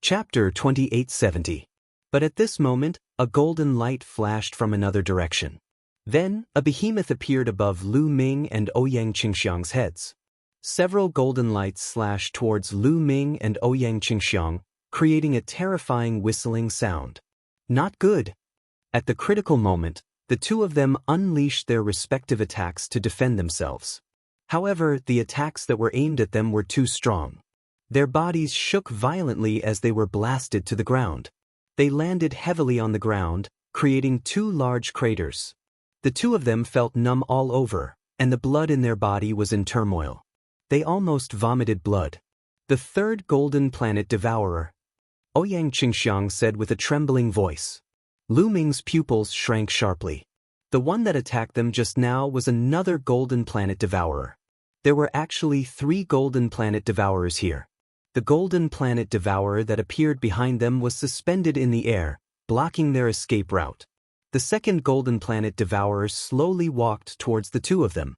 Chapter 2870. But at this moment, a golden light flashed from another direction. Then, a behemoth appeared above Lu Ming and Ouyang Qingxiang's heads. Several golden lights slashed towards Lu Ming and Ouyang Qingxiang, creating a terrifying whistling sound. Not good. At the critical moment, the two of them unleashed their respective attacks to defend themselves. However, the attacks that were aimed at them were too strong. Their bodies shook violently as they were blasted to the ground. They landed heavily on the ground, creating two large craters. The two of them felt numb all over, and the blood in their body was in turmoil. They almost vomited blood. The third golden planet devourer. Ouyang Qingxiang said with a trembling voice. Lu Ming's pupils shrank sharply. The one that attacked them just now was another golden planet devourer. There were actually 3 golden planet devourers here. The golden planet devourer that appeared behind them was suspended in the air, blocking their escape route. The second golden planet devourer slowly walked towards the two of them.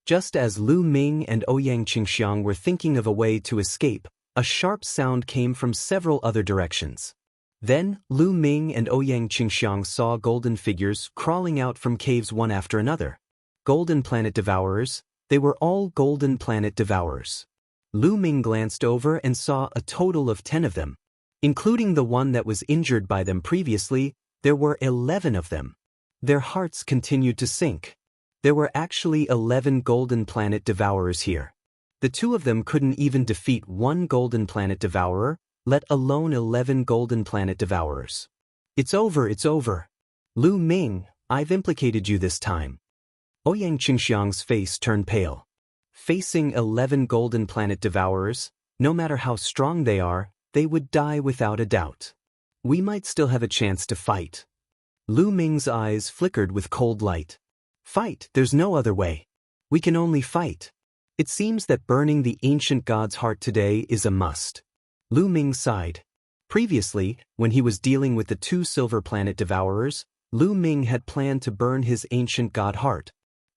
Just as Lu Ming and Ouyang Qingxiang were thinking of a way to escape, a sharp sound came from several other directions. Then, Lu Ming and Ouyang Qingxiang saw golden figures crawling out from caves one after another. Golden planet devourers, they were all golden planet devourers. Lu Ming glanced over and saw a total of 10 of them. Including the one that was injured by them previously, there were 11 of them. Their hearts continued to sink. There were actually 11 golden planet devourers here. The two of them couldn't even defeat one golden planet devourer, let alone 11 golden planet devourers. It's over, it's over. Lu Ming, I've implicated you this time. Ouyang Qingxiang's face turned pale. Facing 11 golden planet devourers, no matter how strong they are, they would die without a doubt. We might still have a chance to fight. Lu Ming's eyes flickered with cold light. Fight, there's no other way. We can only fight. It seems that burning the ancient god's heart today is a must. Lu Ming sighed. Previously, when he was dealing with the 2 silver planet devourers, Lu Ming had planned to burn his ancient god heart.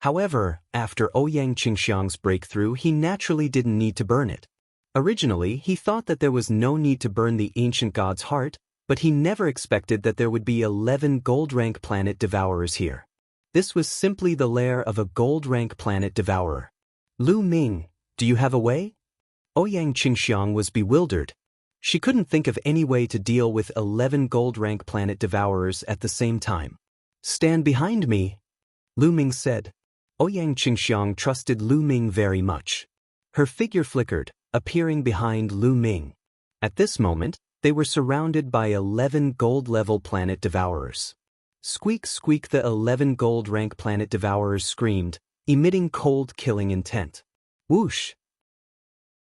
However, after Ouyang Qingxiang's breakthrough, he naturally didn't need to burn it. Originally, he thought that there was no need to burn the ancient god's heart, but he never expected that there would be 11 gold-rank planet devourers here. This was simply the lair of a gold-rank planet devourer. Lu Ming, do you have a way? Ouyang Qingxiang was bewildered. She couldn't think of any way to deal with 11 gold-rank planet devourers at the same time. Stand behind me, Lu Ming said. Ouyang Qingxiang trusted Lu Ming very much. Her figure flickered, appearing behind Lu Ming. At this moment, they were surrounded by 11 gold-level planet devourers. Squeak squeak, the 11 gold-rank planet devourers screamed, emitting cold killing intent. Whoosh!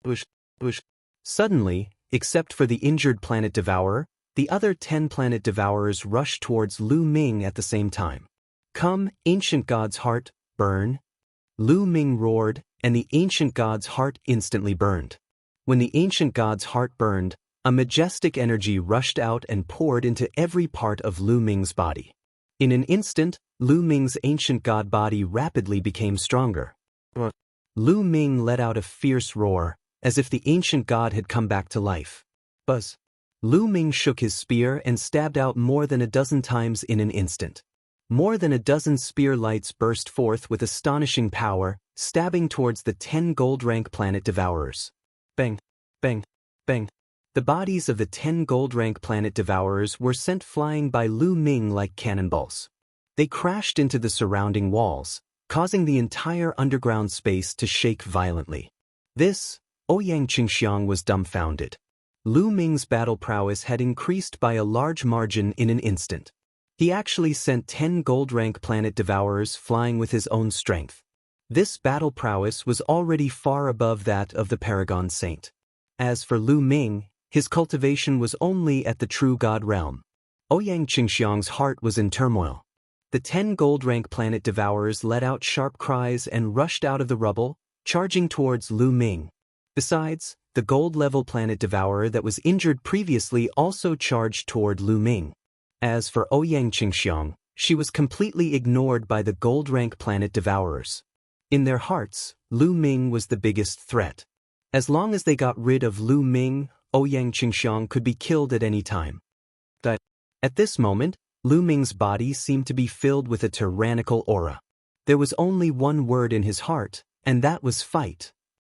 Whoosh! Whoosh! Suddenly, except for the injured planet devourer, the other 10 planet devourers rushed towards Lu Ming at the same time. Come, ancient god's heart, burn! Lu Ming roared, and the ancient god's heart instantly burned. When the ancient god's heart burned, a majestic energy rushed out and poured into every part of Lu Ming's body. In an instant, Lu Ming's ancient god body rapidly became stronger. Lu Ming let out a fierce roar, as if the ancient god had come back to life. Buzz! Lu Ming shook his spear and stabbed out more than a dozen times in an instant. More than a dozen spear lights burst forth with astonishing power, stabbing towards the 10 gold-rank planet devourers. Bang! Bang! Bang! The bodies of the 10 gold-rank planet devourers were sent flying by Lu Ming like cannonballs. They crashed into the surrounding walls, causing the entire underground space to shake violently. This, Ouyang Qingxiang was dumbfounded. Lu Ming's battle prowess had increased by a large margin in an instant. He actually sent 10 gold-rank planet devourers flying with his own strength. This battle prowess was already far above that of the Paragon Saint. As for Lu Ming, his cultivation was only at the true god realm. Ouyang Qingxiang's heart was in turmoil. The 10 gold-rank planet devourers let out sharp cries and rushed out of the rubble, charging towards Lu Ming. Besides, the gold-level planet devourer that was injured previously also charged toward Lu Ming. As for Ouyang Qingxiang, she was completely ignored by the gold-rank planet devourers. In their hearts, Lu Ming was the biggest threat. As long as they got rid of Lu Ming, Ouyang Qingxiang could be killed at any time. But at this moment, Lu Ming's body seemed to be filled with a tyrannical aura. There was only one word in his heart, and that was fight.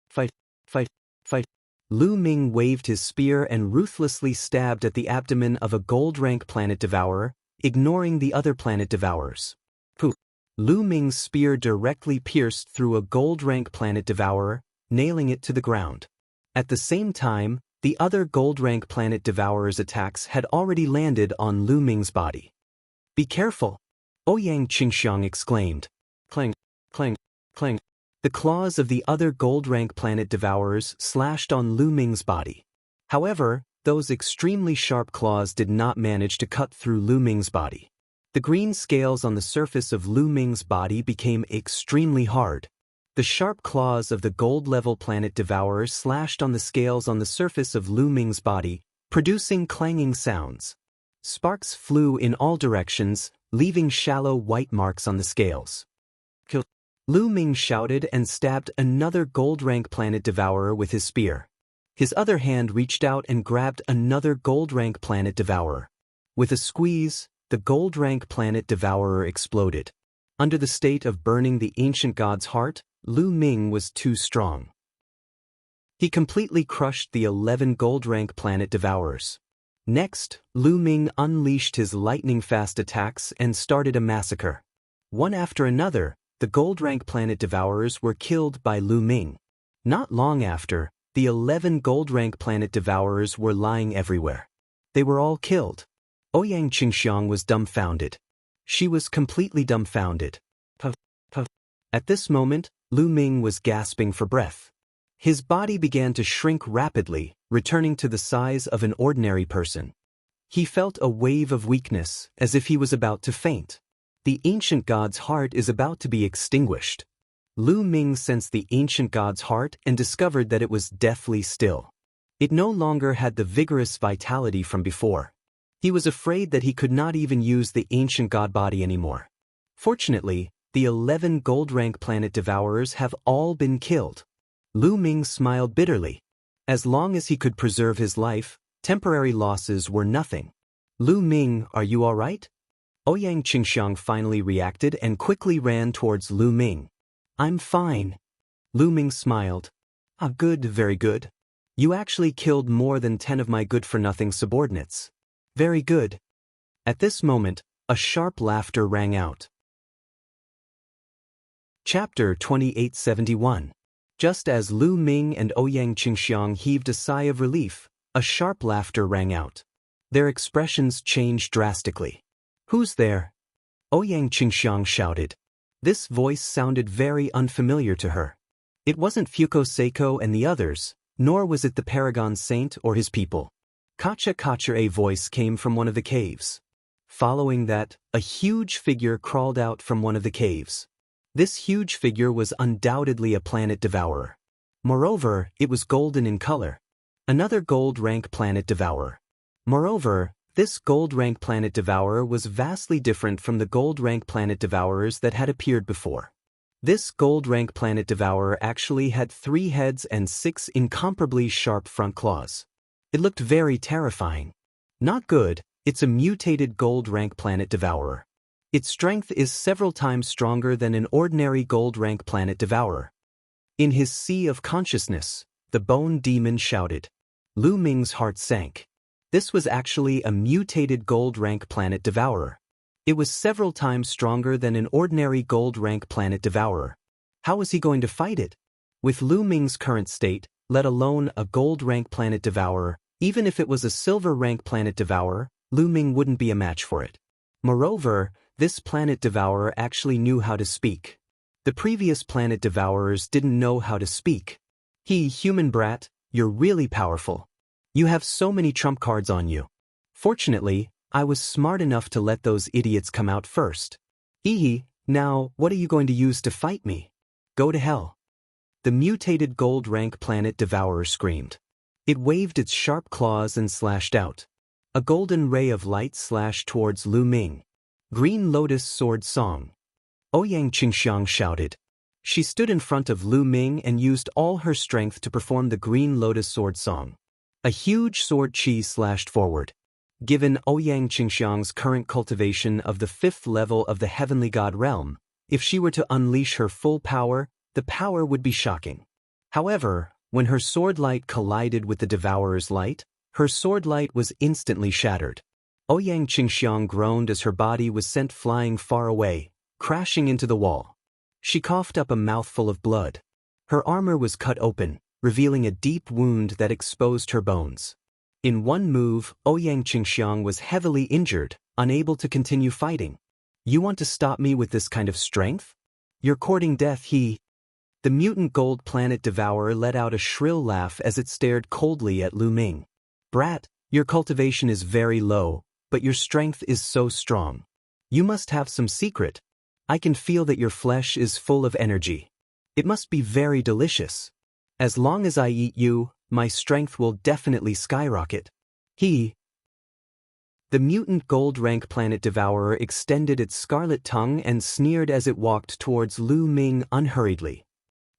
Fight, fight, fight. Lu Ming waved his spear and ruthlessly stabbed at the abdomen of a gold-rank planet devourer, ignoring the other planet devourers. Poof! Lu Ming's spear directly pierced through a gold-rank planet devourer, nailing it to the ground. At the same time, the other gold-rank planet devourer's attacks had already landed on Lu Ming's body. "Be careful!" Ouyang Qingxiang exclaimed. Clang, clang, clang. The claws of the other gold-rank planet devourers slashed on Lu Ming's body. However, those extremely sharp claws did not manage to cut through Lu Ming's body. The green scales on the surface of Lu Ming's body became extremely hard. The sharp claws of the gold-level planet devourer slashed on the scales on the surface of Lu Ming's body, producing clanging sounds. Sparks flew in all directions, leaving shallow white marks on the scales. "Kill!" Lu Ming shouted and stabbed another gold-rank planet devourer with his spear. His other hand reached out and grabbed another gold-rank planet devourer. With a squeeze, the gold-rank planet devourer exploded. Under the state of burning the ancient god's heart, Lu Ming was too strong. He completely crushed the 11 gold-rank planet devourers. Next, Lu Ming unleashed his lightning-fast attacks and started a massacre. One after another, the gold-rank planet devourers were killed by Lu Ming. Not long after, the 11 gold-rank planet devourers were lying everywhere. They were all killed. Ouyang Qingxiang was dumbfounded. She was completely dumbfounded. Puff, puff. At this moment, Lu Ming was gasping for breath. His body began to shrink rapidly, returning to the size of an ordinary person. He felt a wave of weakness, as if he was about to faint. The ancient god's heart is about to be extinguished. Lu Ming sensed the ancient god's heart and discovered that it was deathly still. It no longer had the vigorous vitality from before. He was afraid that he could not even use the ancient god body anymore. Fortunately, the 11 gold-rank planet devourers have all been killed. Lu Ming smiled bitterly. As long as he could preserve his life, temporary losses were nothing. "Lu Ming, are you all right?" Ouyang Qingxiang finally reacted and quickly ran towards Lu Ming. "I'm fine." Lu Ming smiled. "Ah, good, very good. You actually killed more than 10 of my good-for-nothing subordinates. Very good." At this moment, a sharp laughter rang out. Chapter 2871. Just as Lu Ming and Ouyang Qingxiang heaved a sigh of relief, a sharp laughter rang out. Their expressions changed drastically. "Who's there?" Ouyang Qingxiang shouted. This voice sounded very unfamiliar to her. It wasn't Fuko Seiko and the others, nor was it the Paragon Saint or his people. A voice came from one of the caves. Following that, a huge figure crawled out from one of the caves. This huge figure was undoubtedly a planet devourer. Moreover, it was golden in color. Another gold-rank planet devourer. Moreover, this gold-rank planet devourer was vastly different from the gold-rank planet devourers that had appeared before. This gold-rank planet devourer actually had 3 heads and 6 incomparably sharp front claws. It looked very terrifying. Not good, it's a mutated gold-rank planet devourer. Its strength is several times stronger than an ordinary gold-rank planet devourer. In his sea of consciousness, the bone demon shouted. Lu Ming's heart sank. This was actually a mutated gold-rank planet devourer. It was several times stronger than an ordinary gold-rank planet devourer. How was he going to fight it? With Lu Ming's current state, let alone a gold-rank planet devourer, even if it was a silver-rank planet devourer, Lu Ming wouldn't be a match for it. Moreover, this planet devourer actually knew how to speak. The previous planet devourers didn't know how to speak. Human brat, you're really powerful. You have so many trump cards on you. Fortunately, I was smart enough to let those idiots come out first. Now, what are you going to use to fight me? Go to hell. The mutated gold-rank planet devourer screamed. It waved its sharp claws and slashed out. A golden ray of light slashed towards Lu Ming. Green Lotus Sword Song. Ouyang Qingxiang shouted. She stood in front of Lu Ming and used all her strength to perform the Green Lotus Sword Song. A huge sword chi slashed forward. Given Ouyang Qingxiang's current cultivation of the 5th level of the heavenly god realm, if she were to unleash her full power, the power would be shocking. However, when her sword light collided with the Devourer's light, her sword light was instantly shattered. Ouyang Qingxiang groaned as her body was sent flying far away, crashing into the wall. She coughed up a mouthful of blood. Her armor was cut open, revealing a deep wound that exposed her bones. In one move, Ouyang Qingxiang was heavily injured, unable to continue fighting. You want to stop me with this kind of strength? You're courting death, he. The mutant gold planet devourer let out a shrill laugh as it stared coldly at Lu Ming. Brat, your cultivation is very low, but your strength is so strong. You must have some secret. I can feel that your flesh is full of energy. It must be very delicious. As long as I eat you, my strength will definitely skyrocket. The mutant gold rank planet devourer extended its scarlet tongue and sneered as it walked towards Lu Ming unhurriedly.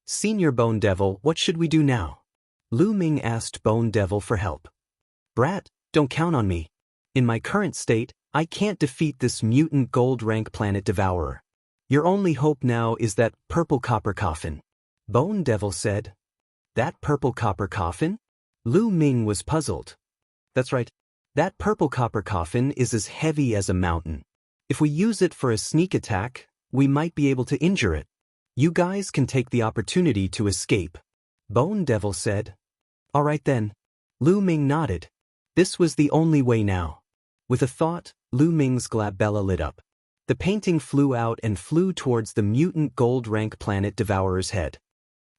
Senior Bone Devil, what should we do now? Lu Ming asked Bone Devil for help. Brat, don't count on me. In my current state, I can't defeat this mutant gold rank planet devourer. Your only hope now is that purple copper coffin. Bone Devil said. That purple copper coffin? Lu Ming was puzzled. That's right. That purple copper coffin is as heavy as a mountain. If we use it for a sneak attack, we might be able to injure it. You guys can take the opportunity to escape. Bone Devil said. All right then. Lu Ming nodded. This was the only way now. With a thought, Lu Ming's glabella lit up. The painting flew out and flew towards the mutant gold rank planet devourer's head.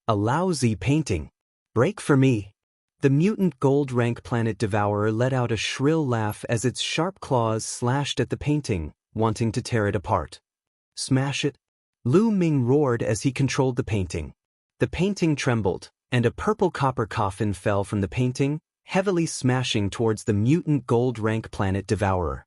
A lousy painting. Break for me. The mutant gold rank planet devourer let out a shrill laugh as its sharp claws slashed at the painting, wanting to tear it apart. Smash it. Lu Ming roared as he controlled the painting. The painting trembled, and a purple copper coffin fell from the painting, heavily smashing towards the mutant gold rank planet devourer.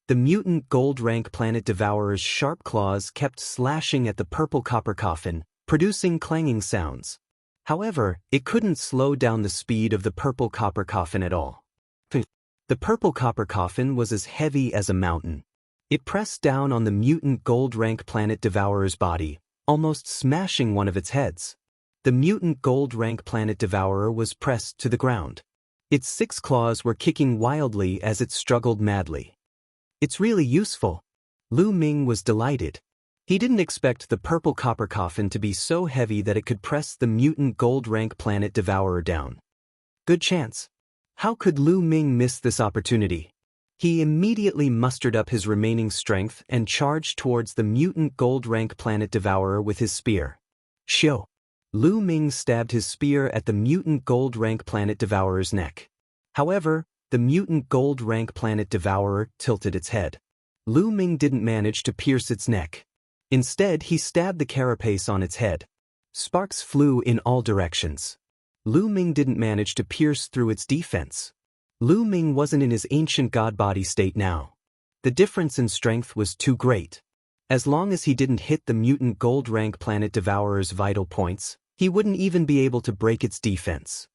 The mutant gold rank planet devourer's sharp claws kept slashing at the purple copper coffin, producing clanging sounds. However, it couldn't slow down the speed of the purple copper coffin at all. The purple copper coffin was as heavy as a mountain. It pressed down on the mutant gold rank planet devourer's body, almost smashing one of its heads. The mutant gold rank planet devourer was pressed to the ground. Its 6 claws were kicking wildly as it struggled madly. It's really useful. Lu Ming was delighted. He didn't expect the purple copper coffin to be so heavy that it could press the mutant gold rank planet devourer down. Good chance. How could Lu Ming miss this opportunity? He immediately mustered up his remaining strength and charged towards the mutant gold rank planet devourer with his spear. Shio. Lu Ming stabbed his spear at the mutant gold rank planet devourer's neck. However, the mutant gold rank planet devourer tilted its head. Lu Ming didn't manage to pierce its neck. Instead, he stabbed the carapace on its head. Sparks flew in all directions. Lu Ming didn't manage to pierce through its defense. Lu Ming wasn't in his ancient god body state now. The difference in strength was too great. As long as he didn't hit the mutant gold rank planet devourer's vital points, he wouldn't even be able to break its defense.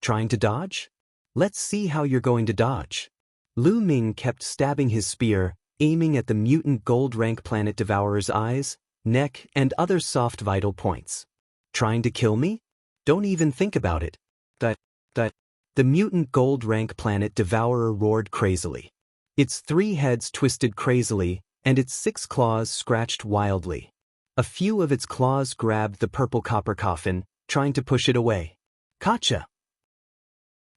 Trying to dodge? Let's see how you're going to dodge. Lu Ming kept stabbing his spear, aiming at the mutant gold rank planet devourer's eyes, neck, and other soft vital points. Trying to kill me? Don't even think about it. The mutant gold rank planet devourer roared crazily. Its 3 heads twisted crazily, and its 6 claws scratched wildly. A few of its claws grabbed the purple copper coffin, trying to push it away. Kacha!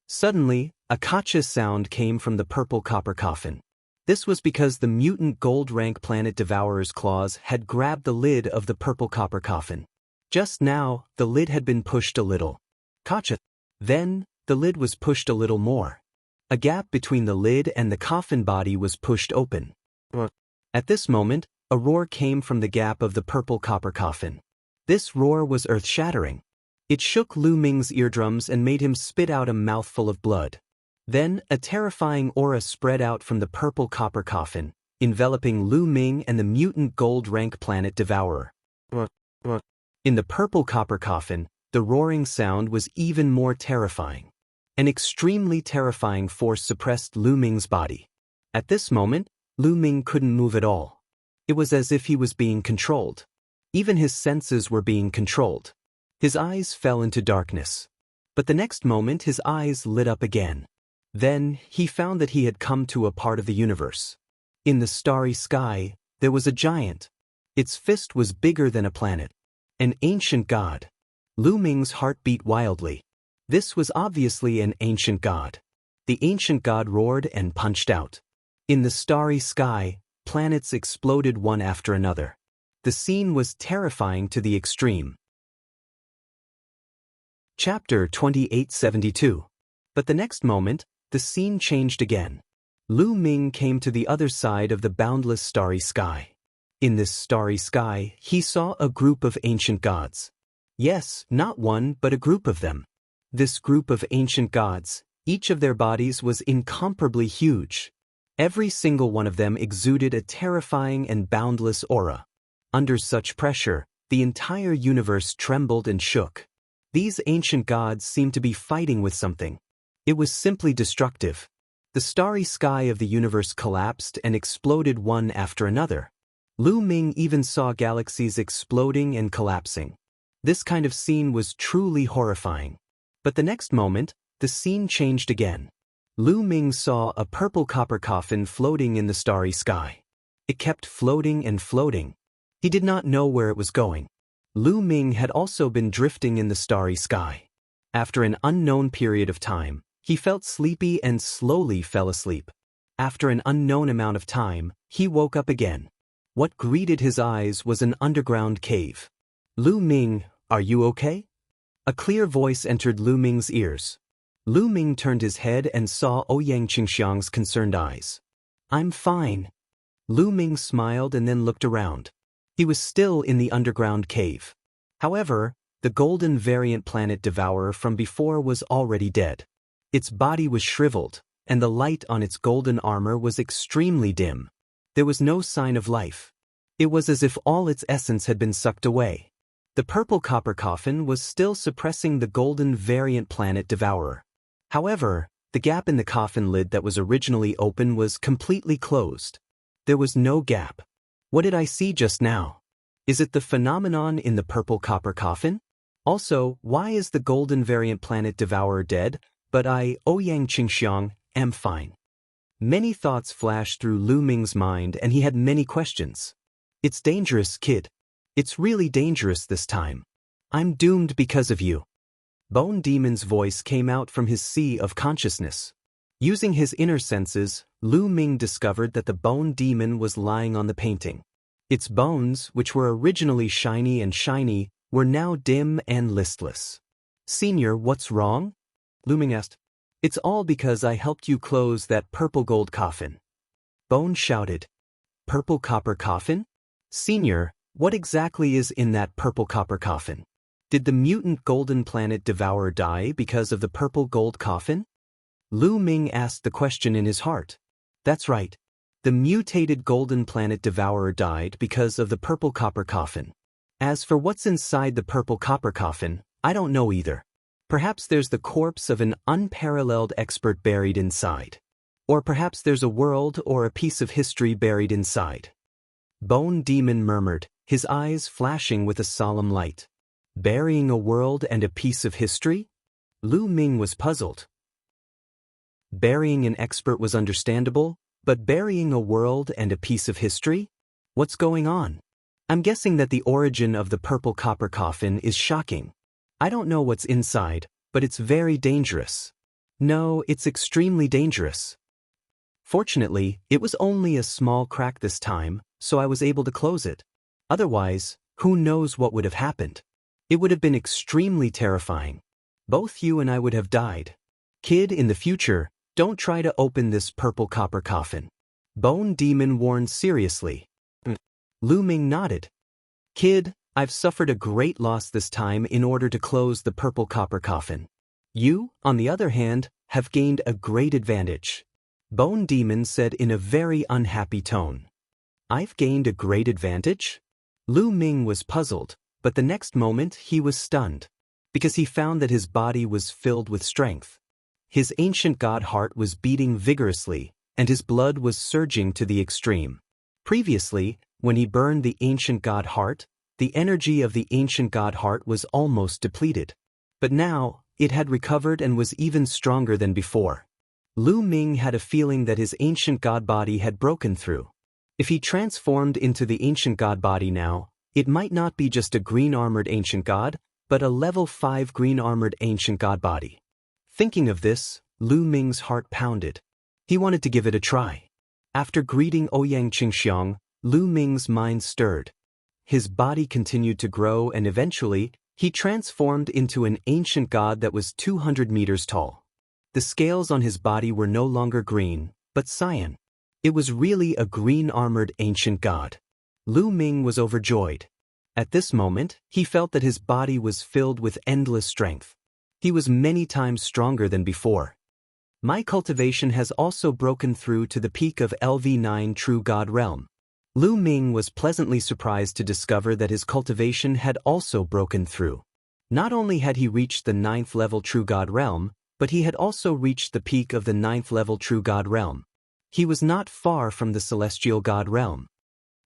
Suddenly, a kacha sound came from the purple copper coffin. This was because the mutant gold rank planet devourer's claws had grabbed the lid of the purple copper coffin. Just now, the lid had been pushed a little. Kacha! Then, the lid was pushed a little more. A gap between the lid and the coffin body was pushed open. At this moment, a roar came from the gap of the purple copper coffin. This roar was earth-shattering. It shook Lu Ming's eardrums and made him spit out a mouthful of blood. Then, a terrifying aura spread out from the purple copper coffin, enveloping Lu Ming and the mutant gold rank planet devourer. In the purple copper coffin, The roaring sound was even more terrifying. An extremely terrifying force suppressed Lu Ming's body. At this moment, Lu Ming couldn't move at all. It was as if he was being controlled. Even his senses were being controlled. His eyes fell into darkness. But the next moment his eyes lit up again. Then, he found that he had come to a part of the universe. In the starry sky, there was a giant. Its fist was bigger than a planet. An ancient god. Lu Ming's heart beat wildly. This was obviously an ancient god. The ancient god roared and punched out. In the starry sky, planets exploded one after another. The scene was terrifying to the extreme. Chapter 2872. But the next moment, the scene changed again. Lu Ming came to the other side of the boundless starry sky. In this starry sky, he saw a group of ancient gods. Yes, not one, but a group of them. This group of ancient gods, each of their bodies was incomparably huge. Every single one of them exuded a terrifying and boundless aura. Under such pressure, the entire universe trembled and shook. These ancient gods seemed to be fighting with something. It was simply destructive. The starry sky of the universe collapsed and exploded one after another. Lu Ming even saw galaxies exploding and collapsing. This kind of scene was truly horrifying. But the next moment, the scene changed again. Lu Ming saw a purple copper coffin floating in the starry sky. It kept floating and floating. He did not know where it was going. Lu Ming had also been drifting in the starry sky. After an unknown period of time, he felt sleepy and slowly fell asleep. After an unknown amount of time, he woke up again. What greeted his eyes was an underground cave. Lu Ming, are you okay? A clear voice entered Lu Ming's ears. Lu Ming turned his head and saw Ouyang Qingxiang's concerned eyes. I'm fine. Lu Ming smiled and then looked around. He was still in the underground cave. However, the golden variant planet devourer from before was already dead. Its body was shriveled, and the light on its golden armor was extremely dim. There was no sign of life. It was as if all its essence had been sucked away. The purple copper coffin was still suppressing the golden variant planet devourer. However, the gap in the coffin lid that was originally open was completely closed. There was no gap. What did I see just now? Is it the phenomenon in the purple copper coffin? Also, why is the golden variant planet devourer dead, but I, Ouyang Qingxiang, am fine? Many thoughts flashed through Lu Ming's mind and he had many questions. It's dangerous, kid. It's really dangerous this time. I'm doomed because of you. Bone Demon's voice came out from his sea of consciousness. Using his inner senses, Lu Ming discovered that the Bone Demon was lying on the painting. Its bones, which were originally shiny, were now dim and listless. Senior, what's wrong? Lu Ming asked. It's all because I helped you close that purple gold coffin. Bone shouted. Purple copper coffin? Senior, what exactly is in that purple copper coffin? Did the mutant golden planet devourer die because of the purple gold coffin? Lu Ming asked the question in his heart. That's right. The mutated golden planet devourer died because of the purple copper coffin. As for what's inside the purple copper coffin, I don't know either. Perhaps there's the corpse of an unparalleled expert buried inside. Or perhaps there's a world or a piece of history buried inside. Bone Demon murmured, his eyes flashing with a solemn light. Burying a world and a piece of history? Lu Ming was puzzled. Burying an expert was understandable, but burying a world and a piece of history? What's going on? I'm guessing that the origin of the purple copper coffin is shocking. I don't know what's inside, but it's very dangerous. No, it's extremely dangerous. Fortunately, it was only a small crack this time, so I was able to close it. Otherwise, who knows what would have happened? It would have been extremely terrifying. Both you and I would have died. Kid, in the future, don't try to open this purple copper coffin. Bone Demon warned seriously. Lu Ming nodded. Kid, I've suffered a great loss this time in order to close the purple copper coffin. You, on the other hand, have gained a great advantage. Bone Demon said in a very unhappy tone. I've gained a great advantage? Lu Ming was puzzled, but the next moment he was stunned. because he found that his body was filled with strength. His ancient god heart was beating vigorously, and his blood was surging to the extreme. Previously, when he burned the ancient god heart, the energy of the ancient god heart was almost depleted. But now, it had recovered and was even stronger than before. Lu Ming had a feeling that his ancient god body had broken through. If he transformed into the ancient god body now, it might not be just a green-armored ancient god, but a level 5 green-armored ancient god body. Thinking of this, Lu Ming's heart pounded. He wanted to give it a try. After greeting Ouyang Qingxiang, Lu Ming's mind stirred. His body continued to grow and eventually, he transformed into an ancient god that was 200 meters tall. The scales on his body were no longer green, but cyan. It was really a green-armored ancient god. Lu Ming was overjoyed. At this moment, he felt that his body was filled with endless strength. He was many times stronger than before. My cultivation has also broken through to the peak of LV9 True God Realm. Lu Ming was pleasantly surprised to discover that his cultivation had also broken through. Not only had he reached the 9th level True God Realm, but he had also reached the peak of the 9th level True God Realm. He was not far from the Celestial God Realm.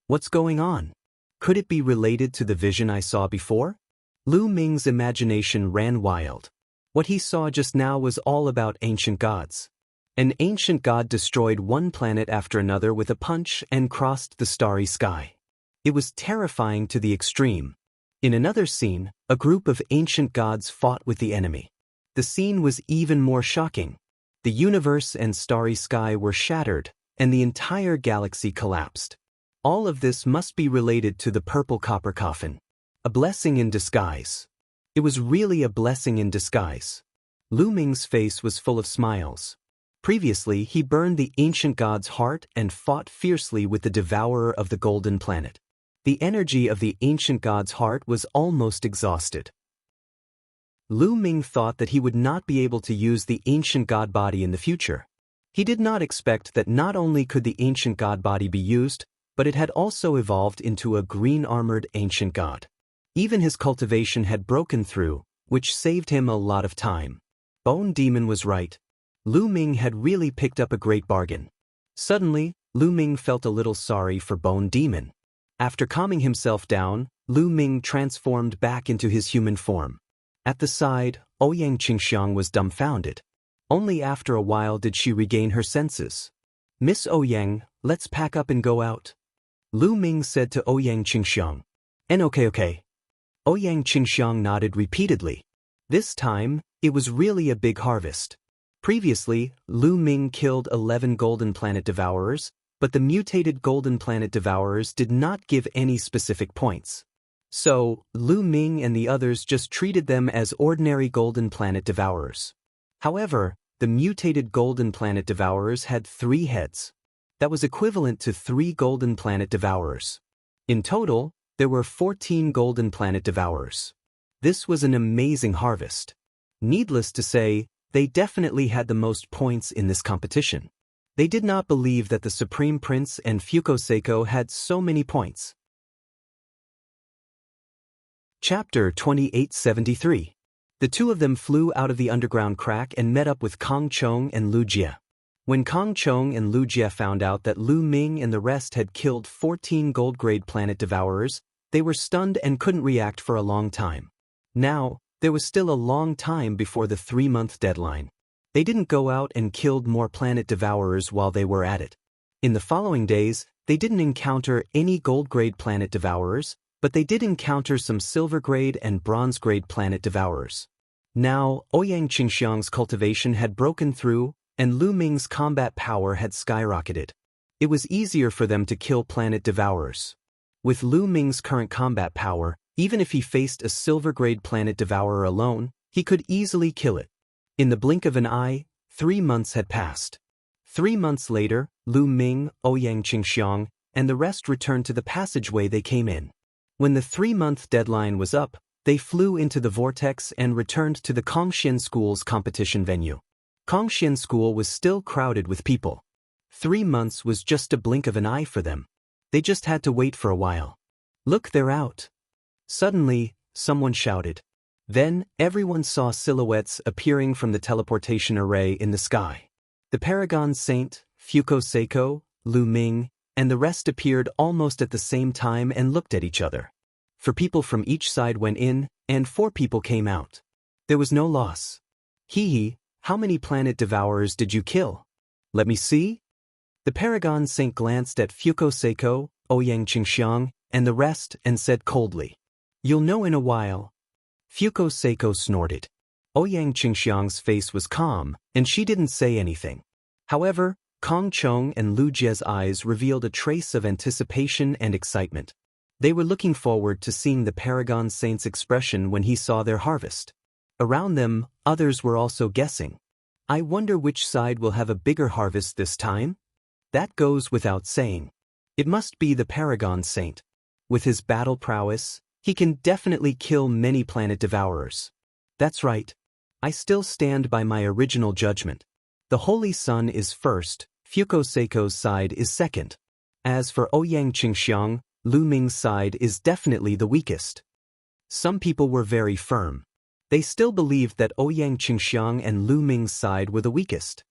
What's going on? Could it be related to the vision I saw before? Lu Ming's imagination ran wild. What he saw just now was all about ancient gods. An ancient god destroyed one planet after another with a punch and crossed the starry sky. It was terrifying to the extreme. In another scene, a group of ancient gods fought with the enemy. The scene was even more shocking. The universe and starry sky were shattered, and the entire galaxy collapsed. All of this must be related to the purple copper coffin. A blessing in disguise. It was really a blessing in disguise. Lu Ming's face was full of smiles. Previously, he burned the ancient god's heart and fought fiercely with the devourer of the golden planet. The energy of the ancient god's heart was almost exhausted. Lu Ming thought that he would not be able to use the ancient god body in the future. He did not expect that not only could the ancient god body be used, but it had also evolved into a green-armored ancient god. Even his cultivation had broken through, which saved him a lot of time. Bone Demon was right. Lu Ming had really picked up a great bargain. Suddenly, Lu Ming felt a little sorry for Bone Demon. After calming himself down, Lu Ming transformed back into his human form. At the side, Ouyang Qingxiang was dumbfounded. Only after a while did she regain her senses. "Miss Ouyang, let's pack up and go out," Lu Ming said to Ouyang Qingxiang. Okay. Ouyang Qingxiang nodded repeatedly. This time, it was really a big harvest. Previously, Lu Ming killed 11 Golden Planet Devourers, but the mutated Golden Planet Devourers did not give any specific points. So, Lu Ming and the others just treated them as ordinary Golden Planet Devourers. However, the mutated Golden Planet Devourers had 3 heads. That was equivalent to 3 Golden Planet Devourers. In total, there were 14 Golden Planet Devourers. This was an amazing harvest. Needless to say, they definitely had the most points in this competition. They did not believe that the Supreme Prince and Fuko Seiko had so many points. Chapter 2873. The two of them flew out of the underground crack and met up with Kong Chong and Lu Jia. When Kong Chong and Lu Jia found out that Lu Ming and the rest had killed 14 gold-grade planet devourers, they were stunned and couldn't react for a long time. Now, there was still a long time before the 3-month deadline. They didn't go out and killed more planet devourers while they were at it. In the following days, they didn't encounter any gold-grade planet devourers, but they did encounter some silver-grade and bronze-grade planet devourers. Now, Ouyang Qingxiang's cultivation had broken through, and Lu Ming's combat power had skyrocketed. It was easier for them to kill planet devourers. With Lu Ming's current combat power, even if he faced a silver-grade planet devourer alone, he could easily kill it. In the blink of an eye, 3 months had passed. 3 months later, Lu Ming, Ouyang Qingxiang, and the rest returned to the passageway they came in. When the 3-month deadline was up, they flew into the vortex and returned to the Kongxian School's competition venue. Kongxian School was still crowded with people. 3 months was just a blink of an eye for them. They just had to wait for a while. "Look, they're out." Suddenly, someone shouted. Then, everyone saw silhouettes appearing from the teleportation array in the sky. The Paragon Saint, Fuko Seiko, Lu Ming, and the rest appeared almost at the same time and looked at each other. 4 people from each side went in, and 4 people came out. There was no loss. Hee, how many planet devourers did you kill? Let me see? The Paragon Saint glanced at Fuko Seiko, Ouyang Qingxiang, and the rest and said coldly, "You'll know in a while." Fuko Seiko snorted. Ouyang Qingxiang's face was calm, and she didn't say anything. However, Kong Chong and Lu Jie's eyes revealed a trace of anticipation and excitement. They were looking forward to seeing the Paragon Saint's expression when he saw their harvest. Around them, others were also guessing. I wonder which side will have a bigger harvest this time? That goes without saying. It must be the Paragon Saint. With his battle prowess, he can definitely kill many planet devourers. That's right. I still stand by my original judgment. The Holy Sun is first, Fuko Seiko's side is second. As for Ouyang Qingxiang, Lu Ming's side is definitely the weakest. Some people were very firm. They still believed that Ouyang Qingxiang and Lu Ming's side were the weakest.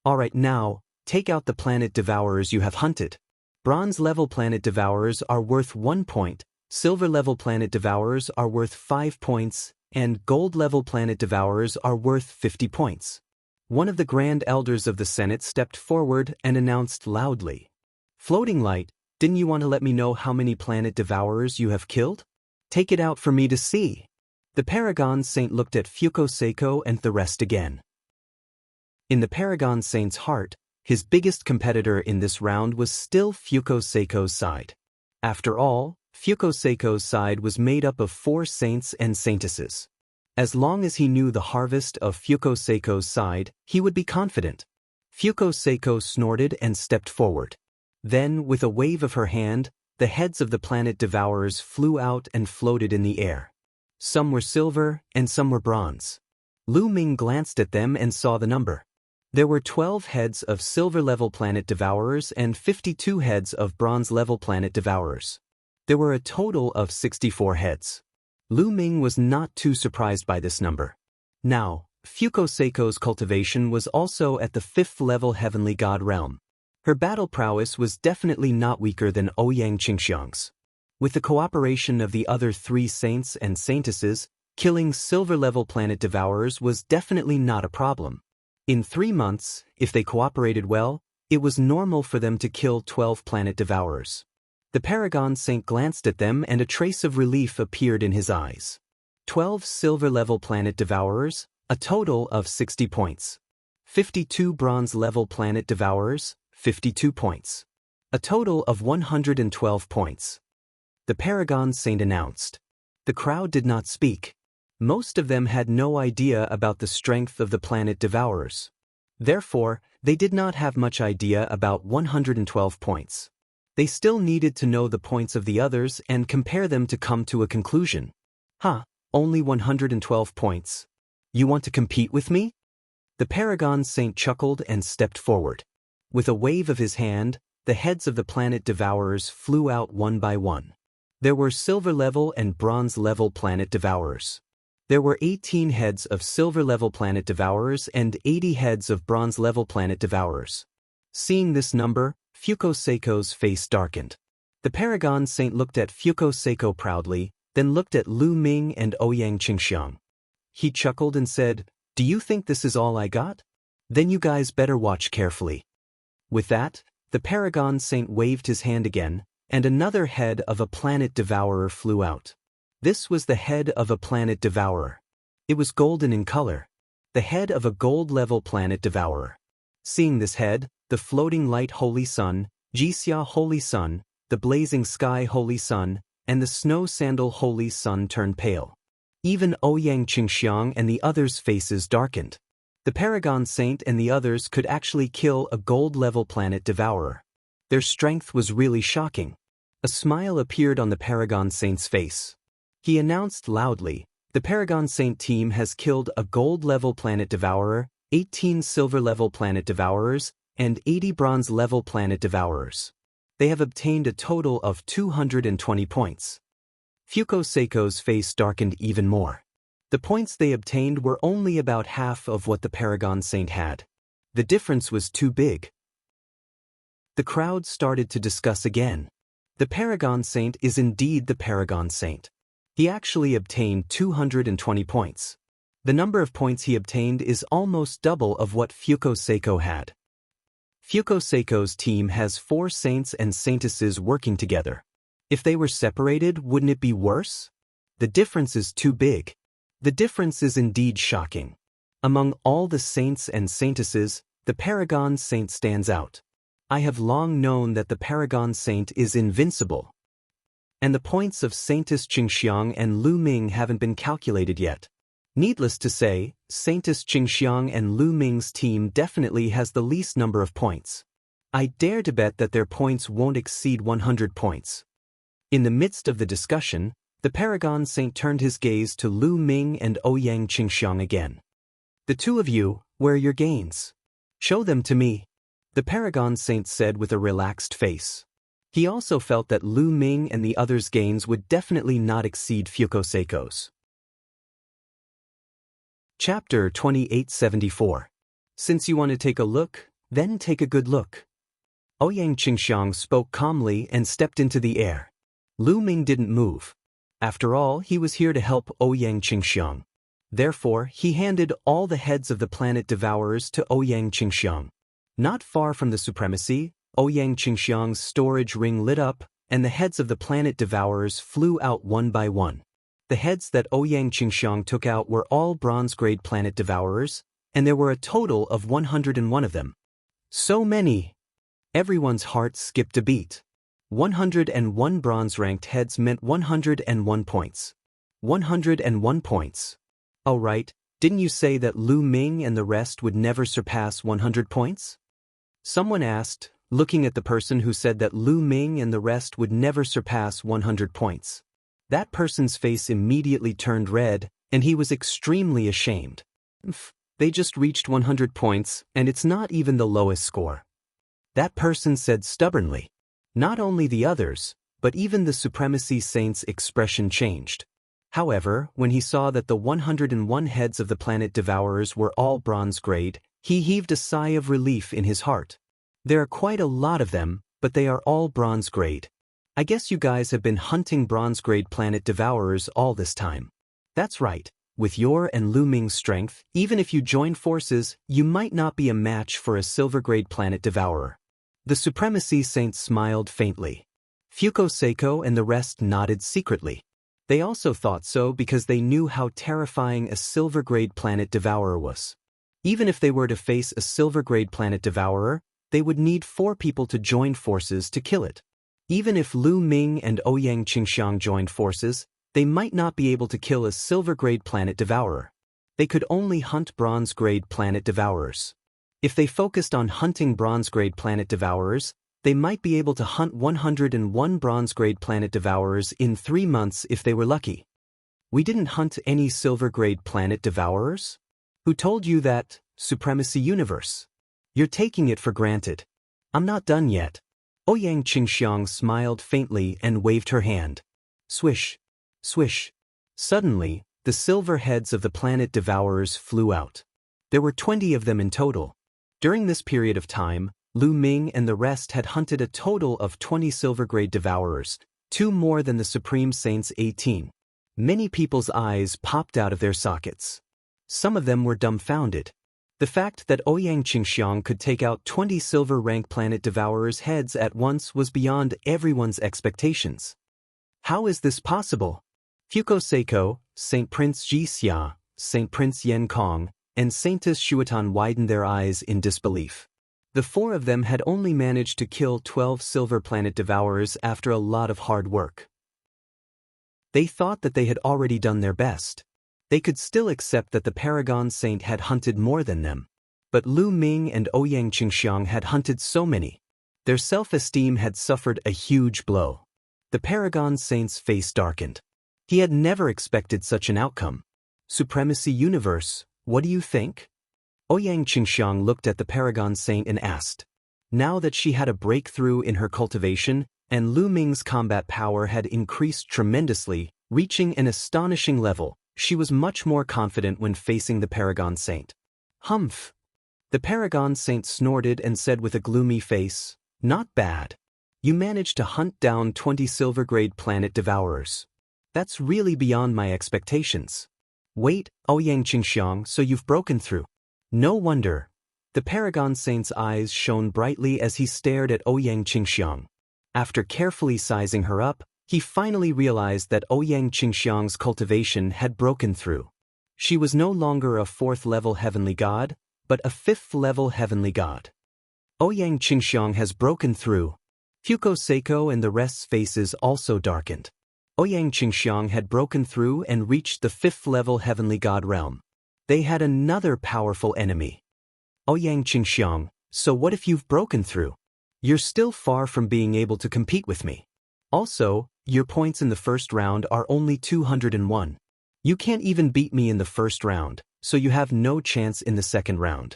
Alright, now, take out the planet devourers you have hunted. Bronze-level planet devourers are worth 1 point, silver-level planet devourers are worth 5 points, and gold-level planet devourers are worth 50 points. One of the Grand Elders of the Senate stepped forward and announced loudly, "Floating Light, didn't you want to let me know how many planet devourers you have killed? Take it out for me to see." The Paragon Saint looked at Fuko Seiko and the rest again. In the Paragon Saint's heart, his biggest competitor in this round was still Fuko Seiko's side. After all, Fuko Seiko's side was made up of 4 saints and saintesses. As long as he knew the harvest of Fuko Seiko's side, he would be confident. Fuko Seiko snorted and stepped forward. Then, with a wave of her hand, the heads of the planet devourers flew out and floated in the air. Some were silver, and some were bronze. Lu Ming glanced at them and saw the number. There were 12 heads of silver-level planet devourers and 52 heads of bronze-level planet devourers. There were a total of 64 heads. Lu Ming was not too surprised by this number. Now, Fuko Seiko's cultivation was also at the 5th level heavenly god realm. Her battle prowess was definitely not weaker than Ouyang Qingxiang's. With the cooperation of the other 3 saints and saintesses, killing silver-level planet devourers was definitely not a problem. In 3 months, if they cooperated well, it was normal for them to kill 12 planet devourers. The Paragon Saint glanced at them and a trace of relief appeared in his eyes. 12 silver-level planet devourers, a total of 60 points. 52 bronze-level planet devourers, 52 points. A total of 112 points. The Paragon Saint announced. The crowd did not speak. Most of them had no idea about the strength of the planet devourers. Therefore, they did not have much idea about 112 points. They still needed to know the points of the others and compare them to come to a conclusion. Only 112 points. You want to compete with me? The Paragon Saint chuckled and stepped forward. With a wave of his hand, the heads of the planet devourers flew out one by one. There were silver-level and bronze-level planet devourers. There were 18 heads of silver-level planet devourers and 80 heads of bronze-level planet devourers. Seeing this number, Fuko Seiko's face darkened. The Paragon Saint looked at Fuko Seiko proudly, then looked at Lu Ming and Ouyang Qingxiang. He chuckled and said, "Do you think this is all I got? Then you guys better watch carefully." With that, the Paragon Saint waved his hand again, and another head of a planet devourer flew out. This was the head of a planet devourer. It was golden in color. The head of a gold-level planet devourer. Seeing this head, the floating light Holy Sun, Jixia Holy Sun, the blazing sky Holy Sun, and the snow sandal Holy Sun turned pale. Even Ouyang Qingxiang and the others' faces darkened. The Paragon Saint and the others could actually kill a gold-level planet devourer. Their strength was really shocking. A smile appeared on the Paragon Saint's face. He announced loudly, "The Paragon Saint team has killed a gold-level planet devourer, 18 silver-level planet devourers, and 80 bronze-level planet devourers. They have obtained a total of 220 points." Fuko Seiko's face darkened even more. The points they obtained were only about half of what the Paragon Saint had. The difference was too big. The crowd started to discuss again. The Paragon Saint is indeed the Paragon Saint. He actually obtained 220 points. The number of points he obtained is almost double of what Fuko Seiko had. Fuko Seiko's team has 4 saints and saintesses working together. If they were separated, wouldn't it be worse? The difference is too big. The difference is indeed shocking. Among all the saints and saintesses, the Paragon Saint stands out. I have long known that the Paragon Saint is invincible. And the points of Saintess Qingxiang and Lu Ming haven't been calculated yet. Needless to say, Saintess Qingxiang and Lu Ming's team definitely has the least number of points. I dare to bet that their points won't exceed 100 points. In the midst of the discussion, the Paragon Saint turned his gaze to Lu Ming and Ouyang Qingxiang again. The two of you, where are your gains? Show them to me. The Paragon Saint said with a relaxed face. He also felt that Lu Ming and the others' gains would definitely not exceed Fuko Seiko's. Chapter 2874. Since you want to take a look, then take a good look. Ouyang Qingxiang spoke calmly and stepped into the air. Lu Ming didn't move. After all, he was here to help Ouyang Qingxiang. Therefore, he handed all the heads of the planet devourers to Ouyang Qingxiang. Not far from the supremacy, Ouyang Qingxiang's storage ring lit up, and the heads of the planet devourers flew out one by one. The heads that Ouyang Qingxiang took out were all bronze-grade planet devourers, and there were a total of 101 of them. So many! Everyone's heart skipped a beat. 101 bronze-ranked heads meant 101 points. 101 points. All right, didn't you say that Lu Ming and the rest would never surpass 100 points? Someone asked, looking at the person who said that Lu Ming and the rest would never surpass 100 points. That person's face immediately turned red, and he was extremely ashamed. They just reached 100 points, and it's not even the lowest score. That person said stubbornly. Not only the others, but even the Supremacy Saint's expression changed. However, when he saw that the 101 heads of the planet devourers were all bronze grade, he heaved a sigh of relief in his heart. There are quite a lot of them, but they are all bronze grade. I guess you guys have been hunting bronze grade planet devourers all this time. That's right, with your and Lu Ming's strength, even if you join forces, you might not be a match for a silver grade planet devourer. The Supremacy Saint smiled faintly. Fuko Seiko and the rest nodded secretly. They also thought so because they knew how terrifying a silver grade planet devourer was. Even if they were to face a silver grade planet devourer, they would need 4 people to join forces to kill it. Even if Lu Ming and Ouyang Qingxiang joined forces, they might not be able to kill a silver grade planet devourer. They could only hunt bronze grade planet devourers. If they focused on hunting bronze grade planet devourers, they might be able to hunt 101 bronze grade planet devourers in 3 months if they were lucky. We didn't hunt any silver grade planet devourers? Who told you that, Supremacy Universe? You're taking it for granted. I'm not done yet. Ouyang Qingxiang smiled faintly and waved her hand. Swish. Swish. Suddenly, the silver heads of the planet devourers flew out. There were 20 of them in total. During this period of time, Lu Ming and the rest had hunted a total of 20 silver-grade devourers, 2 more than the Supreme Saint's 18. Many people's eyes popped out of their sockets. Some of them were dumbfounded. The fact that Ouyang Qingxiang could take out 20 silver-rank planet devourers' heads at once was beyond everyone's expectations. How is this possible? Fuko Seiko, Saint Prince Ji Xia, Saint Prince Yen Kong, and Saintess Shuatan widened their eyes in disbelief. The 4 of them had only managed to kill 12 silver planet devourers after a lot of hard work. They thought that they had already done their best. They could still accept that the Paragon Saint had hunted more than them. But Lu Ming and Ouyang Qingxiang had hunted so many. Their self-esteem had suffered a huge blow. The Paragon Saint's face darkened. He had never expected such an outcome. Supremacy Universe, what do you think? Ouyang Qingxiang looked at the Paragon Saint and asked. Now that she had a breakthrough in her cultivation, and Lu Ming's combat power had increased tremendously, reaching an astonishing level, She was much more confident when facing the Paragon Saint. Humph! The Paragon Saint snorted and said with a gloomy face, "Not bad. You managed to hunt down 20 silver-grade planet devourers. That's really beyond my expectations. Wait, Ouyang Qingxiang, so you've broken through." No wonder. The Paragon Saint's eyes shone brightly as he stared at Ouyang Qingxiang. After carefully sizing her up, he finally realized that Ouyang Qingxiang's cultivation had broken through. She was no longer a 4th-level heavenly god, but a 5th-level heavenly god. Ouyang Qingxiang has broken through. Fuko Seiko and the rest's faces also darkened. Ouyang Qingxiang had broken through and reached the 5th-level heavenly god realm. They had another powerful enemy. Ouyang Qingxiang, so what if you've broken through? You're still far from being able to compete with me. Also, your points in the first round are only 201. You can't even beat me in the first round, so you have no chance in the second round.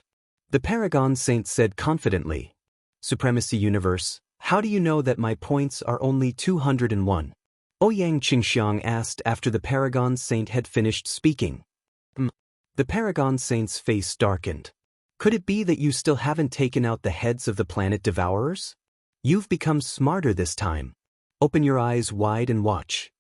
The Paragon Saint said confidently. Supremacy Universe, how do you know that my points are only 201? Ouyang Qingxiang asked after the Paragon Saint had finished speaking. The Paragon Saint's face darkened. Could it be that you still haven't taken out the heads of the planet devourers? You've become smarter this time. Open your eyes wide and watch.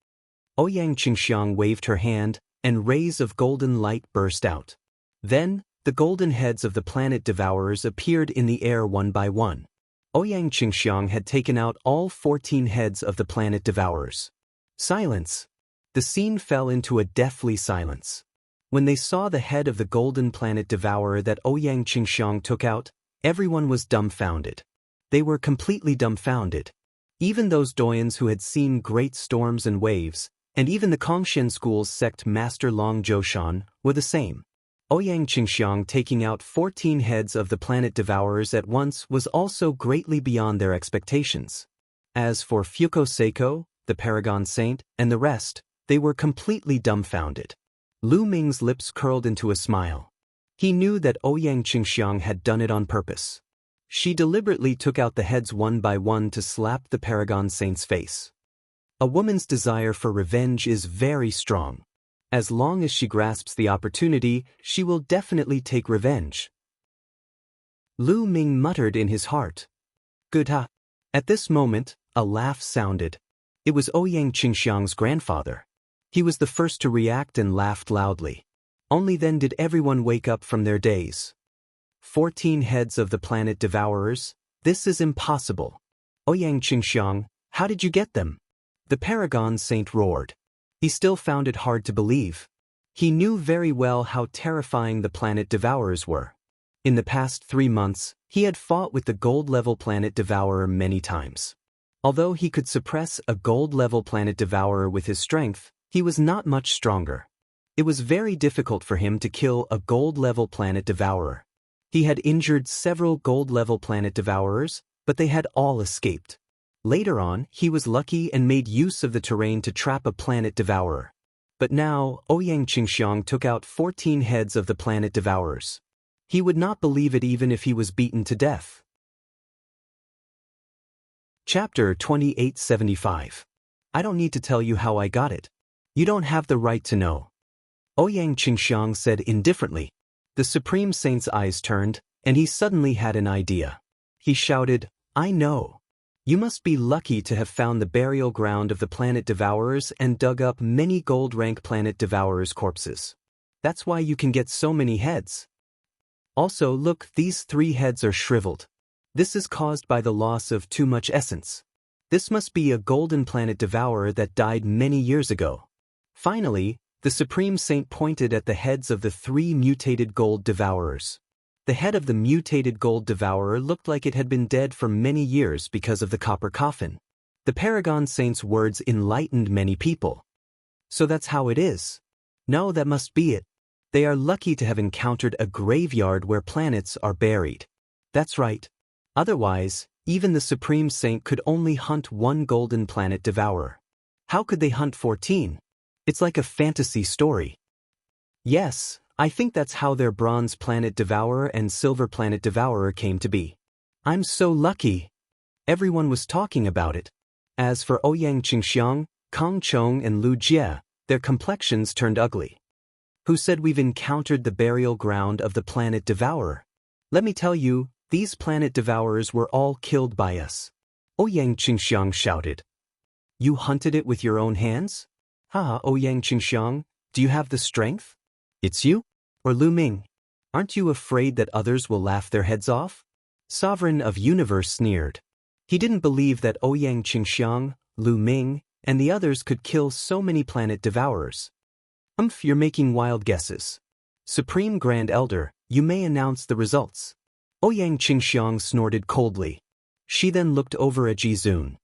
Ouyang Qingxiang waved her hand, and rays of golden light burst out. Then, the golden heads of the planet devourers appeared in the air one by one. Ouyang Qingxiang had taken out all 14 heads of the planet devourers. Silence. The scene fell into a deathly silence. When they saw the head of the golden planet devourer that Ouyang Qingxiang took out, everyone was dumbfounded. They were completely dumbfounded. Even those doyens who had seen great storms and waves, and even the Kongshan School's sect master Long Zhoushan, were the same. Ouyang Qingxiang taking out 14 heads of the planet devourers at once was also greatly beyond their expectations. As for Fuko Seiko, the Paragon Saint, and the rest, they were completely dumbfounded. Lu Ming's lips curled into a smile. He knew that Ouyang Qingxiang had done it on purpose. She deliberately took out the heads one by one to slap the Paragon Saint's face. A woman's desire for revenge is very strong. As long as she grasps the opportunity, she will definitely take revenge. Lu Ming muttered in his heart. Good ha. At this moment, a laugh sounded. It was Ouyang Qingxiang's grandfather. He was the first to react and laughed loudly. Only then did everyone wake up from their daze. 14 heads of the planet devourers? This is impossible. Ouyang Qingxiang, how did you get them? The Paragon Saint roared. He still found it hard to believe. He knew very well how terrifying the planet devourers were. In the past 3 months, he had fought with the gold-level planet devourer many times. Although he could suppress a gold-level planet devourer with his strength, he was not much stronger. It was very difficult for him to kill a gold-level planet devourer. He had injured several gold-level planet devourers, but they had all escaped. Later on, he was lucky and made use of the terrain to trap a planet devourer. But now, Ouyang Qingxiang took out 14 heads of the planet devourers. He would not believe it even if he was beaten to death. Chapter 2875. I don't need to tell you how I got it. You don't have the right to know. Ouyang Qingxiang said indifferently. The Supreme Saint's eyes turned, and he suddenly had an idea. He shouted, I know. You must be lucky to have found the burial ground of the planet devourers and dug up many gold-rank planet devourers' corpses. That's why you can get so many heads. Also, look, these 3 heads are shriveled. This is caused by the loss of too much essence. This must be a golden planet devourer that died many years ago. Finally, the Supreme Saint pointed at the heads of the 3 mutated gold devourers. The head of the mutated gold devourer looked like it had been dead for many years because of the copper coffin. The Paragon Saint's words enlightened many people. So that's how it is. No, that must be it. They are lucky to have encountered a graveyard where planets are buried. That's right. Otherwise, even the Supreme Saint could only hunt 1 golden planet devourer. How could they hunt 14? It's like a fantasy story. Yes, I think that's how their bronze planet devourer and silver planet devourer came to be. I'm so lucky. Everyone was talking about it. As for Ouyang Qingxiang, Kong Chong and Lu Jie, their complexions turned ugly. Who said we've encountered the burial ground of the planet Devourer? Let me tell you, these planet devourers were all killed by us. Ouyang Qingxiang shouted. You hunted it with your own hands? Ha, Ouyang Qingxiang, do you have the strength? It's you? Or Lu Ming? Aren't you afraid that others will laugh their heads off? Sovereign of Universe sneered. He didn't believe that Ouyang Qingxiang, Lu Ming, and the others could kill so many planet devourers. You're making wild guesses. Supreme Grand Elder, you may announce the results. Ouyang Qingxiang snorted coldly. She then looked over at Jizun.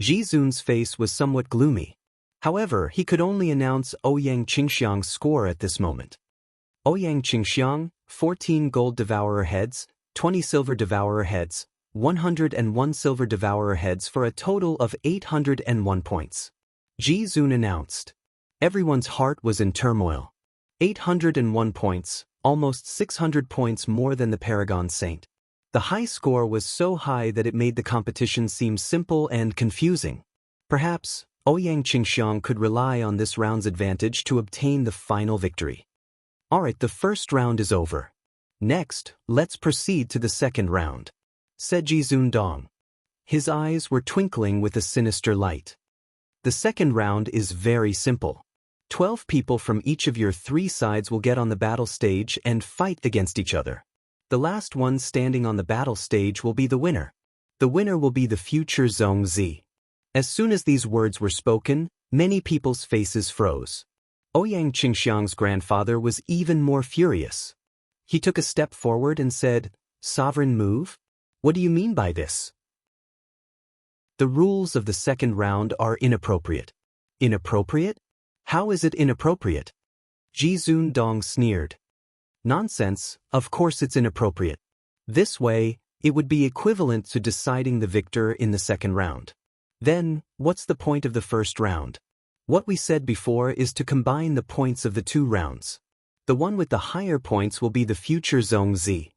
Jizun's face was somewhat gloomy. However, he could only announce Ouyang Qingxiang's score at this moment. Ouyang Qingxiang, 14 gold devourer heads, 20 silver devourer heads, 101 silver devourer heads for a total of 801 points. Jizun announced. Everyone's heart was in turmoil. 801 points, almost 600 points more than the Paragon Saint. The high score was so high that it made the competition seem simple and confusing. Perhaps, Ouyang Qingxiang could rely on this round's advantage to obtain the final victory. Alright, the first round is over. Next, let's proceed to the second round, said Jizun Dong. His eyes were twinkling with a sinister light. The second round is very simple. 12 people from each of your 3 sides will get on the battle stage and fight against each other. The last one standing on the battle stage will be the winner. The winner will be the future Zhongzi. As soon as these words were spoken, many people's faces froze. Ouyang Qingxiang's grandfather was even more furious. He took a step forward and said, Sovereign move? What do you mean by this? The rules of the second round are inappropriate. Inappropriate? How is it inappropriate? Jizun Dong sneered. Nonsense, of course it's inappropriate. This way, it would be equivalent to deciding the victor in the second round. Then, what's the point of the first round? What we said before is to combine the points of the 2 rounds. The one with the higher points will be the future Zhongzi.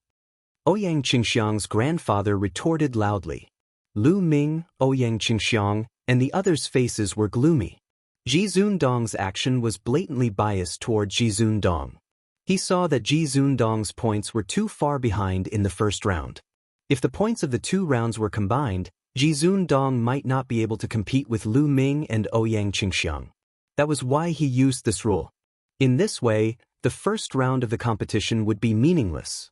Ouyang Qingxiang's grandfather retorted loudly. Lu Ming, Ouyang Qingxiang, and the others' faces were gloomy. Jizun Dong's action was blatantly biased toward Jizun Dong. He saw that Jizun Dong's points were too far behind in the first round. If the points of the 2 rounds were combined, Jizun Dong might not be able to compete with Lu Ming and Ouyang Qingxiang. That was why he used this rule. In this way, the first round of the competition would be meaningless.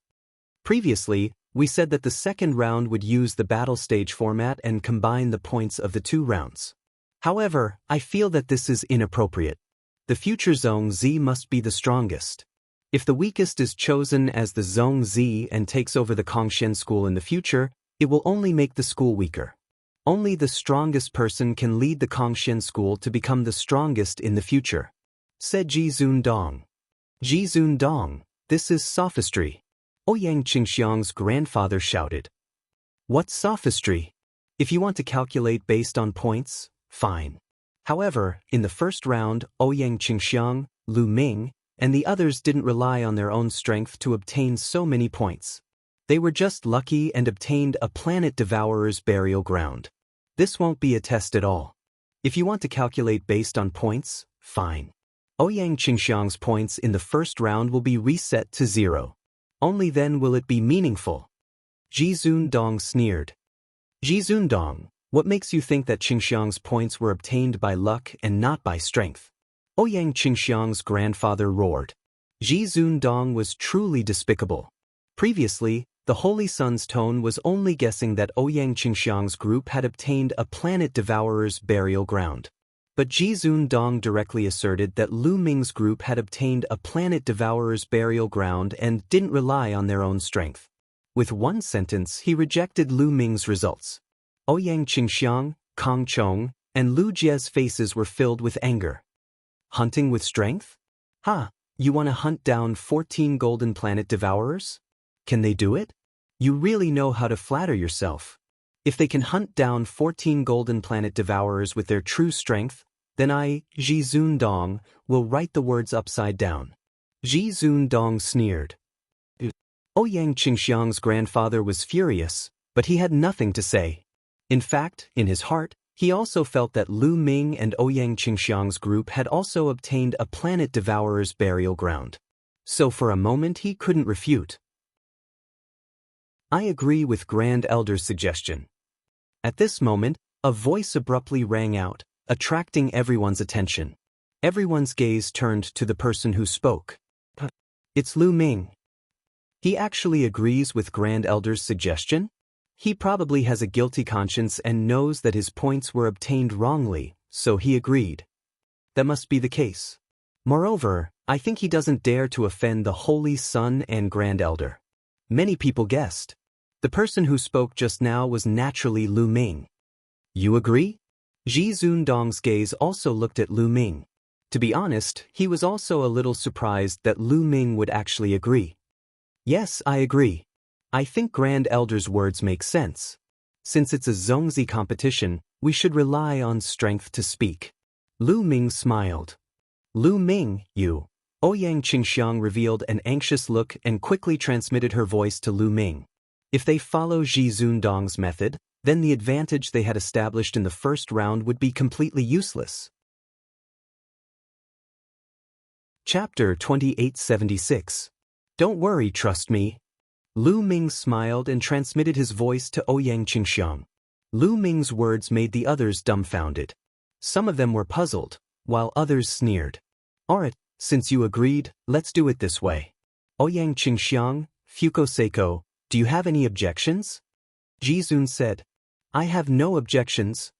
Previously, we said that the second round would use the battle stage format and combine the points of the 2 rounds. However, I feel that this is inappropriate. The future Zhongzi must be the strongest. If the weakest is chosen as the Zhongzi and takes over the Kongshen school in the future, it will only make the school weaker. Only the strongest person can lead the Kongshen school to become the strongest in the future, said Jizun Dong. Jizun Dong, this is sophistry. Ouyang Qingxiang's grandfather shouted. What sophistry? If you want to calculate based on points, fine. However, in the first round, Ouyang Qingxiang, Lu Ming, and the others didn't rely on their own strength to obtain so many points. They were just lucky and obtained a planet devourer's burial ground. This won't be a test at all. If you want to calculate based on points, fine. Ouyang Qingxiang's points in the first round will be reset to 0. Only then will it be meaningful. Jizun Dong sneered. Jizun Dong, what makes you think that Qingxiang's points were obtained by luck and not by strength? Ouyang Qingxiang's grandfather roared. Jizun Dong was truly despicable. Previously, the Holy Sun's tone was only guessing that Ouyang Qingxiang's group had obtained a planet devourer's burial ground. But Jizun Dong directly asserted that Lu Ming's group had obtained a planet devourer's burial ground and didn't rely on their own strength. With one sentence, he rejected Lu Ming's results. Ouyang Qingxiang, Kong Chong, and Lu Jie's faces were filled with anger. Hunting with strength? You want to hunt down 14 golden planet devourers? Can they do it? You really know how to flatter yourself. If they can hunt down 14 golden planet devourers with their true strength, then I, Jizun Dong, will write the words upside down. Jizun Dong sneered. Ouyang Qingxiang's grandfather was furious, but he had nothing to say. In fact, in his heart, He also felt that Lu Ming and Ouyang Qingxiang's group had also obtained a planet devourer's burial ground. So for a moment he couldn't refute. I agree with Grand Elder's suggestion. At this moment, a voice abruptly rang out, attracting everyone's attention. Everyone's gaze turned to the person who spoke. It's Lu Ming. He actually agrees with Grand Elder's suggestion? He probably has a guilty conscience and knows that his points were obtained wrongly, so he agreed. That must be the case. Moreover, I think he doesn't dare to offend the Holy Sun and Grand Elder. Many people guessed. The person who spoke just now was naturally Lu Ming. You agree? Ji Zundong's gaze also looked at Lu Ming. To be honest, he was also a little surprised that Lu Ming would actually agree. Yes, I agree. I think Grand Elder's words make sense. Since it's a Zongzi competition, we should rely on strength to speak. Lu Ming smiled. Lu Ming, you. Ouyang Qingxiang revealed an anxious look and quickly transmitted her voice to Lu Ming. If they follow Ji Zundong's method, then the advantage they had established in the first round would be completely useless. Chapter 2876. Don't worry, trust me. Lu Ming smiled and transmitted his voice to Ouyang Qingxiang. Lu Ming's words made the others dumbfounded. Some of them were puzzled, while others sneered. Alright, since you agreed, let's do it this way. Ouyang Qingxiang, Fuko Seiko, do you have any objections? Jizun said. I have no objections.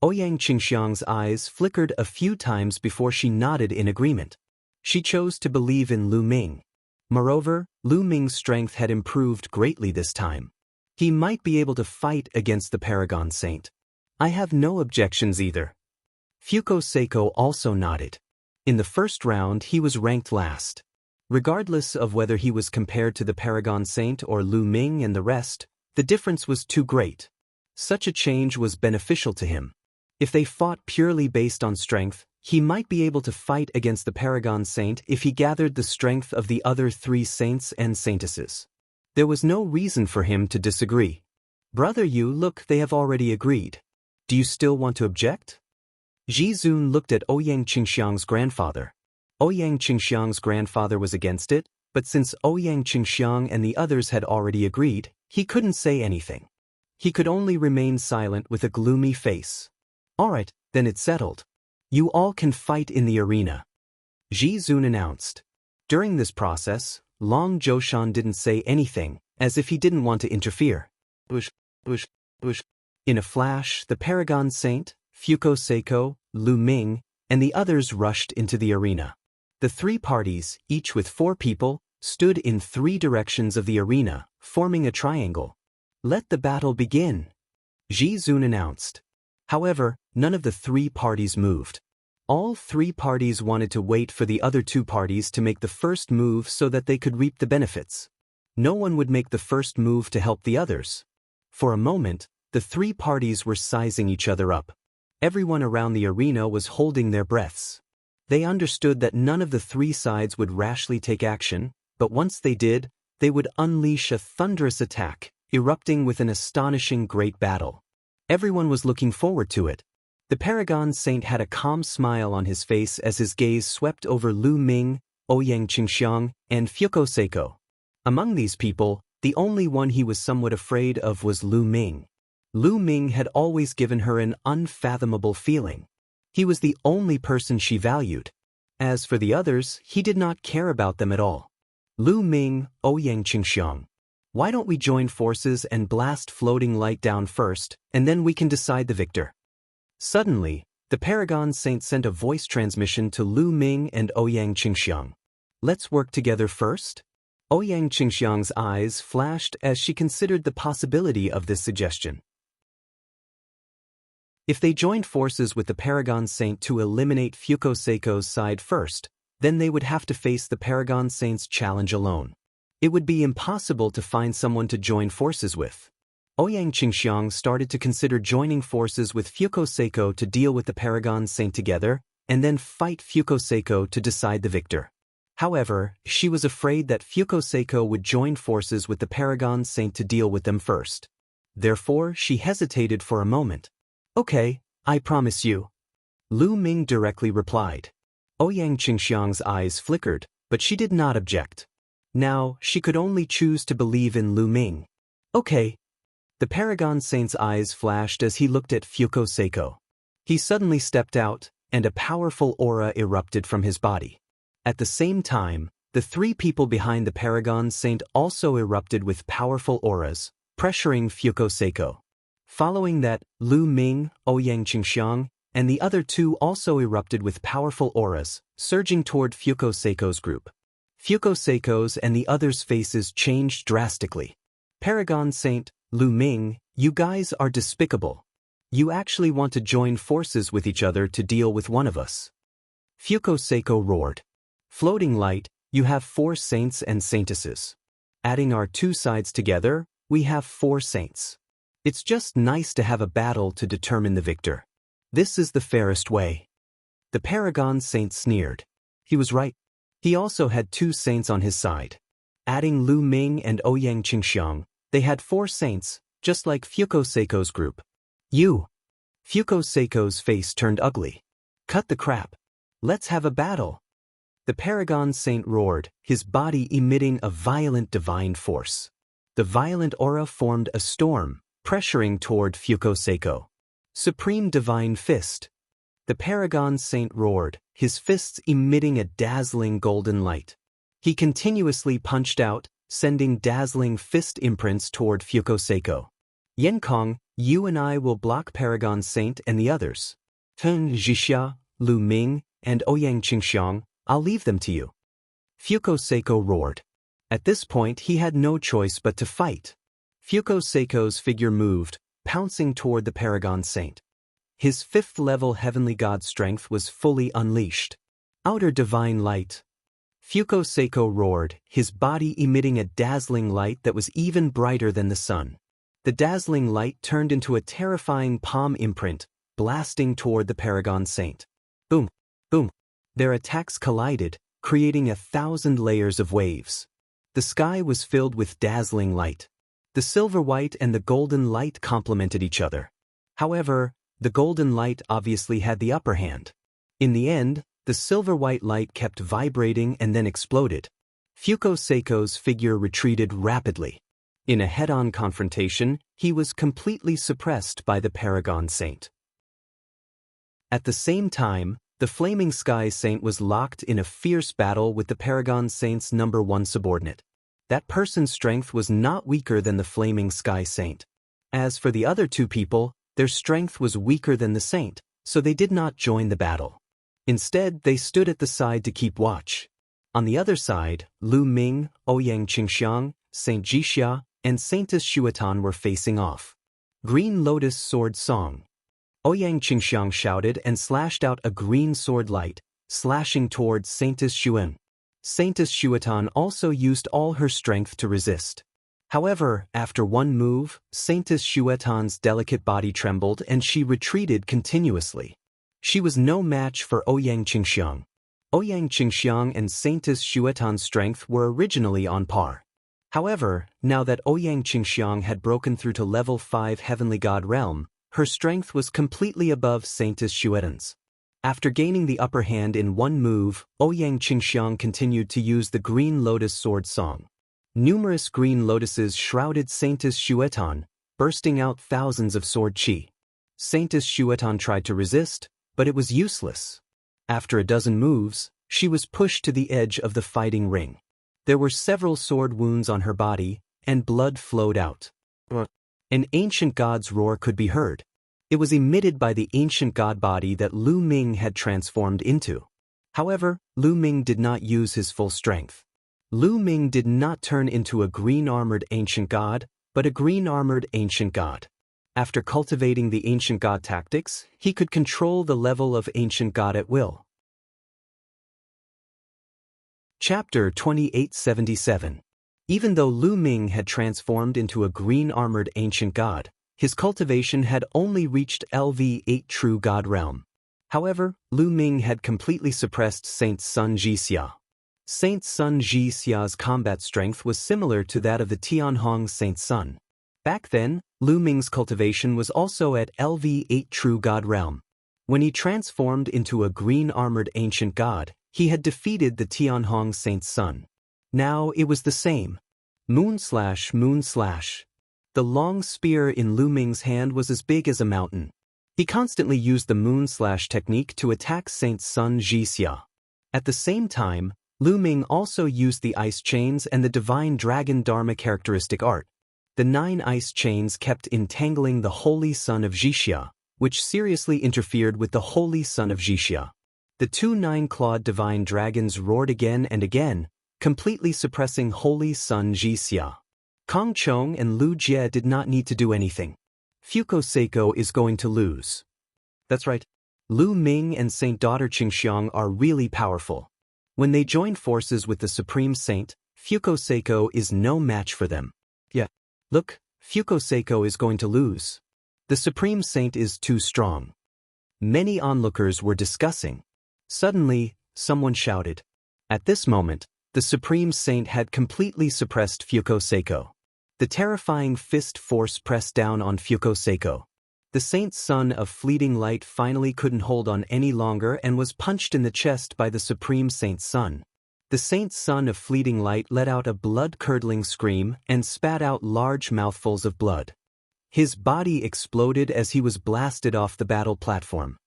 Ouyang Qingxiang's eyes flickered a few times before she nodded in agreement. She chose to believe in Lu Ming. Moreover, Lu Ming's strength had improved greatly this time. He might be able to fight against the Paragon Saint. I have no objections either. Fuko Seiko also nodded. In the first round he was ranked last. Regardless of whether he was compared to the Paragon Saint or Lu Ming and the rest, the difference was too great. Such a change was beneficial to him. If they fought purely based on strength, he might be able to fight against the Paragon Saint if he gathered the strength of the other 3 saints and saintesses. There was no reason for him to disagree. Brother Yu, look, they have already agreed. Do you still want to object? Ji Zun looked at Ouyang Qingxiang's grandfather. Ouyang Qingxiang's grandfather was against it, but since Ouyang Qingxiang and the others had already agreed, he couldn't say anything. He could only remain silent with a gloomy face. Alright, then it's settled. You all can fight in the arena. Ji Zun announced. During this process, Long Zhoushan didn't say anything, as if he didn't want to interfere. Bush. In a flash, the Paragon Saint, Fuko Seiko, Lu Ming, and the others rushed into the arena. The 3 parties, each with 4 people, stood in 3 directions of the arena, forming a triangle. Let the battle begin, Ji Zun announced. However, none of the 3 parties moved. All 3 parties wanted to wait for the other 2 parties to make the first move so that they could reap the benefits. No one would make the first move to help the others. For a moment, the 3 parties were sizing each other up. Everyone around the arena was holding their breaths. They understood that none of the 3 sides would rashly take action, but once they did, they would unleash a thunderous attack, erupting with an astonishing great battle. Everyone was looking forward to it. The Paragon Saint had a calm smile on his face as his gaze swept over Lu Ming, Ouyang Qingxiang, and Fuko Seiko. Among these people, the only one he was somewhat afraid of was Lu Ming. Lu Ming had always given her an unfathomable feeling. He was the only person she valued. As for the others, he did not care about them at all. Lu Ming, Ouyang Qingxiang. Why don't we join forces and blast floating light down first, and then we can decide the victor. Suddenly, the Paragon Saint sent a voice transmission to Lu Ming and Ouyang Qingxiang. Let's work together first? Ouyang Qingxiang's eyes flashed as she considered the possibility of this suggestion. If they joined forces with the Paragon Saint to eliminate Fuko Seiko's side first, then they would have to face the Paragon Saint's challenge alone. It would be impossible to find someone to join forces with. Ouyang Qingxiang started to consider joining forces with Fuko Seiko to deal with the Paragon Saint together, and then fight Fuko Seiko to decide the victor. However, she was afraid that Fuko Seiko would join forces with the Paragon Saint to deal with them first. Therefore, she hesitated for a moment. Okay, I promise you. Lu Ming directly replied. Ouyang Qingxiang's eyes flickered, but she did not object. Now, she could only choose to believe in Lu Ming. Okay. The Paragon Saint's eyes flashed as he looked at Fuko Seiko. He suddenly stepped out, and a powerful aura erupted from his body. At the same time, the three people behind the Paragon Saint also erupted with powerful auras, pressuring Fuko Seiko. Following that, Lu Ming, Ouyang Qingxiang, and the other two also erupted with powerful auras, surging toward Fuko Seiko's group. Fuko Seiko's and the others' faces changed drastically. Paragon Saint, Lu Ming, you guys are despicable. You actually want to join forces with each other to deal with one of us. Fuko Seiko roared. Floating light, you have 4 saints and saintesses. Adding our 2 sides together, we have 4 saints. It's just nice to have a battle to determine the victor. This is the fairest way. The Paragon Saint sneered. He was right. He also had 2 saints on his side. Adding Lu Ming and Ouyang Qingxiang, they had 4 saints, just like Fuko Seiko's group. You! Fuko Seiko's face turned ugly. Cut the crap. Let's have a battle. The Paragon Saint roared, his body emitting a violent divine force. The violent aura formed a storm, pressuring toward Fuko Seiko. Supreme Divine Fist. The Paragon Saint roared, his fists emitting a dazzling golden light. He continuously punched out, sending dazzling fist imprints toward Fuko Seiko. Yenkong, you and I will block Paragon Saint and the others. Teng Zhixia, Lu Ming, and Ouyang Qingxiang, I'll leave them to you. Fuko Seiko roared. At this point he had no choice but to fight. Fuko Seiko's figure moved, pouncing toward the Paragon Saint. His 5th-level heavenly god strength was fully unleashed. Outer divine light. Fuko Seiko roared, his body emitting a dazzling light that was even brighter than the sun. The dazzling light turned into a terrifying palm imprint, blasting toward the Paragon Saint. Boom! Boom! Their attacks collided, creating 1,000 layers of waves. The sky was filled with dazzling light. The silver-white and the golden light complemented each other. However, the golden light obviously had the upper hand. In the end, the silver-white light kept vibrating and then exploded. Fuko Seiko's figure retreated rapidly. In a head-on confrontation, he was completely suppressed by the Paragon Saint. At the same time, the Flaming Sky Saint was locked in a fierce battle with the Paragon Saint's #1 subordinate. That person's strength was not weaker than the Flaming Sky Saint. As for the other 2 people, their strength was weaker than the saint, so they did not join the battle. Instead, they stood at the side to keep watch. On the other side, Lu Ming, Ouyang Qingxiang, Saint Zhixia, and Saintess Xuetan were facing off. Green Lotus Sword Song. Ouyang Qingxiang shouted and slashed out a green sword light, slashing towards Saintess Xuan. Saintess Xuetan also used all her strength to resist. However, after one move, Saintess Xuetan's delicate body trembled and she retreated continuously. She was no match for Ouyang Qingxiang. Ouyang Qingxiang and Saintess Xuetan's strength were originally on par. However, now that Ouyang Qingxiang had broken through to level 5 Heavenly God Realm, her strength was completely above Saintess Xuetan's. After gaining the upper hand in one move, Ouyang Qingxiang continued to use the Green Lotus Sword Song. Numerous green lotuses shrouded Saintess Xuetan, bursting out thousands of sword chi. Saintess Xuetan tried to resist, but it was useless. After a dozen moves, she was pushed to the edge of the fighting ring. There were several sword wounds on her body, and blood flowed out. An ancient god's roar could be heard. It was emitted by the ancient god body that Lu Ming had transformed into. However, Lu Ming did not use his full strength. Lu Ming did not turn into a green-armored ancient god, but a green-armored ancient god. After cultivating the ancient god tactics, he could control the level of ancient god at will. Chapter 2877. Even though Lu Ming had transformed into a green-armored ancient god, his cultivation had only reached LV8 True God Realm. However, Lu Ming had completely suppressed Saint Sun Jixia. Saint Sun Jixia's combat strength was similar to that of the Tianhong Saint Sun. Back then, Lu Ming's cultivation was also at LV8 True God Realm. When he transformed into a green-armored ancient god, he had defeated the Tianhong Saint's son. Now it was the same. Moon slash. The long spear in Lu Ming's hand was as big as a mountain. He constantly used the moon slash technique to attack Saint's son Jixia. At the same time, Lu Ming also used the ice chains and the divine dragon dharma characteristic art. The 9 ice chains kept entangling the holy son of Jixia, which seriously interfered with the holy son of Jixia. The 2 9-clawed divine dragons roared again and again, completely suppressing holy son Jixia. Kong Chong and Lu Jie did not need to do anything. Fuko Seiko is going to lose. That's right. Lu Ming and Saint Daughter Qingxiang are really powerful. When they join forces with the Supreme Saint, Fuko Seiko is no match for them. Yeah. Look, Fuko Seiko is going to lose. The Supreme Saint is too strong. Many onlookers were discussing. Suddenly, someone shouted. At this moment, the Supreme Saint had completely suppressed Fuko Seiko. The terrifying fist force pressed down on Fuko Seiko. The Saint's son of fleeting light finally couldn't hold on any longer and was punched in the chest by the Supreme Saint's son. The Saint's son of fleeting light let out a blood-curdling scream and spat out large mouthfuls of blood. His body exploded as he was blasted off the battle platform.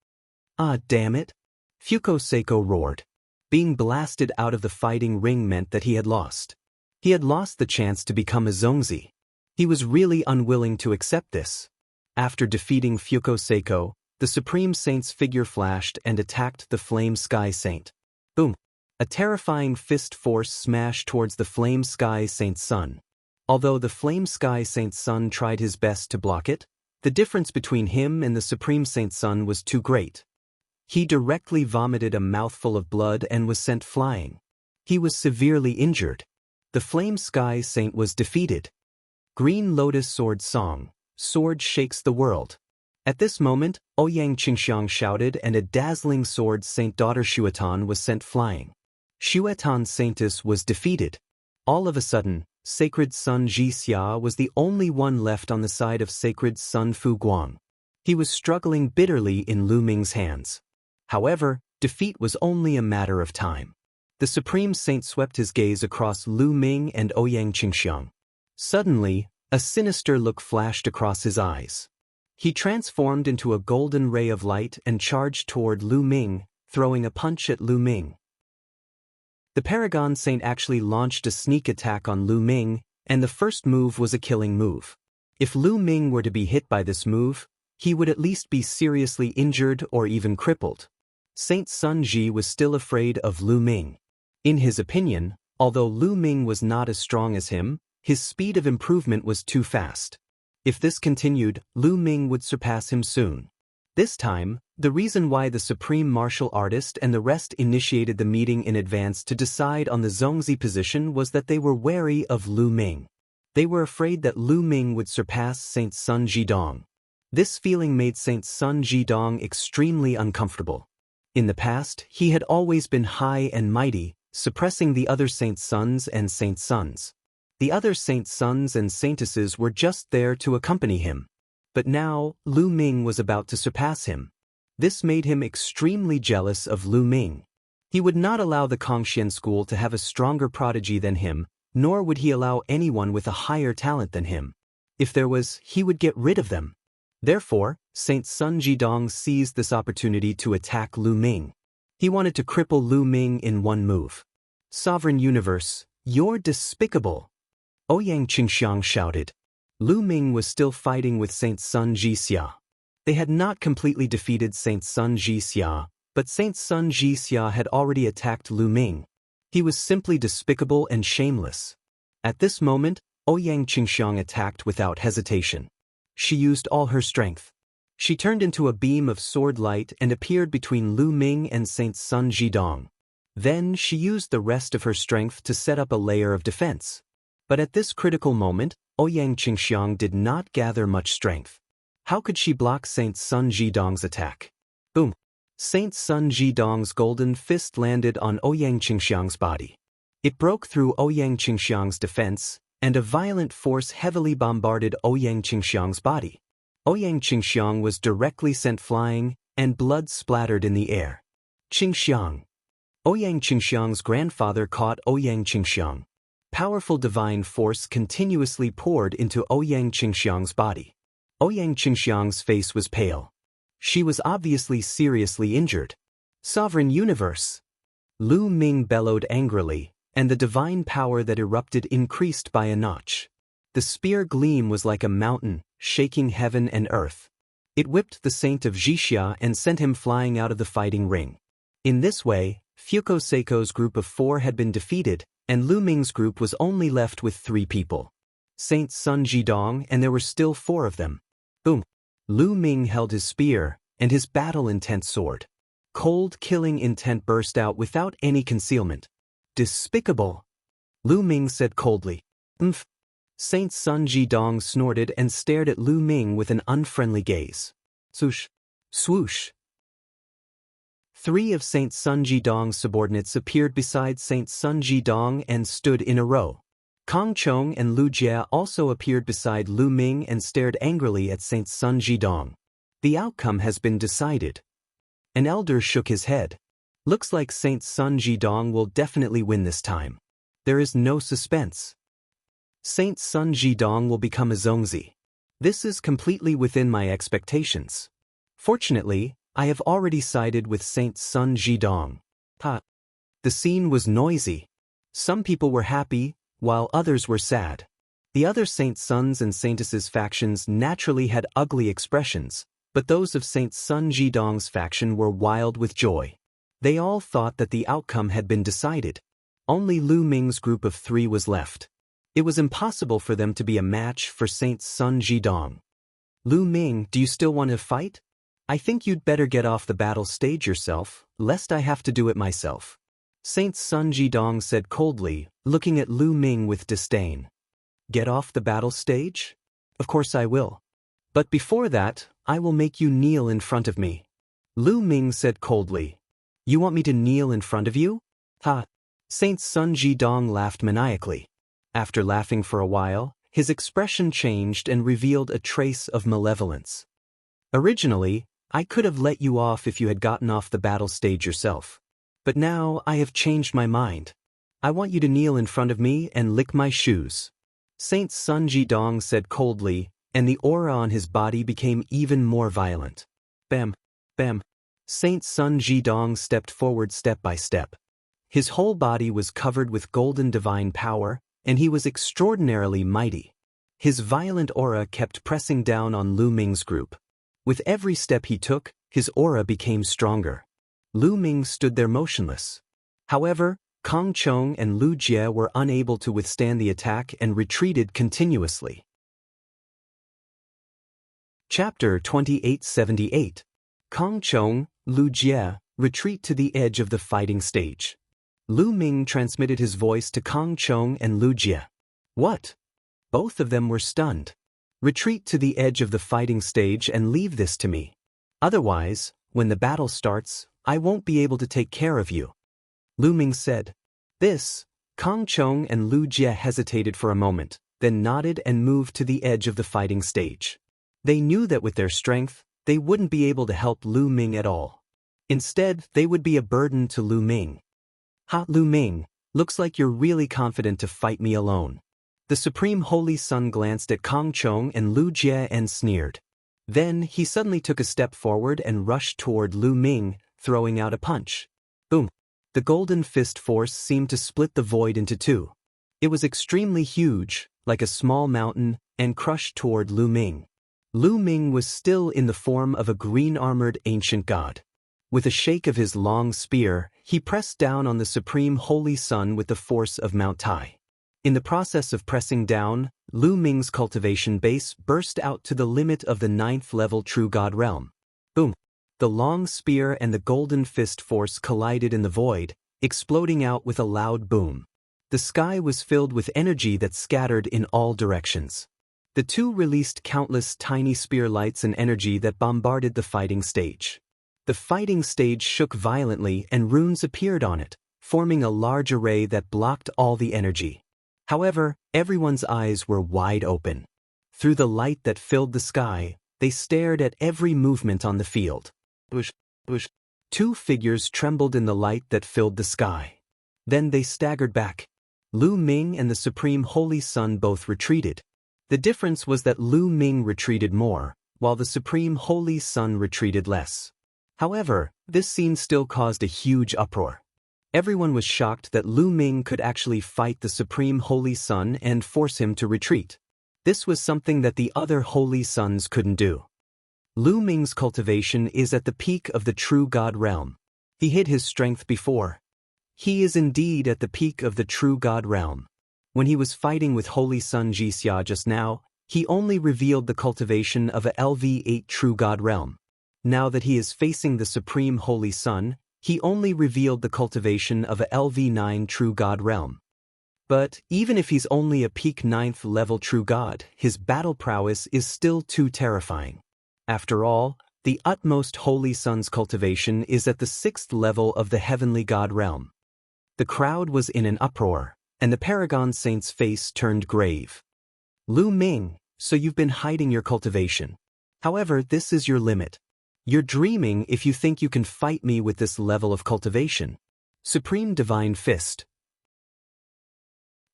Ah, damn it! Fuko Seiko roared. Being blasted out of the fighting ring meant that he had lost. He had lost the chance to become a Zongzi. He was really unwilling to accept this. After defeating Fuko Seiko, the Supreme Saint's figure flashed and attacked the Flame Sky Saint. Boom! A terrifying fist force smashed towards the Flame Sky Saint's son. Although the Flame Sky Saint's son tried his best to block it, the difference between him and the Supreme Saint's son was too great. He directly vomited a mouthful of blood and was sent flying. He was severely injured. The Flame Sky Saint was defeated. Green Lotus Sword Song, Sword Shakes the World. At this moment, Ouyang Qingxiang shouted and a dazzling sword Saint Daughter Shuetan was sent flying. Shuetan Saintess was defeated. All of a sudden, Sacred Son Jixia was the only one left on the side of Sacred Son Fu Guang. He was struggling bitterly in Lu Ming's hands. However, defeat was only a matter of time. The Supreme Saint swept his gaze across Lu Ming and Ouyang Qingxiang. Suddenly, a sinister look flashed across his eyes. He transformed into a golden ray of light and charged toward Lu Ming, throwing a punch at Lu Ming. The Paragon Saint actually launched a sneak attack on Lu Ming, and the first move was a killing move. If Lu Ming were to be hit by this move, he would at least be seriously injured or even crippled. Saint Sun Ji was still afraid of Lu Ming. In his opinion, although Lu Ming was not as strong as him, his speed of improvement was too fast. If this continued, Lu Ming would surpass him soon. This time, the reason why the supreme martial artist and the rest initiated the meeting in advance to decide on the Zongzi position was that they were wary of Lu Ming. They were afraid that Lu Ming would surpass Saint Sun Jidong. This feeling made Saint Sun Jidong extremely uncomfortable. In the past, he had always been high and mighty, suppressing the other Saint Suns and Saint Suns. The other Saint Suns and Saintesses were just there to accompany him. But now, Lu Ming was about to surpass him. This made him extremely jealous of Lu Ming. He would not allow the Kongxian school to have a stronger prodigy than him, nor would he allow anyone with a higher talent than him. If there was, he would get rid of them. Therefore, Saint Sun Jidong seized this opportunity to attack Lu Ming. He wanted to cripple Lu Ming in one move. Sovereign Universe, you're despicable! Ouyang Qingxiang shouted. Lu Ming was still fighting with Saint Sun Jixia. They had not completely defeated Saint Sun Jixia, but Saint Sun Jixia had already attacked Lu Ming. He was simply despicable and shameless. At this moment, Ouyang Qingxiang attacked without hesitation. She used all her strength. She turned into a beam of sword light and appeared between Lu Ming and Saint Sun Jidong. Then she used the rest of her strength to set up a layer of defense. But at this critical moment, Ouyang Qingxiang did not gather much strength. How could she block Saint Sun Jidong's attack? Boom! Saint Sun Jidong's golden fist landed on Ouyang Qingxiang's body. It broke through Ouyang Qingxiang's defense, and a violent force heavily bombarded Ouyang Qingxiang's body. Ouyang Qingxiang was directly sent flying, and blood splattered in the air. Qingxiang. Ouyang Qingxiang's grandfather caught Ouyang Qingxiang. Powerful divine force continuously poured into Ouyang Qingxiang's body. Ouyang Qingxiang's face was pale. She was obviously seriously injured. Sovereign Universe! Lu Ming bellowed angrily, and the divine power that erupted increased by a notch. The spear gleam was like a mountain, shaking heaven and earth. It whipped the saint of Jixia and sent him flying out of the fighting ring. In this way, Fuko Seiko's group of 4 had been defeated, and Lu Ming's group was only left with 3 people. Saint Sun Jidong, and there were still 4 of them. Boom! Lu Ming held his spear, and his battle-intent sword. Cold killing intent burst out without any concealment. Despicable! Lu Ming said coldly. Umph! Saint Sun Jidong snorted and stared at Lu Ming with an unfriendly gaze. Swoosh! Swoosh! 3 of Saint Sun Jidong's subordinates appeared beside Saint Sun Jidong and stood in a row. Kong Chong and Lu Jia also appeared beside Lu Ming and stared angrily at Saint Sun Jidong. The outcome has been decided. An elder shook his head. Looks like Saint Sun Jidong will definitely win this time. There is no suspense. Saint Sun Jidong will become a Zongzi. This is completely within my expectations. Fortunately, I have already sided with Saint Sun Jidong. Ha! The scene was noisy. Some people were happy, while others were sad. The other Saint Suns and Saintesses factions naturally had ugly expressions, but those of Saint Sun Jidong's faction were wild with joy. They all thought that the outcome had been decided. Only Lu Ming's group of 3 was left. It was impossible for them to be a match for Saint Sun Jidong. Lu Ming, do you still want to fight? I think you'd better get off the battle stage yourself, lest I have to do it myself. Saint Sun Jidong said coldly, looking at Lu Ming with disdain. Get off the battle stage? Of course I will. But before that, I will make you kneel in front of me. Lu Ming said coldly. You want me to kneel in front of you? Ha! Saint Sun Jidong laughed maniacally. After laughing for a while, his expression changed and revealed a trace of malevolence. Originally, I could have let you off if you had gotten off the battle stage yourself. But now I have changed my mind. I want you to kneel in front of me and lick my shoes. Saint Sun Jidong said coldly, and the aura on his body became even more violent. Bam! Bam! Saint Sun Jidong stepped forward step by step. His whole body was covered with golden divine power, and he was extraordinarily mighty. His violent aura kept pressing down on Lu Ming's group. With every step he took, his aura became stronger. Lu Ming stood there motionless. However, Kong Chong and Lu Jie were unable to withstand the attack and retreated continuously. Chapter 2878. Kong Chong, Lu Jie, retreat to the edge of the fighting stage. Lu Ming transmitted his voice to Kong Chong and Lu Jie. What? Both of them were stunned. Retreat to the edge of the fighting stage and leave this to me. Otherwise, when the battle starts, I won't be able to take care of you. Lu Ming said. This, Kong Chong and Lu Jie hesitated for a moment, then nodded and moved to the edge of the fighting stage. They knew that with their strength, they wouldn't be able to help Lu Ming at all. Instead, they would be a burden to Lu Ming. Ha, Lu Ming, looks like you're really confident to fight me alone. The Supreme Holy Sun glanced at Kong Chong and Lu Jie and sneered. Then he suddenly took a step forward and rushed toward Lu Ming, throwing out a punch. Boom! The golden fist force seemed to split the void into 2. It was extremely huge, like a small mountain, and crushed toward Lu Ming. Lu Ming was still in the form of a green-armored ancient god. With a shake of his long spear, he pressed down on the Supreme Holy Sun with the force of Mount Tai. In the process of pressing down, Lu Ming's cultivation base burst out to the limit of the 9th level True God realm. Boom! The long spear and the golden fist force collided in the void, exploding out with a loud boom. The sky was filled with energy that scattered in all directions. The 2 released countless tiny spear lights and energy that bombarded the fighting stage. The fighting stage shook violently and runes appeared on it, forming a large array that blocked all the energy. However, Everyone's eyes were wide open. Through the light that filled the sky, they stared at every movement on the field. Whoosh, whoosh. Two figures trembled in the light that filled the sky. Then they staggered back. Lu Ming and the Supreme Holy Sun both retreated. The difference was that Lu Ming retreated more, while the Supreme Holy Sun retreated less. However, this scene still caused a huge uproar. Everyone was shocked that Lu Ming could actually fight the Supreme Holy Sun and force him to retreat. This was something that the other Holy Suns couldn't do. Lu Ming's cultivation is at the peak of the true God realm. He hid his strength before. He is indeed at the peak of the true God realm. When he was fighting with Holy Sun Jixia just now, he only revealed the cultivation of a LV8 true God realm. Now that he is facing the Supreme Holy Sun, he only revealed the cultivation of a LV9 true God realm. But even if he's only a peak 9th level true God, his battle prowess is still too terrifying. After all, the utmost Holy Sun's cultivation is at the 6th level of the heavenly God realm. The crowd was in an uproar, and the Paragon Saint's face turned grave. Lu Ming, so you've been hiding your cultivation. However, this is your limit. You're dreaming if you think you can fight me with this level of cultivation. Supreme Divine Fist.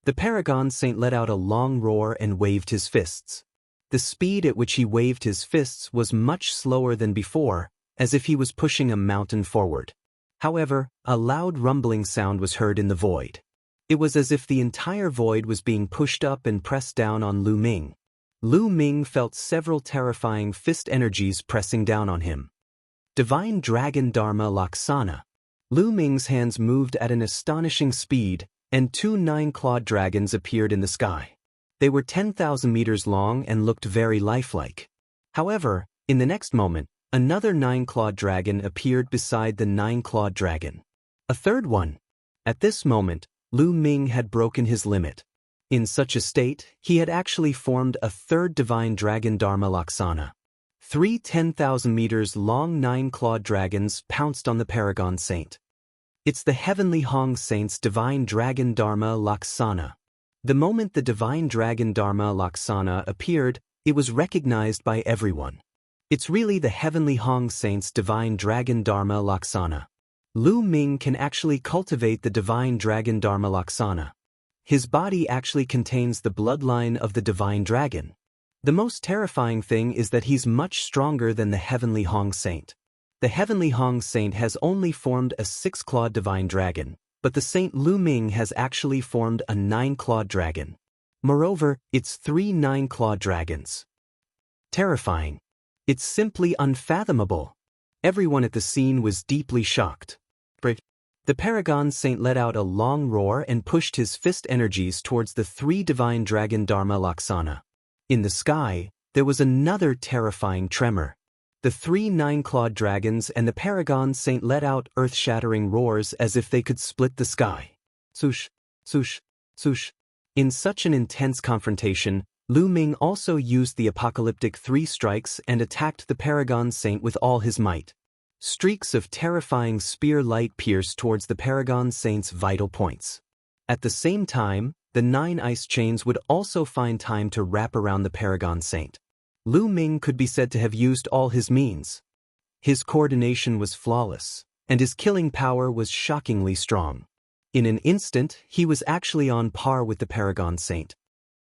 The Paragon Saint let out a long roar and waved his fists. The speed at which he waved his fists was much slower than before, as if he was pushing a mountain forward. However, a loud rumbling sound was heard in the void. It was as if the entire void was being pushed up and pressed down on Lu Ming. Lu Ming felt several terrifying fist energies pressing down on him. Divine Dragon Dharma Laksana. Lu Ming's hands moved at an astonishing speed, and two 9-clawed dragons appeared in the sky. They were 10,000 meters long and looked very lifelike. However, in the next moment, another 9-clawed dragon appeared beside the 9-clawed dragon. A third one. At this moment, Lu Ming had broken his limit. In such a state, he had actually formed a third divine dragon Dharma Laksana. Three 10,000 meters long 9-clawed dragons pounced on the Paragon Saint. It's the Heavenly Hong Saint's divine dragon Dharma Laksana. The moment the divine dragon Dharma Laksana appeared, it was recognized by everyone. It's really the Heavenly Hong Saint's divine dragon Dharma Laksana. Lu Ming can actually cultivate the divine dragon Dharma Laksana. His body actually contains the bloodline of the divine dragon. The most terrifying thing is that he's much stronger than the Heavenly Hong Saint. The Heavenly Hong Saint has only formed a 6-clawed divine dragon, but the Saint Lu Ming has actually formed a 9-clawed dragon. Moreover, it's 3 9-clawed dragons. Terrifying. It's simply unfathomable. Everyone at the scene was deeply shocked. The Paragon Saint let out a long roar and pushed his fist energies towards the 3 divine dragon Dharma Laksana. In the sky, there was another terrifying tremor. The 3 9-clawed dragons and the Paragon Saint let out earth-shattering roars as if they could split the sky. Swoosh, swoosh, swoosh. In such an intense confrontation, Lu Ming also used the apocalyptic 3 strikes and attacked the Paragon Saint with all his might. Streaks of terrifying spear light pierced towards the Paragon Saint's vital points. At the same time, the 9 ice chains would also find time to wrap around the Paragon Saint. Lu Ming could be said to have used all his means. His coordination was flawless, and his killing power was shockingly strong. In an instant, he was actually on par with the Paragon Saint.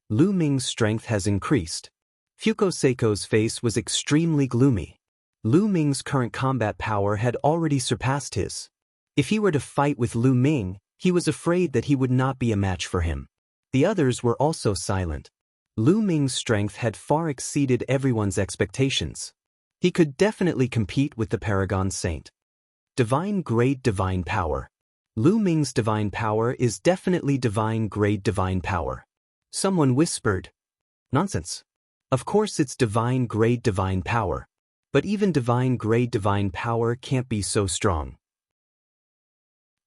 Lu Ming's strength has increased. Fuko Seiko's face was extremely gloomy. Lu Ming's current combat power had already surpassed his. If he were to fight with Lu Ming, he was afraid that he would not be a match for him. The others were also silent. Lu Ming's strength had far exceeded everyone's expectations. He could definitely compete with the Paragon Saint. Divine grade divine power. Lu Ming's divine power is definitely divine grade divine power. Someone whispered. Nonsense. Of course it's divine grade divine power. But even divine grade divine power can't be so strong.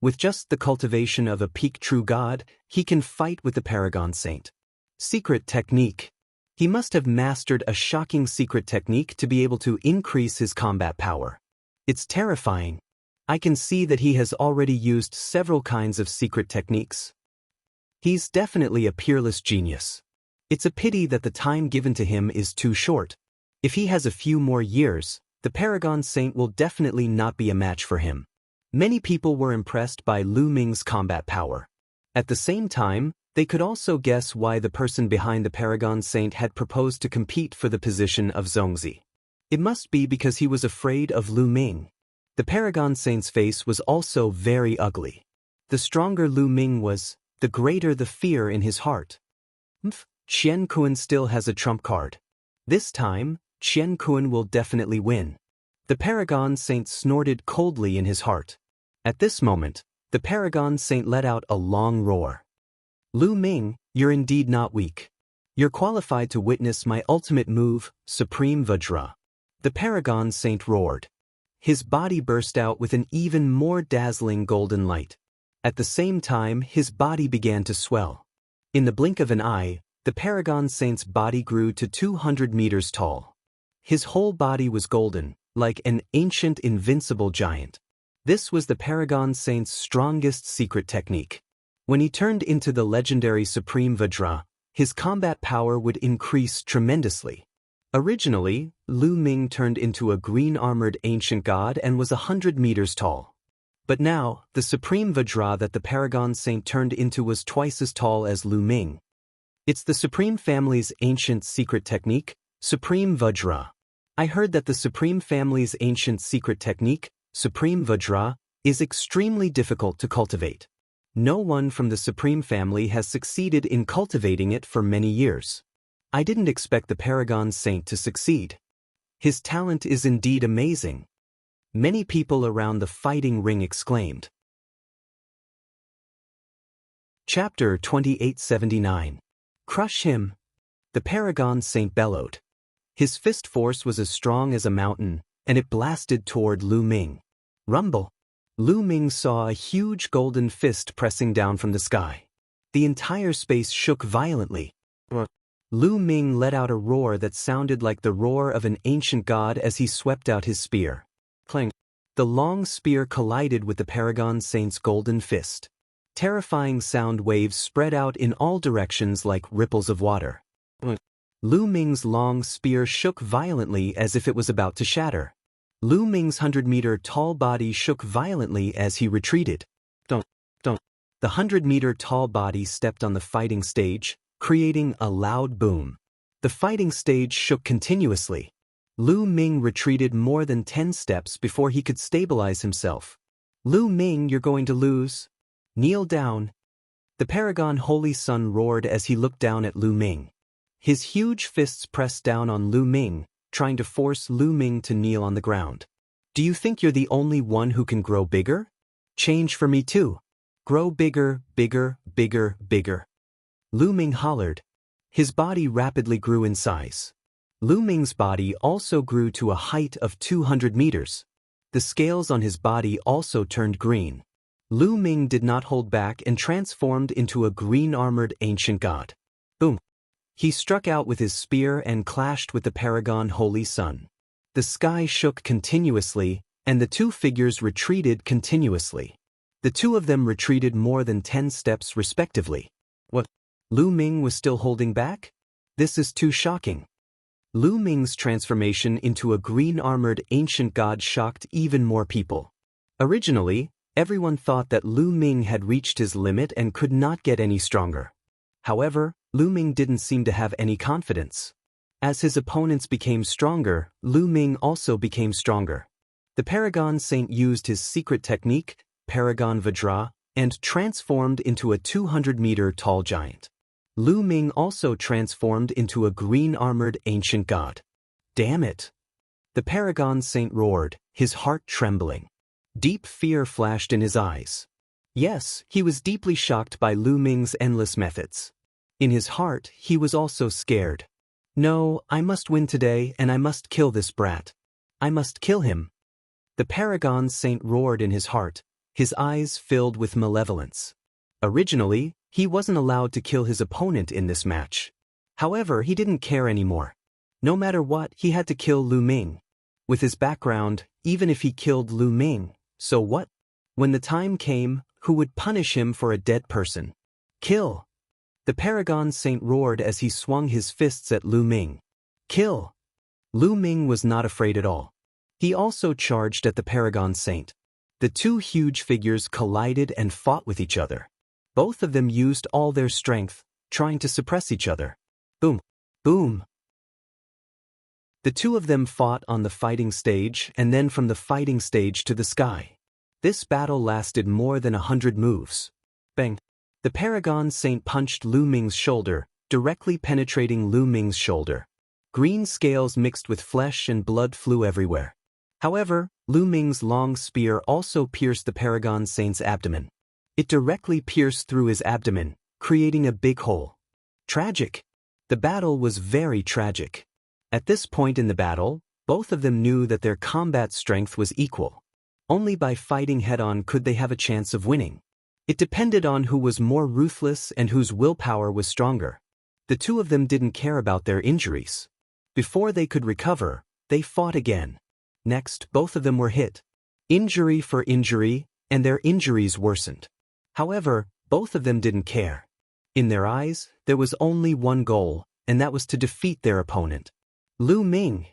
With just the cultivation of a peak true god, he can fight with the Paragon Saint. Secret technique. He must have mastered a shocking secret technique to be able to increase his combat power. It's terrifying. I can see that he has already used several kinds of secret techniques. He's definitely a peerless genius. It's a pity that the time given to him is too short. If he has a few more years, the Paragon Saint will definitely not be a match for him. Many people were impressed by Lu Ming's combat power. At the same time, they could also guess why the person behind the Paragon Saint had proposed to compete for the position of Zhongzi. It must be because he was afraid of Lu Ming. The Paragon Saint's face was also very ugly. The stronger Lu Ming was, the greater the fear in his heart. Qian Kun still has a trump card. This time, Qian Kun will definitely win. The Paragon Saint snorted coldly in his heart. At this moment, the Paragon Saint let out a long roar. Lu Ming, you're indeed not weak. You're qualified to witness my ultimate move, Supreme Vajra. The Paragon Saint roared. His body burst out with an even more dazzling golden light. At the same time, his body began to swell. In the blink of an eye, the Paragon Saint's body grew to 200 meters tall. His whole body was golden, like an ancient invincible giant. This was the Paragon Saint's strongest secret technique. When he turned into the legendary Supreme Vajra, his combat power would increase tremendously. Originally, Lu Ming turned into a green-armored ancient god and was 100 meters tall. But now, the Supreme Vajra that the Paragon Saint turned into was twice as tall as Lu Ming. It's the Supreme family's ancient secret technique, Supreme Vajra. I heard that the Supreme family's ancient secret technique, Supreme Vajra, is extremely difficult to cultivate. No one from the Supreme family has succeeded in cultivating it for many years. I didn't expect the Paragon Saint to succeed. His talent is indeed amazing. Many people around the fighting ring exclaimed. Chapter 2879. Crush him. The Paragon Saint bellowed. His fist force was as strong as a mountain, and it blasted toward Lu Ming. Rumble. Lu Ming saw a huge golden fist pressing down from the sky. The entire space shook violently. Lu Ming let out a roar that sounded like the roar of an ancient god as he swept out his spear. Clang. The long spear collided with the Paragon Saint's golden fist. Terrifying sound waves spread out in all directions like ripples of water. Lu Ming's long spear shook violently as if it was about to shatter. Lu Ming's 100-meter tall body shook violently as he retreated. Don't. The 100-meter tall body stepped on the fighting stage, creating a loud boom. The fighting stage shook continuously. Lu Ming retreated more than 10 steps before he could stabilize himself. Lu Ming, you're going to lose. Kneel down. The Paragon Holy Sun roared as he looked down at Lu Ming. His huge fists pressed down on Lu Ming, trying to force Lu Ming to kneel on the ground. Do you think you're the only one who can grow bigger? Change for me too. Grow bigger, bigger, bigger, bigger. Lu Ming hollered. His body rapidly grew in size. Lu Ming's body also grew to a height of 200 meters. The scales on his body also turned green. Lu Ming did not hold back and transformed into a green-armored ancient god. Boom! He struck out with his spear and clashed with the Paragon Holy Sun. The sky shook continuously, and the two figures retreated continuously. The two of them retreated more than 10 steps respectively. What? Lu Ming was still holding back? This is too shocking. Lu Ming's transformation into a green-armored ancient god shocked even more people. Originally, everyone thought that Lu Ming had reached his limit and could not get any stronger. However, Lu Ming didn't seem to have any confidence. As his opponents became stronger, Lu Ming also became stronger. The Paragon Saint used his secret technique, Paragon Vajra, and transformed into a 200-meter tall giant. Lu Ming also transformed into a green-armored ancient god. Damn it! The Paragon Saint roared, his heart trembling. Deep fear flashed in his eyes. Yes, he was deeply shocked by Lu Ming's endless methods. In his heart, he was also scared. No, I must win today and I must kill this brat. I must kill him. The Paragon Saint roared in his heart, his eyes filled with malevolence. Originally, he wasn't allowed to kill his opponent in this match. However, he didn't care anymore. No matter what, he had to kill Lu Ming. With his background, even if he killed Lu Ming, so what? When the time came, who would punish him for a dead person? Kill. The Paragon Saint roared as he swung his fists at Lu Ming. Kill! Lu Ming was not afraid at all. He also charged at the Paragon Saint. The two huge figures collided and fought with each other. Both of them used all their strength, trying to suppress each other. Boom! Boom! The two of them fought on the fighting stage and then from the fighting stage to the sky. This battle lasted more than 100 moves. Bang! The Paragon Saint punched Lu Ming's shoulder, directly penetrating Lu Ming's shoulder. Green scales mixed with flesh and blood flew everywhere. However, Lu Ming's long spear also pierced the Paragon Saint's abdomen. It directly pierced through his abdomen, creating a big hole. Tragic. The battle was very tragic. At this point in the battle, both of them knew that their combat strength was equal. Only by fighting head-on could they have a chance of winning. It depended on who was more ruthless and whose willpower was stronger. The two of them didn't care about their injuries. Before they could recover, they fought again. Next, both of them were hit. Injury for injury, and their injuries worsened. However, both of them didn't care. In their eyes, there was only one goal, and that was to defeat their opponent. Lu Ming.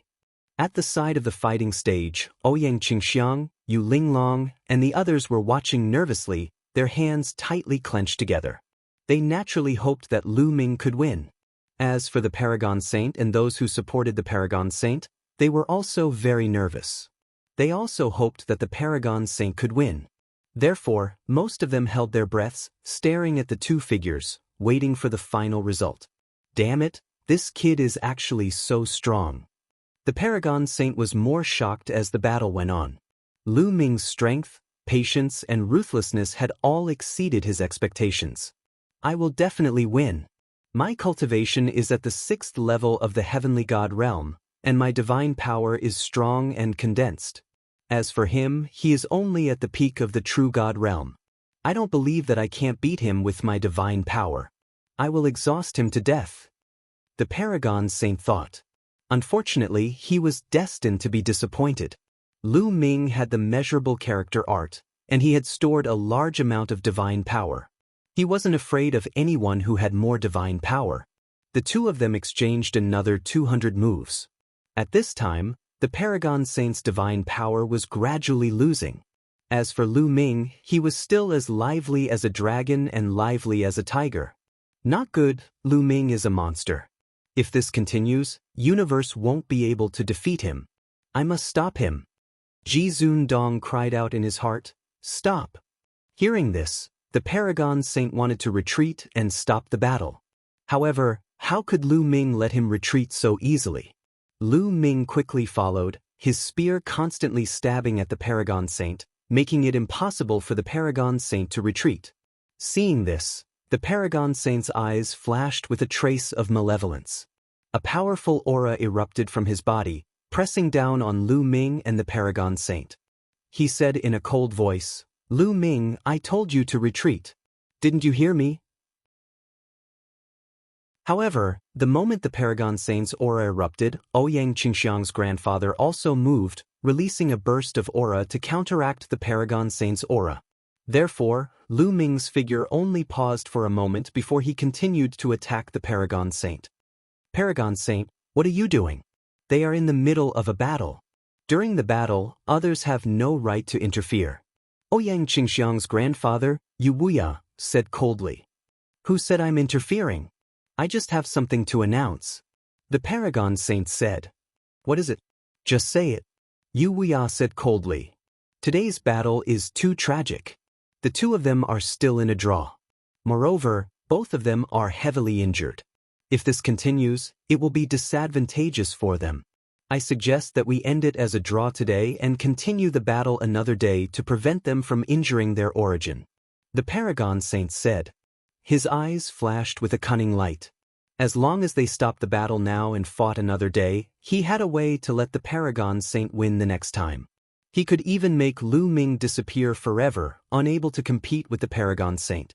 At the side of the fighting stage, Ouyang Qingxiang, Yu Linglong, and the others were watching nervously, their hands tightly clenched together. They naturally hoped that Lu Ming could win. As for the Paragon Saint and those who supported the Paragon Saint, they were also very nervous. They also hoped that the Paragon Saint could win. Therefore, most of them held their breaths, staring at the two figures, waiting for the final result. Damn it, this kid is actually so strong. The Paragon Saint was more shocked as the battle went on. Lu Ming's strength, patience, and ruthlessness had all exceeded his expectations. I will definitely win. My cultivation is at the 6th level of the heavenly god realm, and my divine power is strong and condensed. As for him, he is only at the peak of the true god realm. I don't believe that I can't beat him with my divine power. I will exhaust him to death. The Paragon Saint thought. Unfortunately, he was destined to be disappointed. Lu Ming had the measurable character art, and he had stored a large amount of divine power. He wasn't afraid of anyone who had more divine power. The two of them exchanged another 200 moves. At this time, the Paragon Saint's divine power was gradually losing. As for Lu Ming, he was still as lively as a dragon and lively as a tiger. Not good, Lu Ming is a monster. If this continues, universe won't be able to defeat him. I must stop him. Ji Zun Dong cried out in his heart, "Stop!" Hearing this, the Paragon Saint wanted to retreat and stop the battle. However, how could Lu Ming let him retreat so easily? Lu Ming quickly followed, his spear constantly stabbing at the Paragon Saint, making it impossible for the Paragon Saint to retreat. Seeing this, the Paragon Saint's eyes flashed with a trace of malevolence. A powerful aura erupted from his body, pressing down on Lu Ming and the Paragon Saint. He said in a cold voice, "Lu Ming, I told you to retreat. Didn't you hear me?" However, the moment the Paragon Saint's aura erupted, Ouyang Qingxiang's grandfather also moved, releasing a burst of aura to counteract the Paragon Saint's aura. Therefore, Lu Ming's figure only paused for a moment before he continued to attack the Paragon Saint. "Paragon Saint, what are you doing? They are in the middle of a battle. During the battle, others have no right to interfere." Ouyang Qingxiang's grandfather, Wuxia, said coldly. "Who said I'm interfering? I just have something to announce." The Paragon Saint said. "What is it? Just say it." Wuxia said coldly. "Today's battle is too tragic. The two of them are still in a draw. Moreover, both of them are heavily injured. If this continues, it will be disadvantageous for them. I suggest that we end it as a draw today and continue the battle another day to prevent them from injuring their origin." The Paragon Saint said. His eyes flashed with a cunning light. As long as they stopped the battle now and fought another day, he had a way to let the Paragon Saint win the next time. He could even make Lu Ming disappear forever, unable to compete with the Paragon Saint.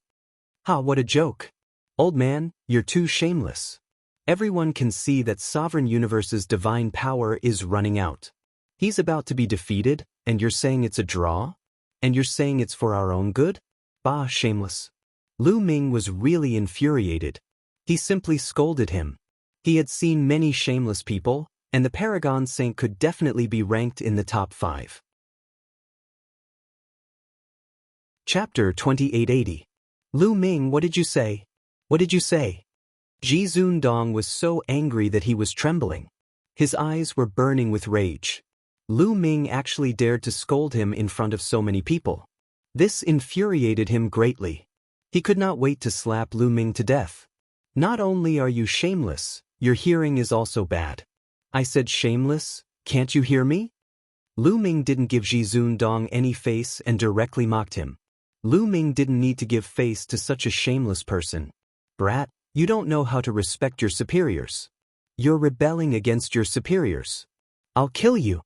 Ha, what a joke. Old man, you're too shameless. Everyone can see that Sovereign Universe's divine power is running out. He's about to be defeated, and you're saying it's a draw? And you're saying it's for our own good? Bah, shameless. Lu Ming was really infuriated. He simply scolded him. He had seen many shameless people, and the Paragon Saint could definitely be ranked in the top 5. Chapter 2880. Lu Ming, what did you say? What did you say? Ji Zundong was so angry that he was trembling. His eyes were burning with rage. Lu Ming actually dared to scold him in front of so many people. This infuriated him greatly. He could not wait to slap Lu Ming to death. Not only are you shameless, your hearing is also bad. I said shameless, can't you hear me? Lu Ming didn't give Ji Zundong any face and directly mocked him. Lu Ming didn't need to give face to such a shameless person. Brat, you don't know how to respect your superiors. You're rebelling against your superiors. I'll kill you.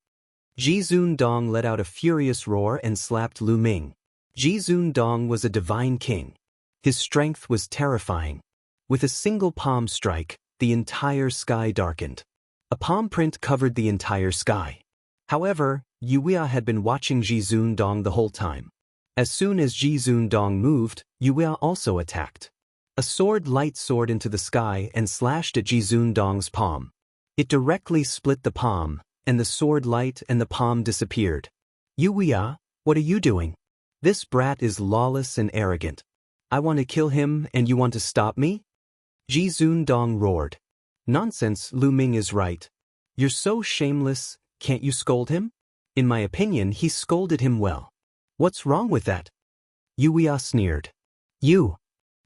Ji Zundong let out a furious roar and slapped Lu Ming. Ji Zundong was a divine king. His strength was terrifying. With a single palm strike, the entire sky darkened. A palm print covered the entire sky. However, Wuxia had been watching Ji Zundong the whole time. As soon as Ji Zundong moved, Wuxia also attacked. A light sword into the sky and slashed at Ji Zundong's palm. It directly split the palm, and the sword light and the palm disappeared. Wuxia, what are you doing? This brat is lawless and arrogant. I want to kill him and you want to stop me? Ji Zundong roared. Nonsense, Lu Ming is right. You're so shameless, can't you scold him? In my opinion, he scolded him well. What's wrong with that? Wuxia sneered. You.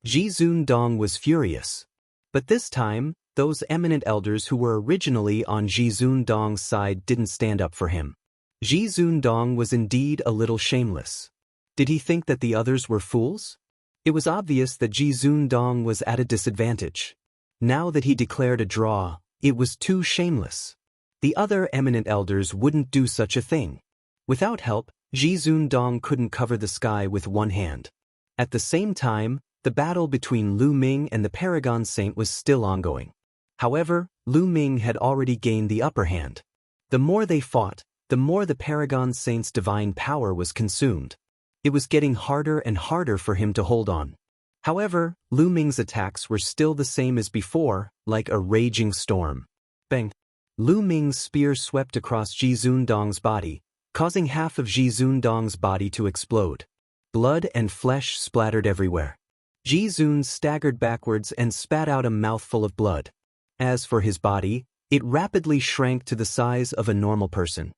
Ji Zundong was furious. But this time, those eminent elders who were originally on Ji Zundong's side didn't stand up for him. Ji Zundong was indeed a little shameless. Did he think that the others were fools? It was obvious that Ji Zundong was at a disadvantage. Now that he declared a draw, it was too shameless. The other eminent elders wouldn't do such a thing. Without help, Ji Zundong couldn't cover the sky with one hand. At the same time, the battle between Lu Ming and the Paragon Saint was still ongoing. However, Lu Ming had already gained the upper hand. The more they fought, the more the Paragon Saint's divine power was consumed. It was getting harder and harder for him to hold on. However, Lu Ming's attacks were still the same as before, like a raging storm. Bang! Lu Ming's spear swept across Ji Zundong's body, causing half of Ji Zundong's body to explode. Blood and flesh splattered everywhere. Ji Zun staggered backwards and spat out a mouthful of blood. As for his body, it rapidly shrank to the size of a normal person.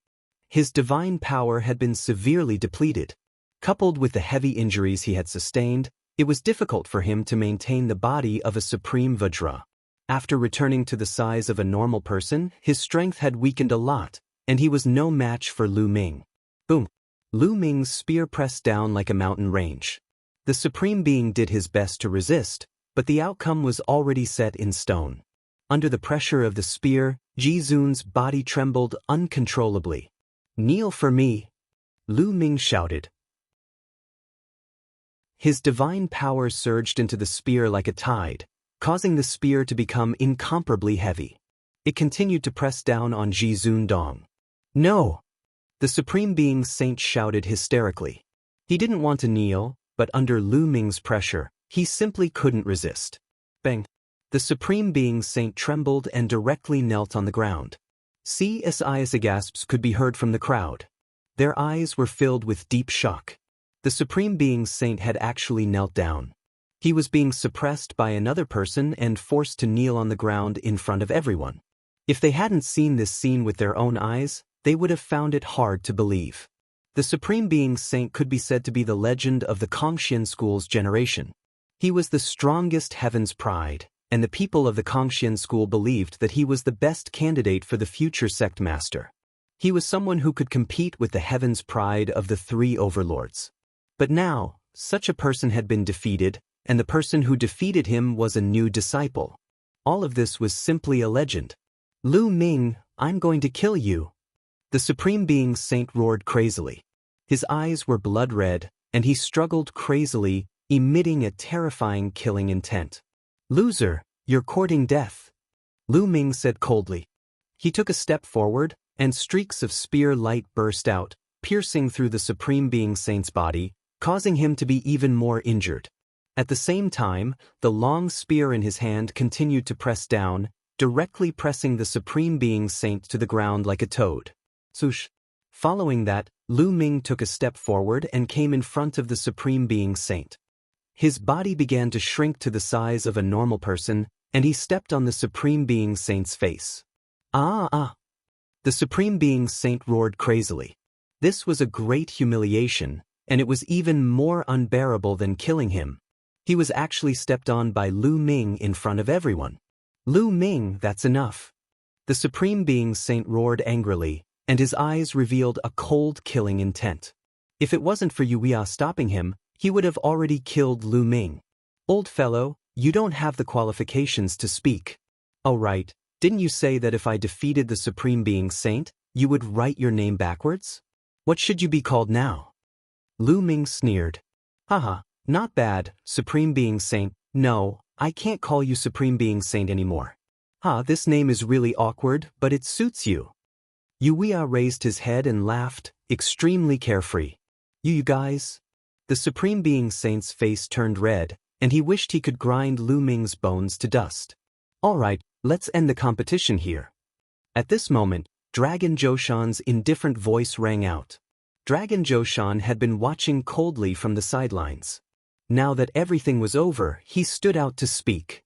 His divine power had been severely depleted. Coupled with the heavy injuries he had sustained, it was difficult for him to maintain the body of a supreme Vajra. After returning to the size of a normal person, his strength had weakened a lot, and he was no match for Lu Ming. Boom! Lu Ming's spear pressed down like a mountain range. The Supreme Being did his best to resist, but the outcome was already set in stone. Under the pressure of the spear, Ji Zun's body trembled uncontrollably. Kneel for me! Lu Ming shouted. His divine power surged into the spear like a tide, causing the spear to become incomparably heavy. It continued to press down on Ji Zundong. No! The Supreme Being's saint shouted hysterically. He didn't want to kneel, but under Lu Ming's pressure, he simply couldn't resist. Bang! The Supreme Being's saint trembled and directly knelt on the ground. CSIS gasps could be heard from the crowd. Their eyes were filled with deep shock. The Supreme Being's saint had actually knelt down. He was being suppressed by another person and forced to kneel on the ground in front of everyone. If they hadn't seen this scene with their own eyes, they would have found it hard to believe. The Supreme Being's saint could be said to be the legend of the Kongxian school's generation. He was the strongest heaven's pride, and the people of the Kongxian school believed that he was the best candidate for the future sect master. He was someone who could compete with the heaven's pride of the three overlords. But now, such a person had been defeated, and the person who defeated him was a new disciple. All of this was simply a legend. Lu Ming, I'm going to kill you! The Supreme Being's saint roared crazily. His eyes were blood red, and he struggled crazily, emitting a terrifying killing intent. Loser, you're courting death, Lu Ming said coldly. He took a step forward, and streaks of spear light burst out, piercing through the Supreme Being Saint's body, causing him to be even more injured. At the same time, the long spear in his hand continued to press down, directly pressing the Supreme Being Saint to the ground like a toad. Swoosh. Following that, Lu Ming took a step forward and came in front of the Supreme Being Saint. His body began to shrink to the size of a normal person, and he stepped on the Supreme Being Saint's face. Ah! The Supreme Being Saint roared crazily. This was a great humiliation, and it was even more unbearable than killing him. He was actually stepped on by Lu Ming in front of everyone. Lu Ming, that's enough. The Supreme Being Saint roared angrily, and his eyes revealed a cold killing intent. If it wasn't for Wuxia stopping him, he would have already killed Lu Ming. Old fellow, you don't have the qualifications to speak. Oh right, didn't you say that if I defeated the Supreme Being Saint, you would write your name backwards? What should you be called now? Lu Ming sneered. Haha, not bad, Supreme Being Saint. No, I can't call you Supreme Being Saint anymore. This name is really awkward, but it suits you. Wuxia raised his head and laughed, extremely carefree. You guys? The Supreme Being Saint's face turned red, and he wished he could grind Lu Ming's bones to dust. Alright, let's end the competition here. At this moment, Dragon Zhoushan's indifferent voice rang out. Dragon Zhoushan had been watching coldly from the sidelines. Now that everything was over, he stood out to speak.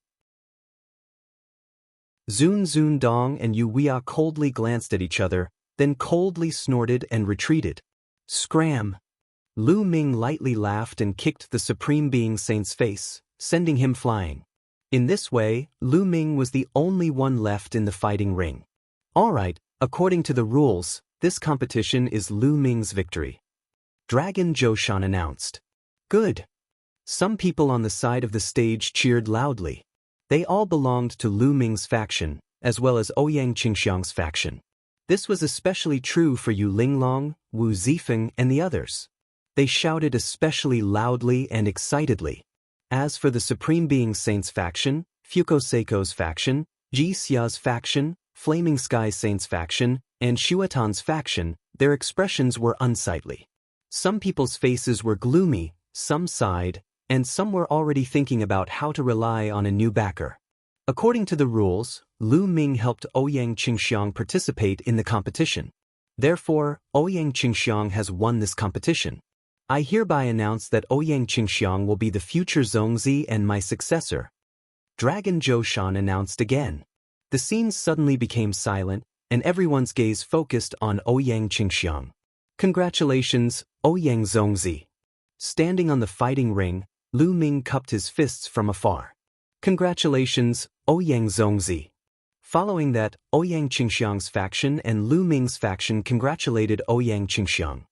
Zun Dong and Wuxia coldly glanced at each other, then coldly snorted and retreated. Scram! Lu Ming lightly laughed and kicked the Supreme Being Saint's face, sending him flying. In this way, Lu Ming was the only one left in the fighting ring. Alright, according to the rules, this competition is Lu Ming's victory. Dragon Zhoushan announced. Good. Some people on the side of the stage cheered loudly. They all belonged to Lu Ming's faction, as well as Ouyang Qingxiang's faction. This was especially true for Yu Linglong, Wu Zifeng, and the others. They shouted especially loudly and excitedly. As for the Supreme Being Saint's faction, Fuko Seiko's faction, Ji Xia's faction, Flaming Sky Saint's faction, and Shuatan's faction, their expressions were unsightly. Some people's faces were gloomy, some sighed, and some were already thinking about how to rely on a new backer. According to the rules, Lu Ming helped Ouyang Qingxiang participate in the competition. Therefore, Ouyang Qingxiang has won this competition. I hereby announce that Ouyang Qingxiang will be the future Zongzi and my successor. Dragon Zhoushan announced again. The scene suddenly became silent, and everyone's gaze focused on Ouyang Qingxiang. Congratulations, Ouyang Zongzi. Standing on the fighting ring, Lu Ming cupped his fists from afar. Congratulations, Ouyang Zongzi. Following that, Ouyang Qingxiang's faction and Lu Ming's faction congratulated Ouyang Qingxiang.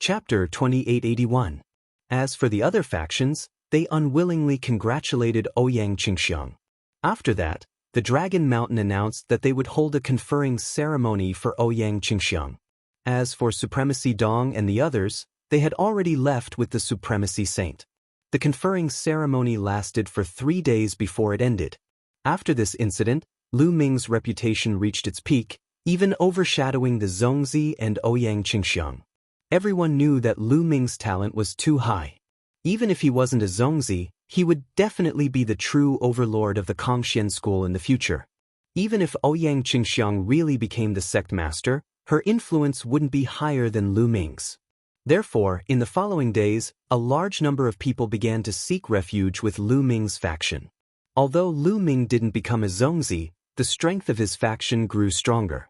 Chapter 2881. As for the other factions, they unwillingly congratulated Ouyang Qingxiang. After that, the Dragon Mountain announced that they would hold a conferring ceremony for Ouyang Qingxiang. As for Supremacy Dong and the others, they had already left with the Supremacy Saint. The conferring ceremony lasted for 3 days before it ended. After this incident, Lu Ming's reputation reached its peak, even overshadowing the Zongzi and Ouyang Qingxiang. Everyone knew that Lu Ming's talent was too high. Even if he wasn't a Zongzi, he would definitely be the true overlord of the Kongxian school in the future. Even if Ouyang Qingxiang really became the sect master, her influence wouldn't be higher than Lu Ming's. Therefore, in the following days, a large number of people began to seek refuge with Lu Ming's faction. Although Lu Ming didn't become a Zongzi, the strength of his faction grew stronger.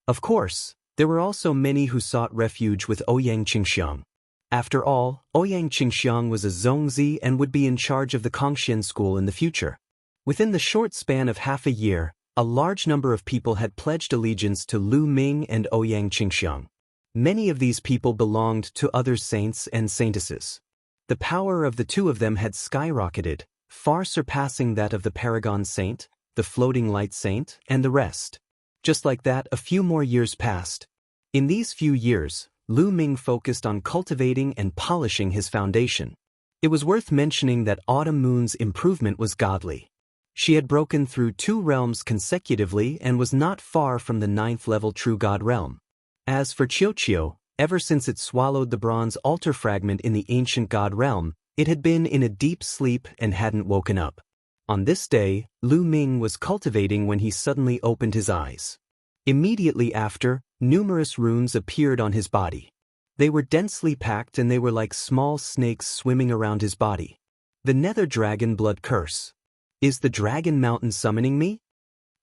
Of course, there were also many who sought refuge with Ouyang Qingxiang. After all, Ouyang Qingxiang was a Zongzi and would be in charge of the Kongxian school in the future. Within the short span of half a year, a large number of people had pledged allegiance to Lu Ming and Ouyang Qingxiang. Many of these people belonged to other saints and saintesses. The power of the two of them had skyrocketed, far surpassing that of the Paragon Saint, the Floating Light Saint, and the rest. Just like that, a few more years passed. In these few years, Lu Ming focused on cultivating and polishing his foundation. It was worth mentioning that Autumn Moon's improvement was godly. She had broken through 2 realms consecutively and was not far from the 9th level True God realm. As for Qiuqiu, Ever since it swallowed the bronze altar fragment in the ancient god realm, it had been in a deep sleep and hadn't woken up. On this day, Lu Ming was cultivating when he suddenly opened his eyes. Immediately after, numerous runes appeared on his body. They were densely packed and they were like small snakes swimming around his body. The Nether Dragon Blood Curse. Is the Dragon Mountain summoning me?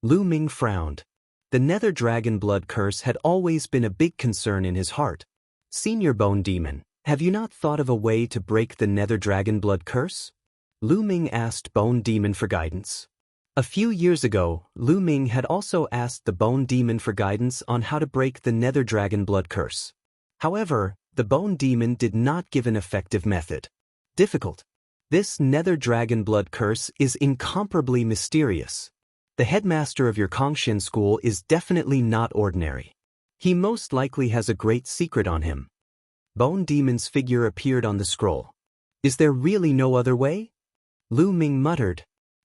Lu Ming frowned. The Nether Dragon Blood Curse had always been a big concern in his heart. Senior Bone Demon, have you not thought of a way to break the Nether Dragon Blood Curse? Lu Ming asked Bone Demon for guidance. A few years ago, Lu Ming had also asked the Bone Demon for guidance on how to break the Nether Dragon Blood Curse. However, the Bone Demon did not give an effective method. Difficult. This Nether Dragon Blood Curse is incomparably mysterious. The headmaster of your Kongshin school is definitely not ordinary. He most likely has a great secret on him. Bone Demon's figure appeared on the scroll. Is there really no other way? Lu Ming muttered.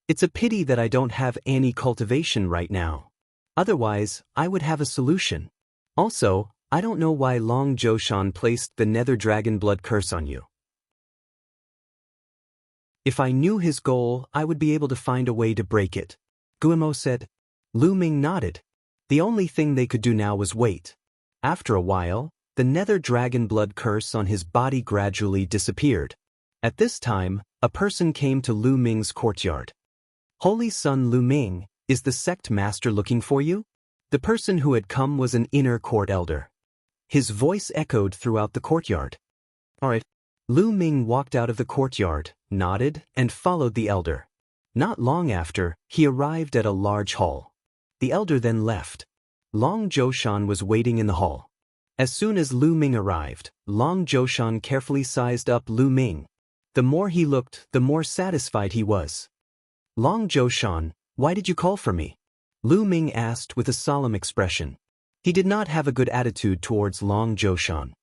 It's a pity that I don't have any cultivation right now. Otherwise, I would have a solution. Also, I don't know why Long Zhoushan placed the Nether Dragon Blood Curse on you. If I knew his goal, I would be able to find a way to break it, Guillemot said. Lu Ming nodded. The only thing they could do now was wait. After a while, the Nether Dragon Blood Curse on his body gradually disappeared. At this time, a person came to Lu Ming's courtyard. Holy Son Lu Ming, is the sect master looking for you? The person who had come was an inner court elder. His voice echoed throughout the courtyard. All right. Lu Ming walked out of the courtyard, nodded, and followed the elder. Not long after, he arrived at a large hall. The elder then left. Long Zhoushan was waiting in the hall. As soon as Lu Ming arrived, Long Zhoushan carefully sized up Lu Ming. The more he looked, the more satisfied he was. Long Zhoushan, why did you call for me? Lu Ming asked with a solemn expression. He did not have a good attitude towards Long Zhoushan.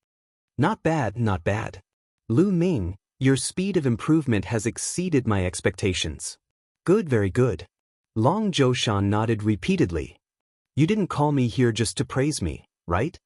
Not bad, not bad. Lu Ming, your speed of improvement has exceeded my expectations. Good, very good. Long Zhoushan nodded repeatedly. You didn't call me here just to praise me, right?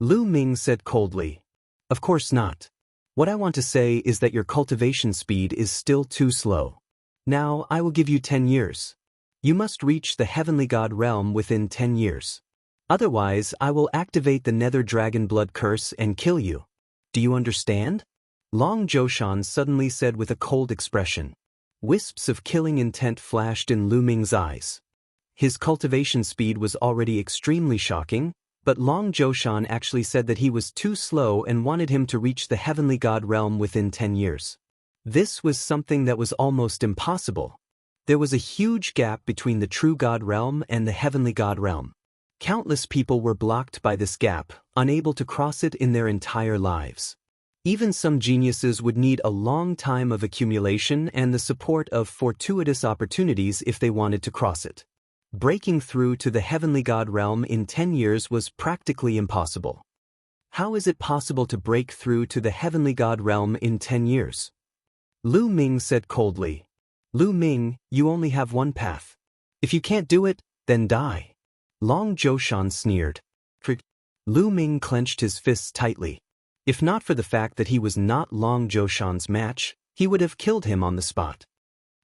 Lu Ming said coldly. Of course not. What I want to say is that your cultivation speed is still too slow. Now, I will give you 10 years. You must reach the Heavenly God realm within 10 years. Otherwise, I will activate the Nether Dragon Blood Curse and kill you. Do you understand? Long Zhoushan suddenly said with a cold expression. Wisps of killing intent flashed in Lu Ming's eyes. His cultivation speed was already extremely shocking, but Long Zhoushan actually said that he was too slow and wanted him to reach the Heavenly God realm within 10 years. This was something that was almost impossible. There was a huge gap between the true God realm and the Heavenly God realm. Countless people were blocked by this gap, unable to cross it in their entire lives. Even some geniuses would need a long time of accumulation and the support of fortuitous opportunities if they wanted to cross it. Breaking through to the Heavenly God realm in 10 years was practically impossible. How is it possible to break through to the Heavenly God realm in 10 years? Lu Ming said coldly. Lu Ming, you only have one path. If you can't do it, then die. Long Zhoushan sneered. Lu Ming clenched his fists tightly. If not for the fact that he was not Long Zhoushan's match, he would have killed him on the spot.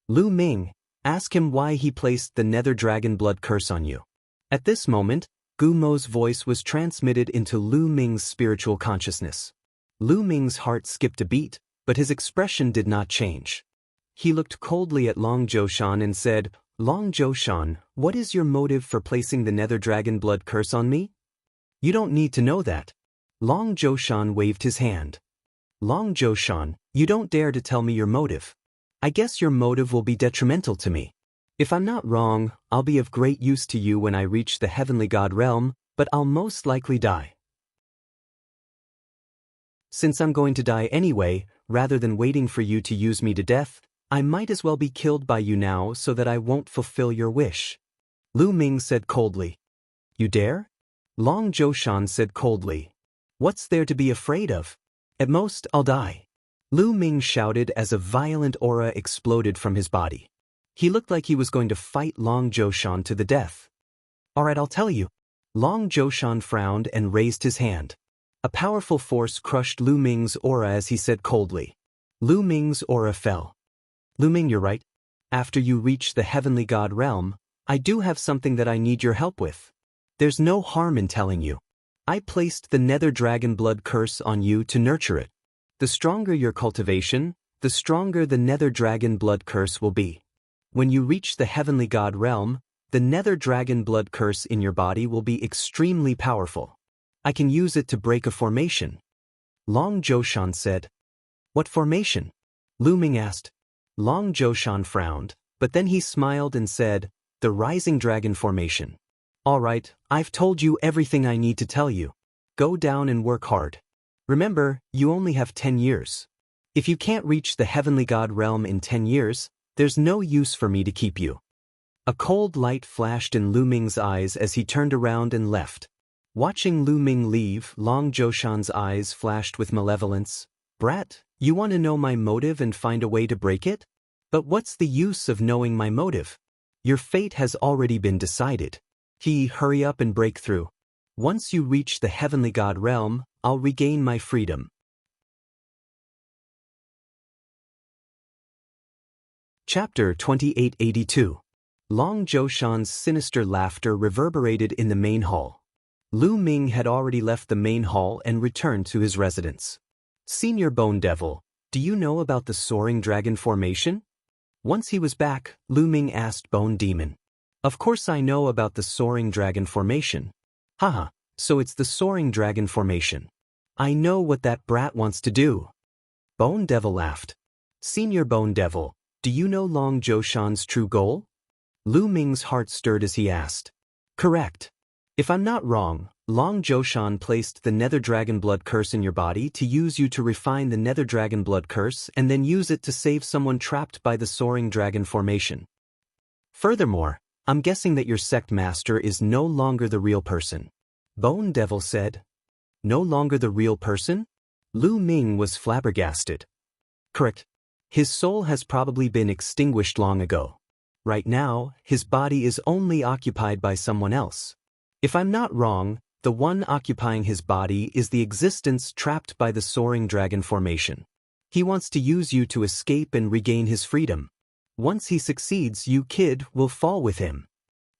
Lu Ming, ask him why he placed the Nether Dragon Blood Curse on you. At this moment, Gu Mo's voice was transmitted into Lu Ming's spiritual consciousness. Lu Ming's heart skipped a beat, but his expression did not change. He looked coldly at Long Zhoushan and said, Long Zhoushan, what is your motive for placing the Nether Dragon Blood Curse on me? You don't need to know that. Long Zhoushan waved his hand. Long Zhoushan, you don't dare to tell me your motive. I guess your motive will be detrimental to me. If I'm not wrong, I'll be of great use to you when I reach the Heavenly God realm, but I'll most likely die. Since I'm going to die anyway, rather than waiting for you to use me to death, I might as well be killed by you now so that I won't fulfill your wish. Lu Ming said coldly. You dare? Long Zhoushan said coldly. What's there to be afraid of? At most, I'll die. Lu Ming shouted as a violent aura exploded from his body. He looked like he was going to fight Long Zhoushan to the death. All right, I'll tell you. Long Zhoushan frowned and raised his hand. A powerful force crushed Lu Ming's aura as he said coldly. Lu Ming's aura fell. Lu Ming, you're right. After you reach the heavenly god realm, I do have something that I need your help with. There's no harm in telling you. I placed the nether dragon blood curse on you to nurture it. The stronger your cultivation, the stronger the nether dragon blood curse will be. When you reach the heavenly god realm, the nether dragon blood curse in your body will be extremely powerful. I can use it to break a formation. Long Zhoushan said. What formation? Lu Ming asked. Long Zhoushan frowned, but then he smiled and said, the rising dragon formation. All right, I've told you everything I need to tell you. Go down and work hard. Remember, you only have 10 years. If you can't reach the heavenly god realm in 10 years, there's no use for me to keep you. A cold light flashed in Lu Ming's eyes as he turned around and left. Watching Lu Ming leave, Long Zhoushan's eyes flashed with malevolence. Brat, you want to know my motive and find a way to break it? But what's the use of knowing my motive? Your fate has already been decided. Hurry up and break through. Once you reach the heavenly god realm, I'll regain my freedom. Chapter 2882. Long Zhoushan's sinister laughter reverberated in the main hall. Lu Ming had already left the main hall and returned to his residence. Senior Bone Devil, do you know about the soaring dragon formation? Once he was back, Lu Ming asked Bone Demon. Of course I know about the soaring dragon formation. Haha, so it's the soaring dragon formation. I know what that brat wants to do. Bone Devil laughed. Senior Bone Devil, do you know Long Zhoushan's true goal? Lu Ming's heart stirred as he asked. Correct. If I'm not wrong, Long Zhoushan placed the nether dragon blood curse in your body to use you to refine the nether dragon blood curse and then use it to save someone trapped by the soaring dragon formation. Furthermore, I'm guessing that your sect master is no longer the real person. Bone Devil said. No longer the real person? Lu Ming was flabbergasted. Correct. His soul has probably been extinguished long ago. Right now, his body is only occupied by someone else. If I'm not wrong, the one occupying his body is the existence trapped by the soaring dragon formation. He wants to use you to escape and regain his freedom. Once he succeeds, you kid will fall with him.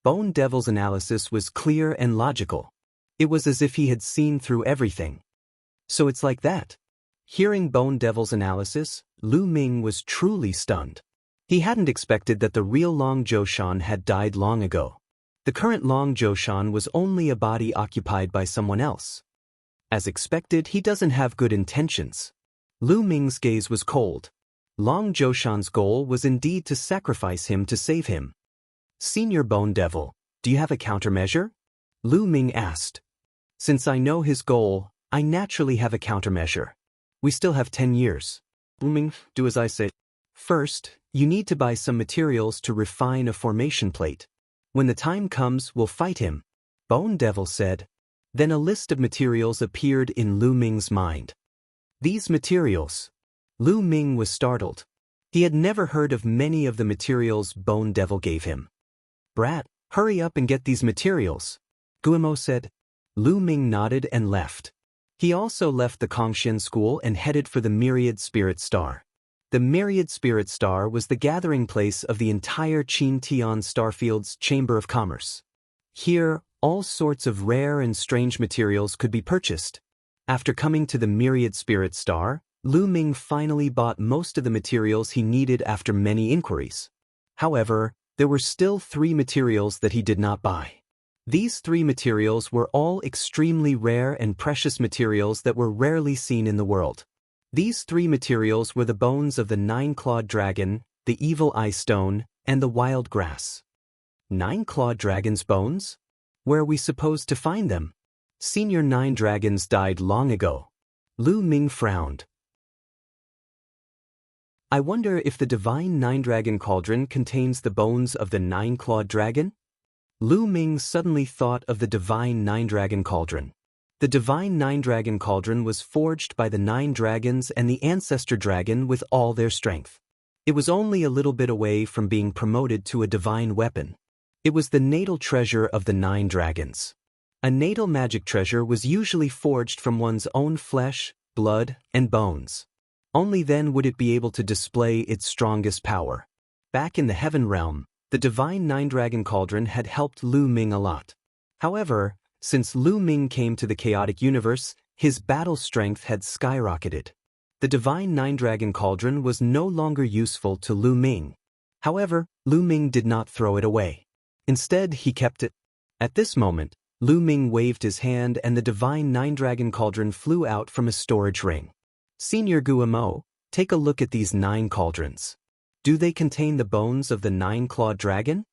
Bone Devil's analysis was clear and logical. It was as if he had seen through everything. So it's like that. Hearing Bone Devil's analysis, Lu Ming was truly stunned. He hadn't expected that the real Long Zhoushan had died long ago. The current Long Zhoushan was only a body occupied by someone else. As expected, he doesn't have good intentions. Lu Ming's gaze was cold. Long Zhoushan's goal was indeed to sacrifice him to save him. Senior Bone Devil, do you have a countermeasure? Lu Ming asked. Since I know his goal, I naturally have a countermeasure. We still have 10 years. Lu Ming, do as I say. First, you need to buy some materials to refine a formation plate. When the time comes, we'll fight him, Bone Devil said. Then a list of materials appeared in Lu Ming's mind. These materials. Lu Ming was startled. He had never heard of many of the materials Bone Devil gave him. Brat, hurry up and get these materials, Guillemot said. Lu Ming nodded and left. He also left the Kongxian school and headed for the Myriad Spirit Star. The Myriad Spirit Star was the gathering place of the entire Qin Tian Starfield's Chamber of Commerce. Here, all sorts of rare and strange materials could be purchased. After coming to the Myriad Spirit Star, Lu Ming finally bought most of the materials he needed after many inquiries. However, there were still 3 materials that he did not buy. These 3 materials were all extremely rare and precious materials that were rarely seen in the world. These 3 materials were the bones of the 9-clawed dragon, the evil eye stone, and the wild grass. 9-clawed dragon's bones? Where are we supposed to find them? Senior 9 dragons died long ago. Lu Ming frowned. I wonder if the divine 9-dragon cauldron contains the bones of the 9-clawed dragon? Lu Ming suddenly thought of the divine 9-dragon cauldron. The divine 9-dragon cauldron was forged by the 9 dragons and the ancestor dragon with all their strength. It was only a little bit away from being promoted to a divine weapon. It was the natal treasure of the 9 dragons. A natal magic treasure was usually forged from one's own flesh, blood, and bones. Only then would it be able to display its strongest power. Back in the Heaven Realm, the divine Nine-Dragon Cauldron had helped Lu Ming a lot. However, since Lu Ming came to the chaotic universe, his battle strength had skyrocketed. The divine Nine-Dragon Cauldron was no longer useful to Lu Ming. However, Lu Ming did not throw it away. Instead, he kept it. At this moment, Lu Ming waved his hand and the divine Nine-Dragon Cauldron flew out from a storage ring. Senior Guillemot, take a look at these 9 cauldrons. Do they contain the bones of the 9-clawed dragon?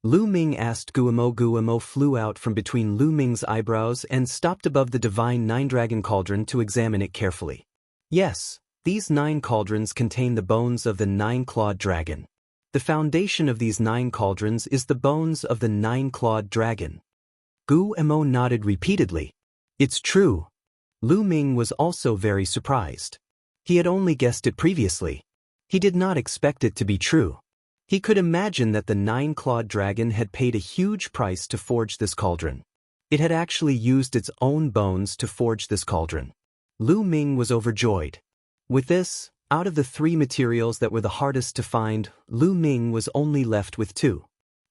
Lu Ming asked Guillemot. Guillemot flew out from between Lu Ming's eyebrows and stopped above the divine Nine-Dragon Cauldron to examine it carefully. Yes, these 9 cauldrons contain the bones of the 9-clawed dragon. The foundation of these 9 cauldrons is the bones of the 9-clawed dragon. Guillemot nodded repeatedly. It's true. Lu Ming was also very surprised. He had only guessed it previously. He did not expect it to be true. He could imagine that the 9-clawed dragon had paid a huge price to forge this cauldron. It had actually used its own bones to forge this cauldron. Lu Ming was overjoyed. With this, out of the 3 materials that were the hardest to find, Lu Ming was only left with 2.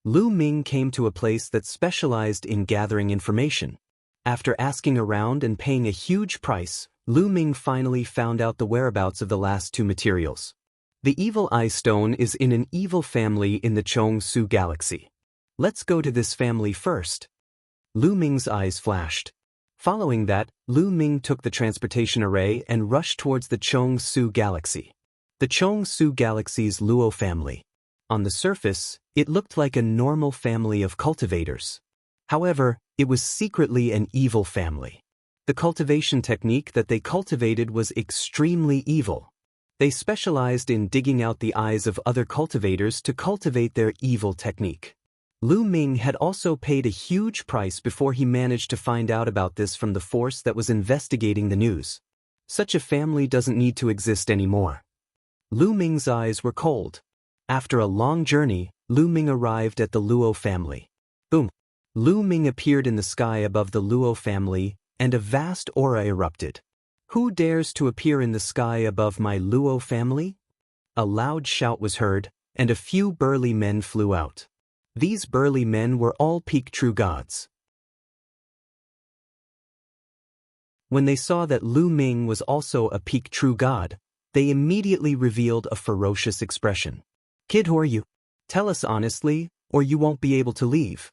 Lu Ming came to a place that specialized in gathering information. After asking around and paying a huge price, Lu Ming finally found out the whereabouts of the last 2 materials. The Evil Eye Stone is in an evil family in the Jianghu galaxy. Let's go to this family first. Lu Ming's eyes flashed. Following that, Lu Ming took the transportation array and rushed towards the Jianghu galaxy. The Jianghu galaxy's Luo family. On the surface, it looked like a normal family of cultivators. However, it was secretly an evil family. The cultivation technique that they cultivated was extremely evil. They specialized in digging out the eyes of other cultivators to cultivate their evil technique. Lu Ming had also paid a huge price before he managed to find out about this from the force that was investigating the news. Such a family doesn't need to exist anymore. Lu Ming's eyes were cold. After a long journey, Lu Ming arrived at the Luo family. Boom! Lu Ming appeared in the sky above the Luo family, and a vast aura erupted. Who dares to appear in the sky above my Luo family? A loud shout was heard, and a few burly men flew out. These burly men were all peak true gods. When they saw that Lu Ming was also a peak true god, they immediately revealed a ferocious expression. Kid, who are you? Tell us honestly, or you won't be able to leave.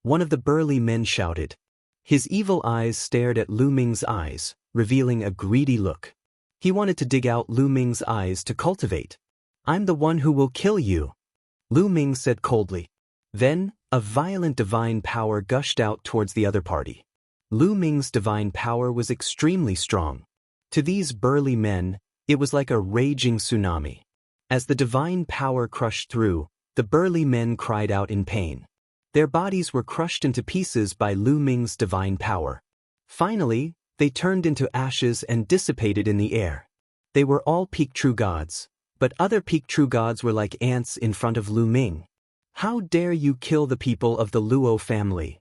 One of the burly men shouted. His evil eyes stared at Lu Ming's eyes, revealing a greedy look. He wanted to dig out Lu Ming's eyes to cultivate. I'm the one who will kill you, Lu Ming said coldly. Then, a violent divine power gushed out towards the other party. Lu Ming's divine power was extremely strong. To these burly men, it was like a raging tsunami. As the divine power crushed through, the burly men cried out in pain. Their bodies were crushed into pieces by Lu Ming's divine power. Finally, they turned into ashes and dissipated in the air. They were all peak true gods, but other peak true gods were like ants in front of Lu Ming. How dare you kill the people of the Luo family?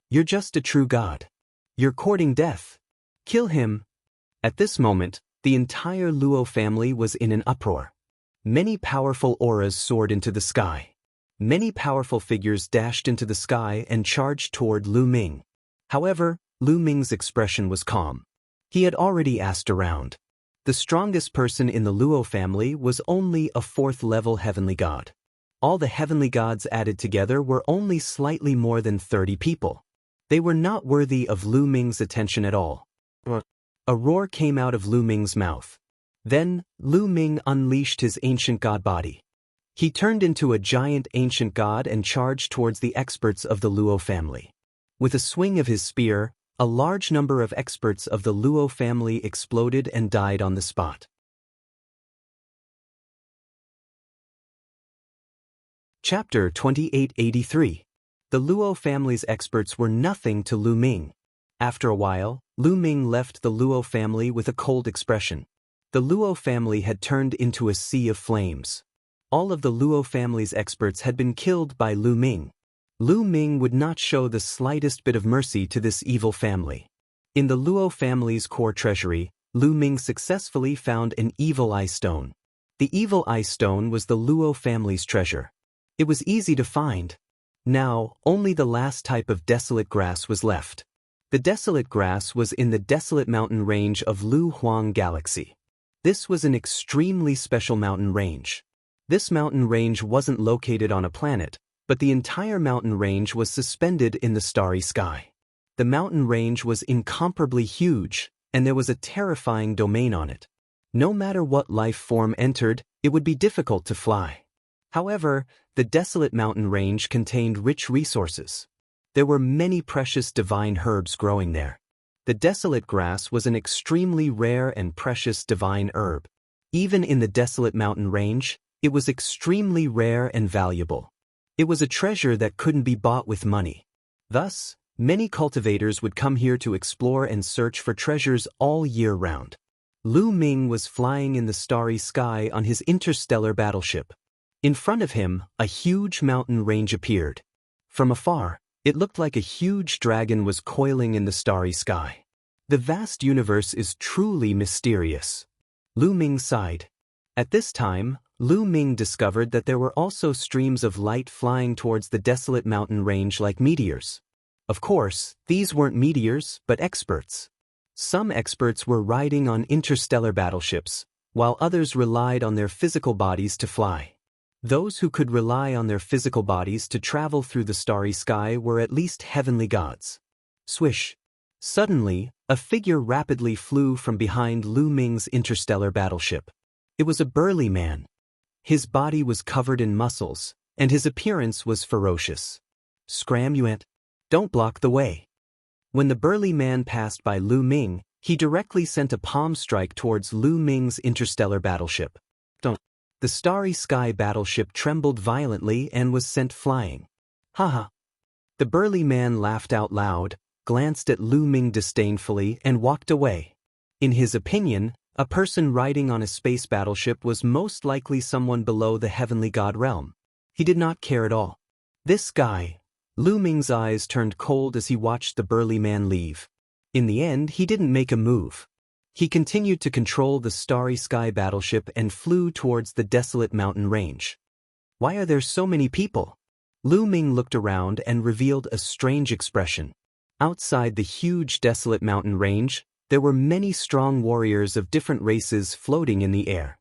You're just a true god. You're courting death. Kill him. At this moment, the entire Luo family was in an uproar. Many powerful auras soared into the sky. Many powerful figures dashed into the sky and charged toward Lu Ming. However, Lu Ming's expression was calm. He had already asked around. The strongest person in the Luo family was only a 4th-level heavenly god. All the heavenly gods added together were only slightly more than 30 people. They were not worthy of Lu Ming's attention at all. A roar came out of Lu Ming's mouth. Then, Lu Ming unleashed his ancient god body. He turned into a giant ancient god and charged towards the experts of the Luo family. With a swing of his spear, a large number of experts of the Luo family exploded and died on the spot. Chapter 2883. The Luo family's experts were nothing to Lu Ming. After a while, Lu Ming left the Luo family with a cold expression. The Luo family had turned into a sea of flames. All of the Luo family's experts had been killed by Lu Ming. Lu Ming would not show the slightest bit of mercy to this evil family. In the Luo family's core treasury, Lu Ming successfully found an evil eye stone. The evil eye stone was the Luo family's treasure. It was easy to find. Now, only the last type of desolate grass was left. The desolate grass was in the desolate mountain range of Lu Huang Galaxy. This was an extremely special mountain range. This mountain range wasn't located on a planet, but the entire mountain range was suspended in the starry sky. The mountain range was incomparably huge, and there was a terrifying domain on it. No matter what life form entered, it would be difficult to fly. However, the desolate mountain range contained rich resources. There were many precious divine herbs growing there. The desolate grass was an extremely rare and precious divine herb. Even in the desolate mountain range, it was extremely rare and valuable. It was a treasure that couldn't be bought with money. Thus, many cultivators would come here to explore and search for treasures all year round. Lu Ming was flying in the starry sky on his interstellar battleship. In front of him, a huge mountain range appeared. From afar, it looked like a huge dragon was coiling in the starry sky. The vast universe is truly mysterious. Lu Ming sighed. At this time, Lu Ming discovered that there were also streams of light flying towards the desolate mountain range like meteors. Of course, these weren't meteors, but experts. Some experts were riding on interstellar battleships, while others relied on their physical bodies to fly. Those who could rely on their physical bodies to travel through the starry sky were at least heavenly gods. Swish! Suddenly, a figure rapidly flew from behind Lu Ming's interstellar battleship. It was a burly man. His body was covered in muscles, and his appearance was ferocious. Scram, you ant! Don't block the way. When the burly man passed by Lu Ming, he directly sent a palm strike towards Lu Ming's interstellar battleship. Don't. The starry sky battleship trembled violently and was sent flying. Haha. The burly man laughed out loud, glanced at Lu Ming disdainfully, and walked away. In his opinion, a person riding on a space battleship was most likely someone below the heavenly god realm. He did not care at all. This guy. Lu Ming's eyes turned cold as he watched the burly man leave. In the end, he didn't make a move. He continued to control the starry sky battleship and flew towards the desolate mountain range. Why are there so many people? Lu Ming looked around and revealed a strange expression. Outside the huge desolate mountain range, there were many strong warriors of different races floating in the air.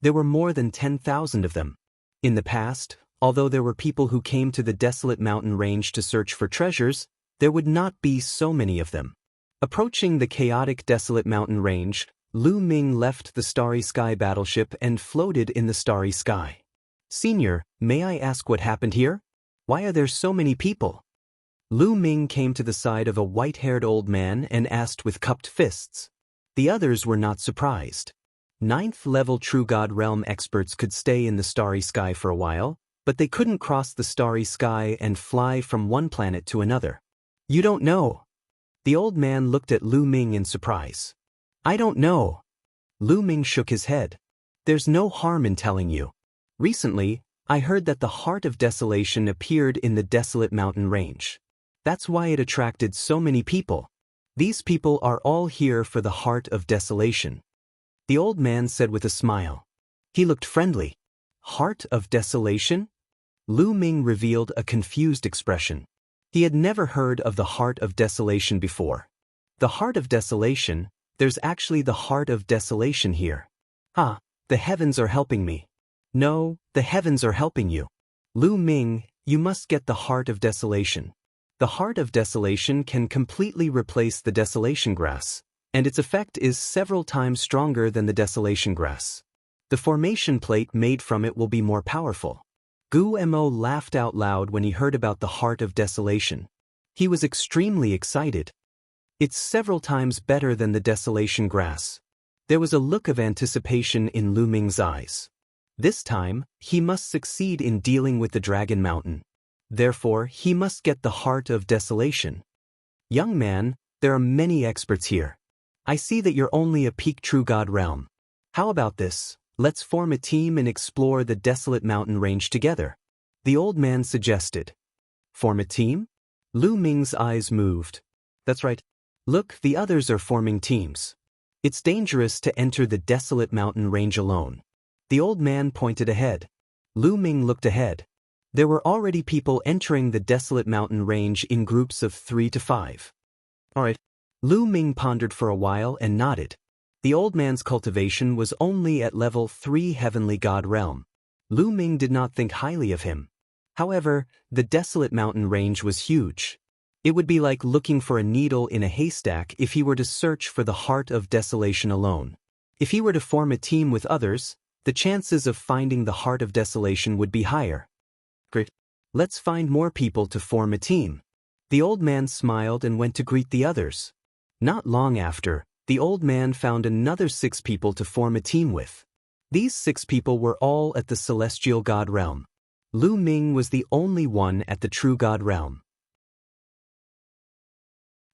There were more than 10,000 of them. In the past, although there were people who came to the desolate mountain range to search for treasures, there would not be so many of them. Approaching the chaotic desolate mountain range, Lu Ming left the starry sky battleship and floated in the starry sky. Senior, may I ask what happened here? Why are there so many people? Lu Ming came to the side of a white-haired old man and asked with cupped fists. The others were not surprised. 9th-level True God Realm experts could stay in the starry sky for a while, but they couldn't cross the starry sky and fly from one planet to another. You don't know. The old man looked at Lu Ming in surprise. I don't know. Lu Ming shook his head. There's no harm in telling you. Recently, I heard that the Heart of Desolation appeared in the desolate mountain range. That's why it attracted so many people. These people are all here for the Heart of Desolation. The old man said with a smile. He looked friendly. Heart of Desolation? Lu Ming revealed a confused expression. He had never heard of the Heart of Desolation before. The Heart of Desolation? There's actually the Heart of Desolation here. Ah, the heavens are helping me. No, the heavens are helping you. Lu Ming, you must get the Heart of Desolation. The Heart of Desolation can completely replace the Desolation Grass, and its effect is several times stronger than the Desolation Grass. The formation plate made from it will be more powerful. Gu Mo laughed out loud when he heard about the Heart of Desolation. He was extremely excited. It's several times better than the Desolation Grass. There was a look of anticipation in Lu Ming's eyes. This time, he must succeed in dealing with the Dragon Mountain. Therefore, he must get the Heart of Desolation. Young man, there are many experts here. I see that you're only a peak True God Realm. How about this? Let's form a team and explore the desolate mountain range together. The old man suggested. Form a team? Lu Ming's eyes moved. That's right. Look, the others are forming teams. It's dangerous to enter the desolate mountain range alone. The old man pointed ahead. Lu Ming looked ahead. There were already people entering the desolate mountain range in groups of 3 to 5. All right. Lu Ming pondered for a while and nodded. The old man's cultivation was only at level 3 heavenly god realm. Lu Ming did not think highly of him. However, the desolate mountain range was huge. It would be like looking for a needle in a haystack if he were to search for the heart of desolation alone. If he were to form a team with others, the chances of finding the heart of desolation would be higher. Great. Let's find more people to form a team. The old man smiled and went to greet the others. Not long after, the old man found another 6 people to form a team with. These 6 people were all at the celestial god realm. Lu Ming was the only one at the true god realm.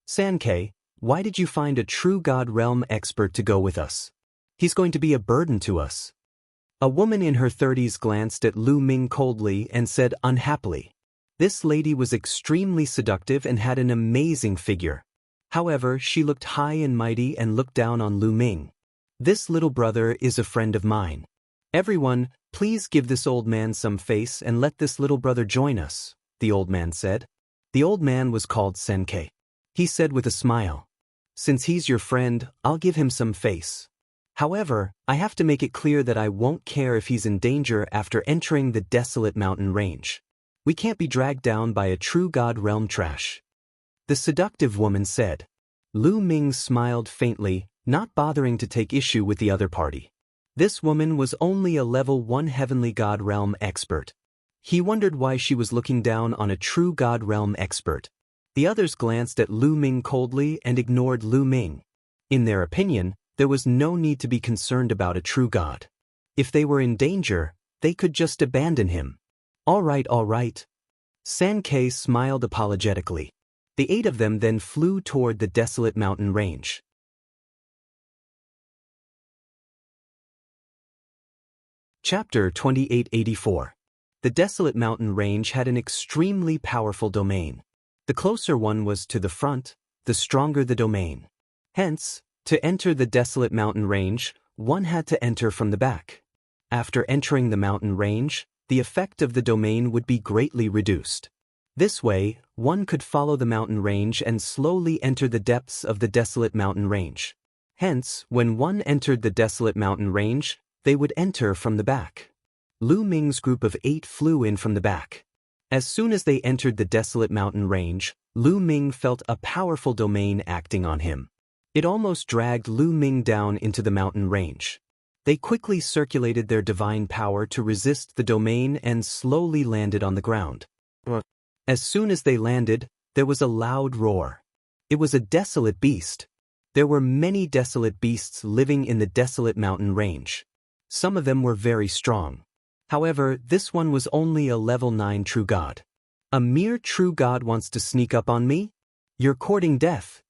Sankei, why did you find a true god realm expert to go with us? He's going to be a burden to us. A woman in her 30s glanced at Lu Ming coldly and said unhappily. This lady was extremely seductive and had an amazing figure. However, she looked high and mighty and looked down on Lu Ming. This little brother is a friend of mine. Everyone, please give this old man some face and let this little brother join us, the old man said. The old man was called Sankei. He said with a smile. Since he's your friend, I'll give him some face. However, I have to make it clear that I won't care if he's in danger after entering the desolate mountain range. We can't be dragged down by a true god realm trash. The seductive woman said. Lu Ming smiled faintly, not bothering to take issue with the other party. This woman was only a level 1 heavenly god realm expert. He wondered why she was looking down on a true god realm expert. The others glanced at Lu Ming coldly and ignored Lu Ming. In their opinion, there was no need to be concerned about a true god. If they were in danger, they could just abandon him. All right. Sankei smiled apologetically. The 8 of them then flew toward the desolate mountain range. Chapter 2884. The desolate mountain range had an extremely powerful domain. The closer one was to the front, the stronger the domain. Hence, to enter the desolate mountain range, one had to enter from the back. After entering the mountain range, the effect of the domain would be greatly reduced. This way, one could follow the mountain range and slowly enter the depths of the desolate mountain range. Hence, when one entered the desolate mountain range, they would enter from the back. Lu Ming's group of 8 flew in from the back. As soon as they entered the desolate mountain range, Lu Ming felt a powerful domain acting on him. It almost dragged Lu Ming down into the mountain range. They quickly circulated their divine power to resist the domain and slowly landed on the ground. As soon as they landed, there was a loud roar. It was a desolate beast. There were many desolate beasts living in the desolate mountain range. Some of them were very strong. However, this one was only a level 9 true god. A mere true god wants to sneak up on me? You're courting death.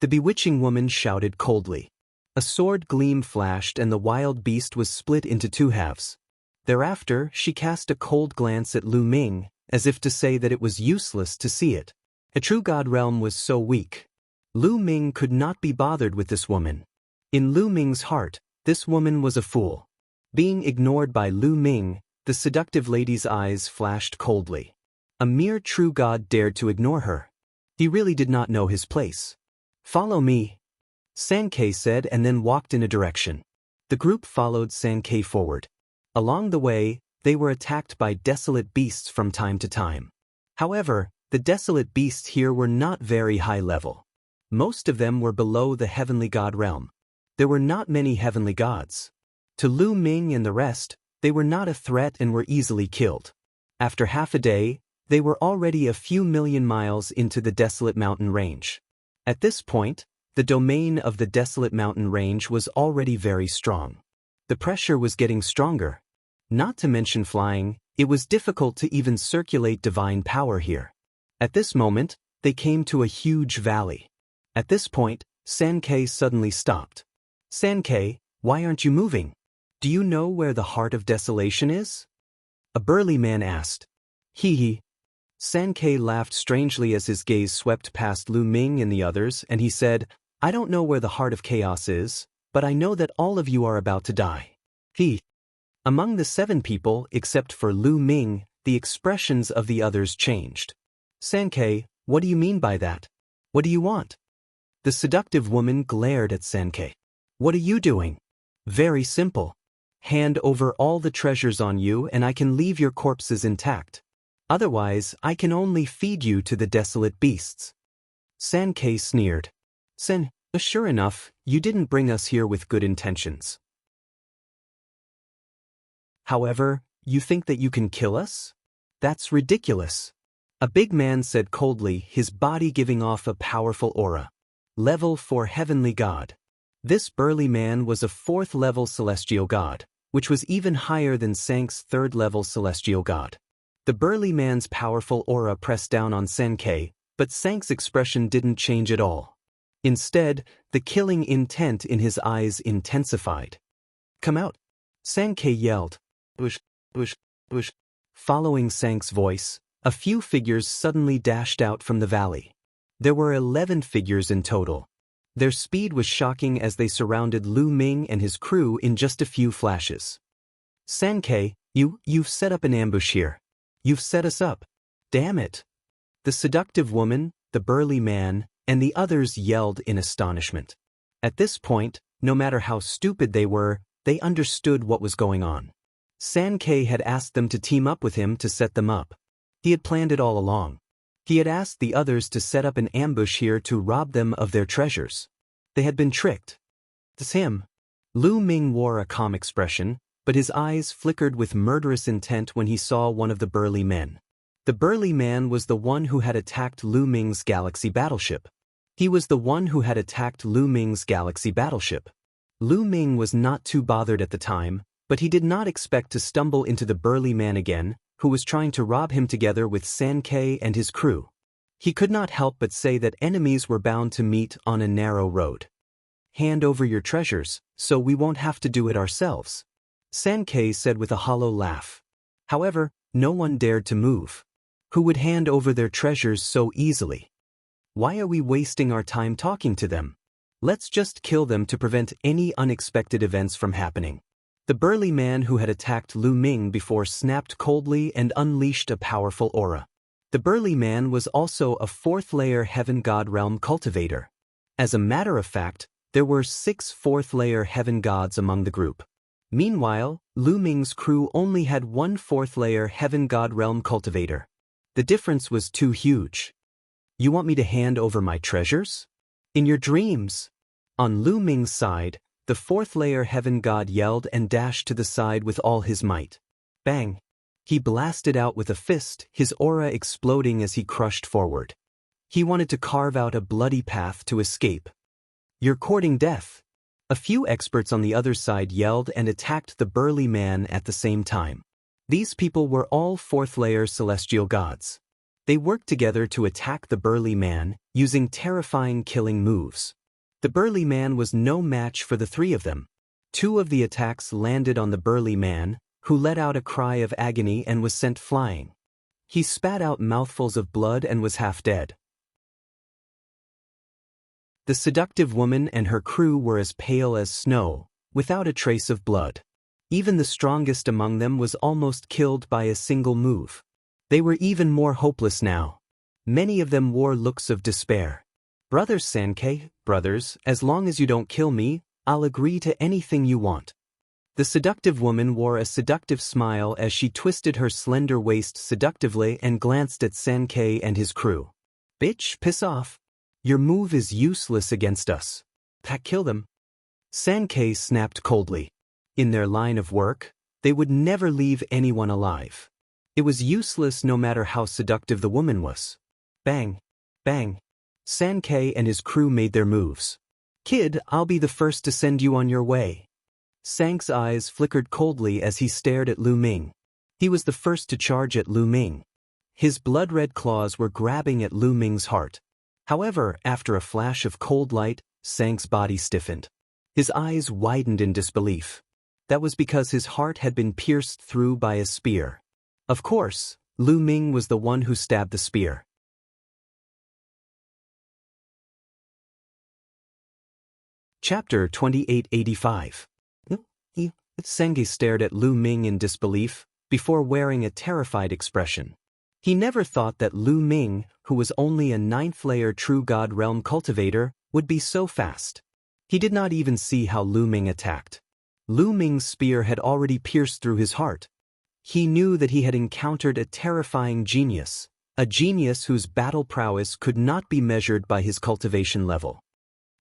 The bewitching woman shouted coldly. A sword gleam flashed and the wild beast was split into 2 halves. Thereafter, she cast a cold glance at Lu Ming, as if to say that it was useless to see it. A true god realm was so weak. Lu Ming could not be bothered with this woman. In Lu Ming's heart, this woman was a fool. Being ignored by Lu Ming, the seductive lady's eyes flashed coldly. A mere true god dared to ignore her. He really did not know his place. Follow me, Sankei said and then walked in a direction. The group followed Sankei forward. Along the way, they were attacked by desolate beasts from time to time. However, the desolate beasts here were not very high level. Most of them were below the heavenly god realm. There were not many heavenly gods. To Lu Ming and the rest, they were not a threat and were easily killed. After half a day, they were already a few million miles into the desolate mountain range. At this point, the domain of the desolate mountain range was already very strong. The pressure was getting stronger. Not to mention flying, it was difficult to even circulate divine power here. At this moment, they came to a huge valley. At this point, Sankei suddenly stopped. Sankei, why aren't you moving? Do you know where the heart of desolation is? A burly man asked. Hee hee. Sankei laughed strangely as his gaze swept past Lu Ming and the others, and he said, I don't know where the heart of chaos is, but I know that all of you are about to die. He. Among the 7 people, except for Lu Ming, the expressions of the others changed. Sankei, what do you mean by that? What do you want? The seductive woman glared at Sankei. What are you doing? Very simple. Hand over all the treasures on you and I can leave your corpses intact. Otherwise, I can only feed you to the desolate beasts. Sankei sneered. Sure enough, you didn't bring us here with good intentions. However, you think that you can kill us? That's ridiculous. A big man said coldly, his body giving off a powerful aura. Level 4 Heavenly God. This burly man was a 4th level celestial god, which was even higher than Sank's 3rd level celestial god. The burly man's powerful aura pressed down on Sankei, but Sank's expression didn't change at all. Instead, the killing intent in his eyes intensified. Come out! Sankei yelled. Bush, bush, bush. Following Sank's voice, a few figures suddenly dashed out from the valley. There were 11 figures in total. Their speed was shocking as they surrounded Lu Ming and his crew in just a few flashes. Sankei, you've set up an ambush here. You've set us up. Damn it! The seductive woman, the burly man, and the others yelled in astonishment. At this point, no matter how stupid they were, they understood what was going on. Sankei had asked them to team up with him to set them up. He had planned it all along. He had asked the others to set up an ambush here to rob them of their treasures. They had been tricked. It's him. Lu Ming wore a calm expression, but his eyes flickered with murderous intent when he saw one of the burly men. The burly man was the one who had attacked Lu Ming's galaxy battleship. He was the one who had attacked Lu Ming's galaxy battleship. Lu Ming was not too bothered at the time, but he did not expect to stumble into the burly man again, who was trying to rob him together with Sankei and his crew. He could not help but say that enemies were bound to meet on a narrow road. Hand over your treasures, so we won't have to do it ourselves, Sankei said with a hollow laugh. However, no one dared to move. Who would hand over their treasures so easily? Why are we wasting our time talking to them? Let's just kill them to prevent any unexpected events from happening. The burly man who had attacked Lu Ming before snapped coldly and unleashed a powerful aura. The burly man was also a 4th-layer Heaven God Realm cultivator. As a matter of fact, there were 6 4th-layer Heaven Gods among the group. Meanwhile, Lu Ming's crew only had 1 4th-layer Heaven God Realm cultivator. The difference was too huge. You want me to hand over my treasures? In your dreams! On Lu Ming's side, the 4th-layer Heaven God yelled and dashed to the side with all his might. Bang! He blasted out with a fist, his aura exploding as he crushed forward. He wanted to carve out a bloody path to escape. You're courting death! A few experts on the other side yelled and attacked the burly man at the same time. These people were all 4th-layer celestial gods. They worked together to attack the burly man, using terrifying killing moves. The burly man was no match for the 3 of them. 2 of the attacks landed on the burly man, who let out a cry of agony and was sent flying. He spat out mouthfuls of blood and was half dead. The seductive woman and her crew were as pale as snow, without a trace of blood. Even the strongest among them was almost killed by a single move. They were even more hopeless now. Many of them wore looks of despair. Brothers Sankei, brothers, as long as you don't kill me, I'll agree to anything you want. The seductive woman wore a seductive smile as she twisted her slender waist seductively and glanced at Sankei and his crew. Bitch, piss off. Your move is useless against us. Kill them. Sankei snapped coldly. In their line of work, they would never leave anyone alive. It was useless no matter how seductive the woman was. Bang! Bang! Sankei and his crew made their moves. Kid, I'll be the first to send you on your way. Sank's eyes flickered coldly as he stared at Lu Ming. He was the first to charge at Lu Ming. His blood-red claws were grabbing at Lu Ming's heart. However, after a flash of cold light, Sank's body stiffened. His eyes widened in disbelief. That was because his heart had been pierced through by a spear. Of course, Lu Ming was the one who stabbed the spear. Chapter 2885. Senge stared at Lu Ming in disbelief, before wearing a terrified expression. He never thought that Lu Ming, who was only a 9th-layer True God Realm cultivator, would be so fast. He did not even see how Lu Ming attacked. Lu Ming's spear had already pierced through his heart. He knew that he had encountered a terrifying genius, a genius whose battle prowess could not be measured by his cultivation level.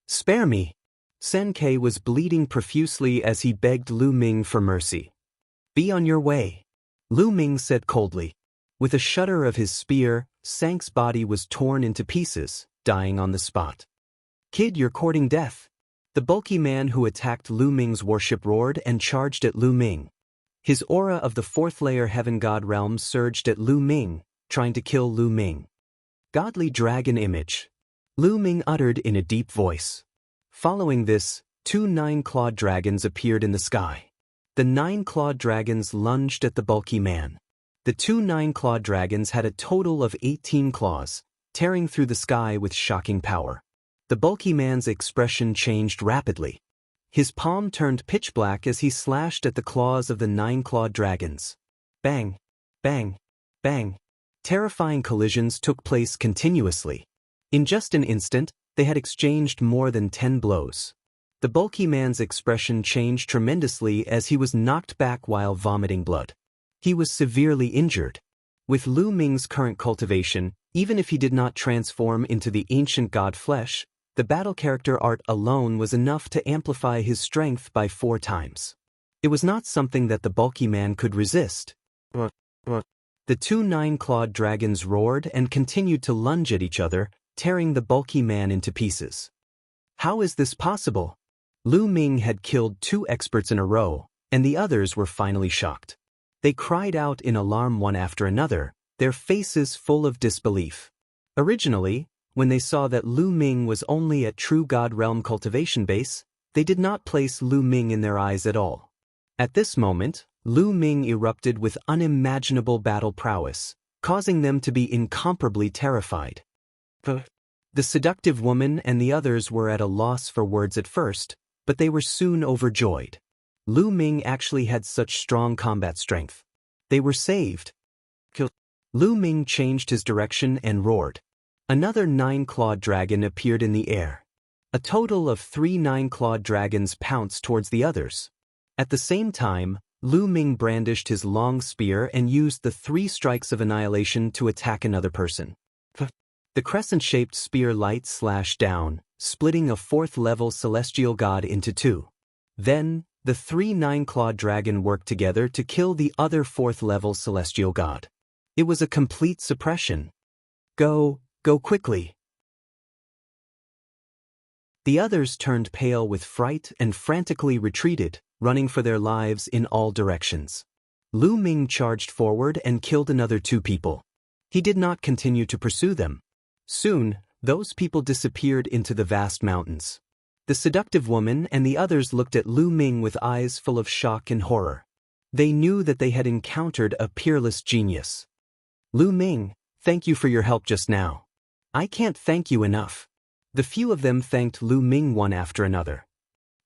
"Spare me!" Senkei was bleeding profusely as he begged Lu Ming for mercy. "Be on your way," Lu Ming said coldly. With a shudder of his spear, Sank's body was torn into pieces, dying on the spot. "Kid, you're courting death." The bulky man who attacked Lu Ming's worship roared and charged at Lu Ming. His aura of the 4th-layer Heaven God realm surged at Lu Ming, trying to kill Lu Ming. "Godly dragon image," Lu Ming uttered in a deep voice. Following this, 2 9-clawed dragons appeared in the sky. The 9-clawed dragons lunged at the bulky man. The 2 9-clawed dragons had a total of 18 claws, tearing through the sky with shocking power. The bulky man's expression changed rapidly. His palm turned pitch black as he slashed at the claws of the 9-clawed dragons. Bang! Bang! Bang! Terrifying collisions took place continuously. In just an instant, they had exchanged more than 10 blows. The bulky man's expression changed tremendously as he was knocked back while vomiting blood. He was severely injured. With Lu Ming's current cultivation, even if he did not transform into the ancient god flesh, the battle character art alone was enough to amplify his strength by 4 times. It was not something that the bulky man could resist. The 2 9-clawed dragons roared and continued to lunge at each other, tearing the bulky man into pieces. How is this possible? Lu Ming had killed 2 experts in a row, and the others were finally shocked. They cried out in alarm one after another, their faces full of disbelief. Originally, when they saw that Lu Ming was only at True God Realm cultivation base, they did not place Lu Ming in their eyes at all. At this moment, Lu Ming erupted with unimaginable battle prowess, causing them to be incomparably terrified. The seductive woman and the others were at a loss for words at first, but they were soon overjoyed. Lu Ming actually had such strong combat strength. They were saved. Lu Ming changed his direction and roared. Another 9-clawed dragon appeared in the air. A total of 3 9-clawed dragons pounced towards the others. At the same time, Lu Ming brandished his long spear and used the 3 strikes of annihilation to attack another person. The crescent-shaped spear light slashed down, splitting a 4th-level celestial god into 2. Then, the 3 9-clawed dragon worked together to kill the other 4th-level celestial god. It was a complete suppression. Go quickly. The others turned pale with fright and frantically retreated, running for their lives in all directions. Lu Ming charged forward and killed another 2 people. He did not continue to pursue them. Soon, those people disappeared into the vast mountains. The seductive woman and the others looked at Lu Ming with eyes full of shock and horror. They knew that they had encountered a peerless genius. "Lu Ming, thank you for your help just now." "I can't thank you enough." The few of them thanked Lu Ming one after another.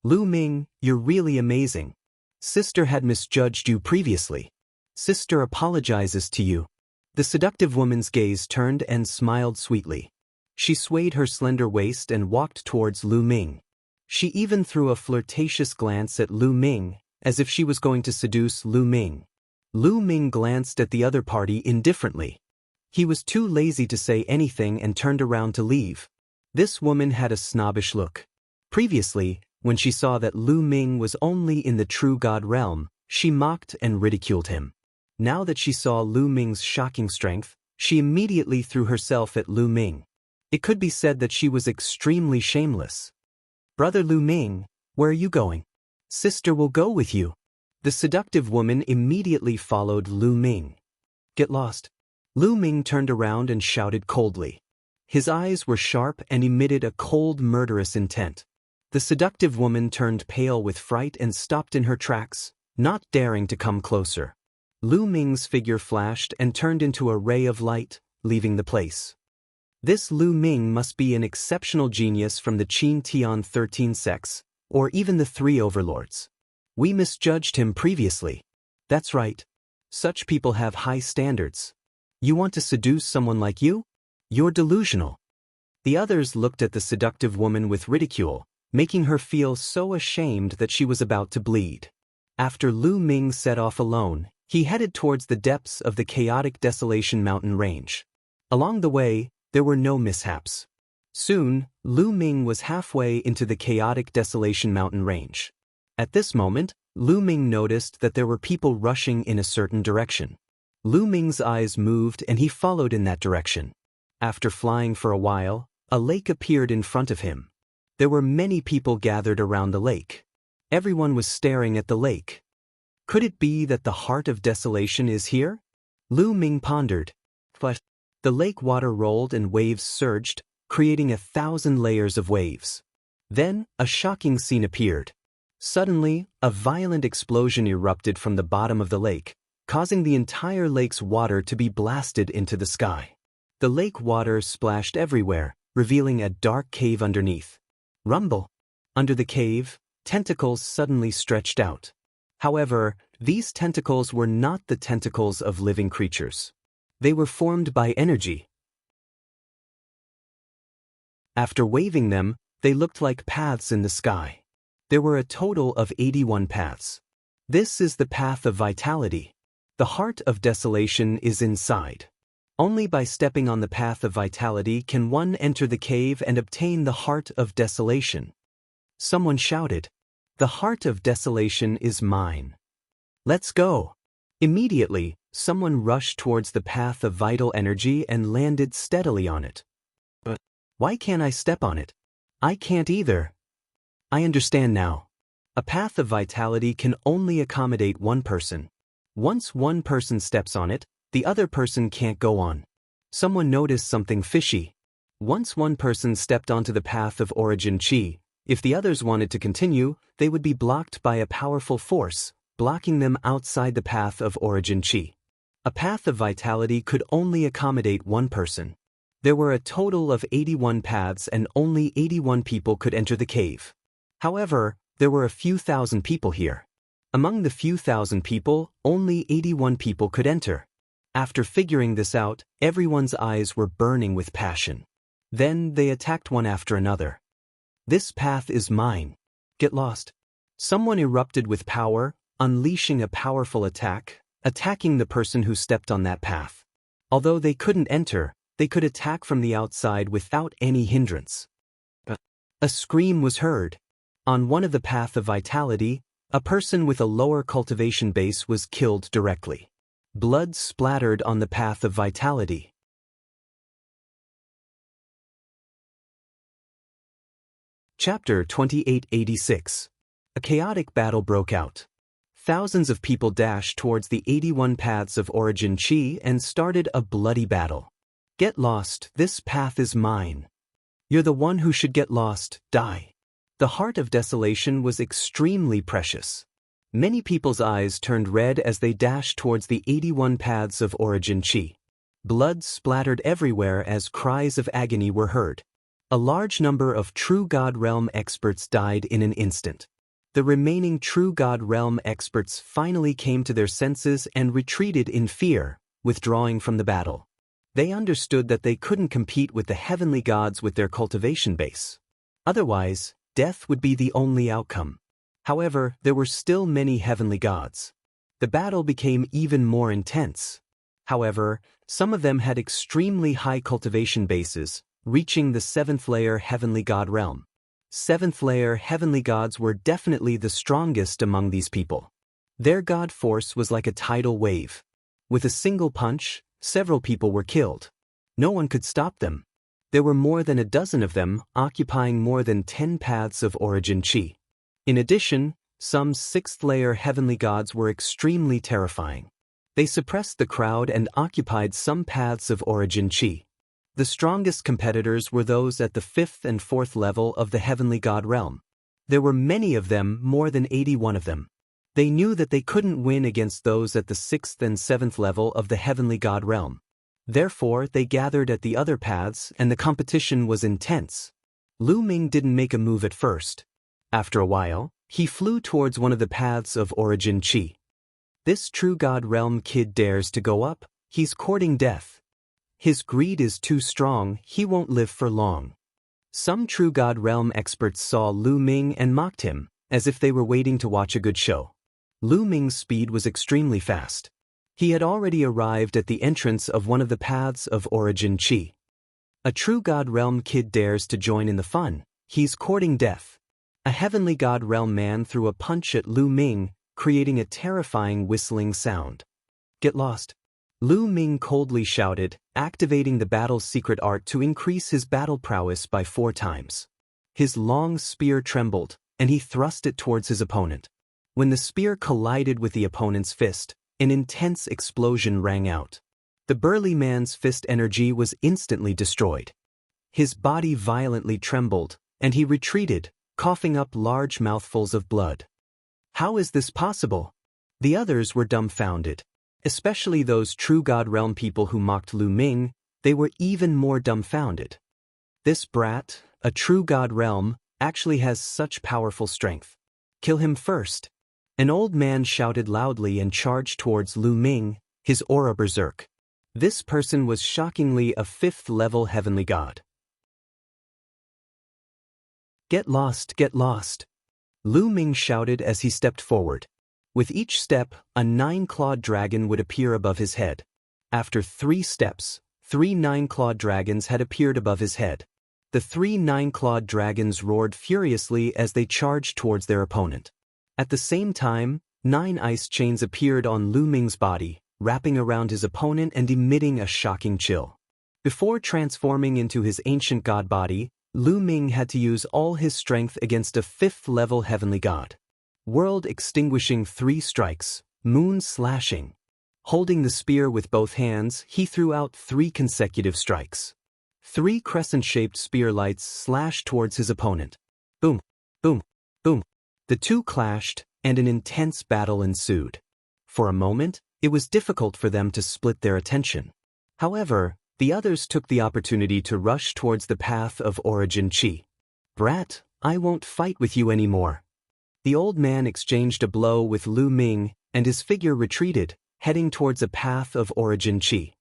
"Lu Ming, you're really amazing. Sister had misjudged you previously. Sister apologizes to you." The seductive woman's gaze turned and smiled sweetly. She swayed her slender waist and walked towards Lu Ming. She even threw a flirtatious glance at Lu Ming, as if she was going to seduce Lu Ming. Lu Ming glanced at the other party indifferently. He was too lazy to say anything and turned around to leave. This woman had a snobbish look. Previously, when she saw that Lu Ming was only in the True God realm, she mocked and ridiculed him. Now that she saw Lu Ming's shocking strength, she immediately threw herself at Lu Ming. It could be said that she was extremely shameless. "Brother Lu Ming, where are you going?" "Sister will go with you." The seductive woman immediately followed Lu Ming. "Get lost." Lu Ming turned around and shouted coldly. His eyes were sharp and emitted a cold, murderous intent. The seductive woman turned pale with fright and stopped in her tracks, not daring to come closer. Lu Ming's figure flashed and turned into a ray of light, leaving the place. This Lu Ming must be an exceptional genius from the Qin Tian 13 sects, or even the three overlords. We misjudged him previously. That's right. Such people have high standards. You want to seduce someone like you? You're delusional. The others looked at the seductive woman with ridicule, making her feel so ashamed that she was about to bleed. After Lu Ming set off alone, he headed towards the depths of the chaotic Desolation mountain range. Along the way, there were no mishaps. Soon, Lu Ming was halfway into the chaotic Desolation mountain range. At this moment, Lu Ming noticed that there were people rushing in a certain direction. Lu Ming's eyes moved and he followed in that direction. After flying for a while, a lake appeared in front of him. There were many people gathered around the lake. Everyone was staring at the lake. Could it be that the heart of desolation is here? Lu Ming pondered. But the lake water rolled and waves surged, creating 1,000 layers of waves. Then, a shocking scene appeared. Suddenly, a violent explosion erupted from the bottom of the lake, causing the entire lake's water to be blasted into the sky. The lake water splashed everywhere, revealing a dark cave underneath. Rumble! Under the cave, tentacles suddenly stretched out. However, these tentacles were not the tentacles of living creatures. They were formed by energy. After waving them, they looked like paths in the sky. There were a total of 81 paths. This is the path of vitality. The heart of desolation is inside. Only by stepping on the path of vitality can one enter the cave and obtain the heart of desolation. Someone shouted, "The heart of desolation is mine. Let's go." Immediately, someone rushed towards the path of vital energy and landed steadily on it. But why can't I step on it? I can't either. I understand now. A path of vitality can only accommodate one person. Once one person steps on it, the other person can't go on. Someone noticed something fishy. Once one person stepped onto the path of origin chi, if the others wanted to continue, they would be blocked by a powerful force, blocking them outside the path of origin chi. A path of vitality could only accommodate one person. There were a total of 81 paths and only 81 people could enter the cave. However, there were a few thousand people here. Among the few thousand people, only 81 people could enter. After figuring this out, everyone's eyes were burning with passion. Then they attacked one after another. This path is mine. Get lost. Someone erupted with power, unleashing a powerful attack, attacking the person who stepped on that path. Although they couldn't enter, they could attack from the outside without any hindrance. A scream was heard. On one of the path of vitality, a person with a lower cultivation base was killed directly. Blood splattered on the path of vitality. Chapter 2886. A chaotic battle broke out. Thousands of people dashed towards the 81 paths of origin chi and started a bloody battle. Get lost, this path is mine. You're the one who should get lost, die. The heart of desolation was extremely precious. Many people's eyes turned red as they dashed towards the 81 paths of origin chi. Blood splattered everywhere as cries of agony were heard. A large number of True God Realm experts died in an instant. The remaining True God Realm experts finally came to their senses and retreated in fear, withdrawing from the battle. They understood that they couldn't compete with the heavenly gods with their cultivation base. Otherwise, death would be the only outcome. However, there were still many heavenly gods. The battle became even more intense. However, some of them had extremely high cultivation bases, reaching the 7th layer heavenly god realm. 7th layer heavenly gods were definitely the strongest among these people. Their god force was like a tidal wave. With a single punch, several people were killed. No one could stop them. There were more than a dozen of them, occupying more than 10 paths of origin chi. In addition, some 6th layer heavenly gods were extremely terrifying. They suppressed the crowd and occupied some paths of origin chi. The strongest competitors were those at the 5th and 4th level of the heavenly god realm. There were many of them, more than 81 of them. They knew that they couldn't win against those at the 6th and 7th level of the heavenly god realm. Therefore, they gathered at the other paths and the competition was intense. Lu Ming didn't make a move at first. After a while, he flew towards one of the paths of origin Qi. This true god realm kid dares to go up, he's courting death. His greed is too strong, he won't live for long. Some true god realm experts saw Lu Ming and mocked him, as if they were waiting to watch a good show. Lu Ming's speed was extremely fast. He had already arrived at the entrance of one of the paths of origin Qi. A true god realm kid dares to join in the fun, he's courting death. A heavenly god realm man threw a punch at Lu Ming, creating a terrifying whistling sound. Get lost. Lu Ming coldly shouted, activating the battle's secret art to increase his battle prowess by 4 times. His long spear trembled, and he thrust it towards his opponent. When the spear collided with the opponent's fist, an intense explosion rang out. The burly man's fist energy was instantly destroyed. His body violently trembled, and he retreated, coughing up large mouthfuls of blood. How is this possible? The others were dumbfounded. Especially those true god realm people who mocked Lu Ming, they were even more dumbfounded. This brat, a true god realm, actually has such powerful strength. Kill him first. An old man shouted loudly and charged towards Lu Ming, his aura berserk. This person was shockingly a 5th-level heavenly god. Get lost, get lost. Lu Ming shouted as he stepped forward. With each step, a 9-clawed dragon would appear above his head. After 3 steps, 3 9-clawed dragons had appeared above his head. The 3 9-clawed dragons roared furiously as they charged towards their opponent. At the same time, 9 ice chains appeared on Lu Ming's body, wrapping around his opponent and emitting a shocking chill. Before transforming into his ancient god body, Lu Ming had to use all his strength against a 5th-level heavenly god. World extinguishing 3 strikes, moon slashing. Holding the spear with both hands, he threw out 3 consecutive strikes. 3 crescent-shaped spear lights slashed towards his opponent. Boom, boom, boom. The 2 clashed, and an intense battle ensued. For a moment, it was difficult for them to split their attention. However, the others took the opportunity to rush towards the path of origin Qi. Brat, I won't fight with you anymore. The old man exchanged a blow with Lu Ming, and his figure retreated, heading towards a path of origin Qi.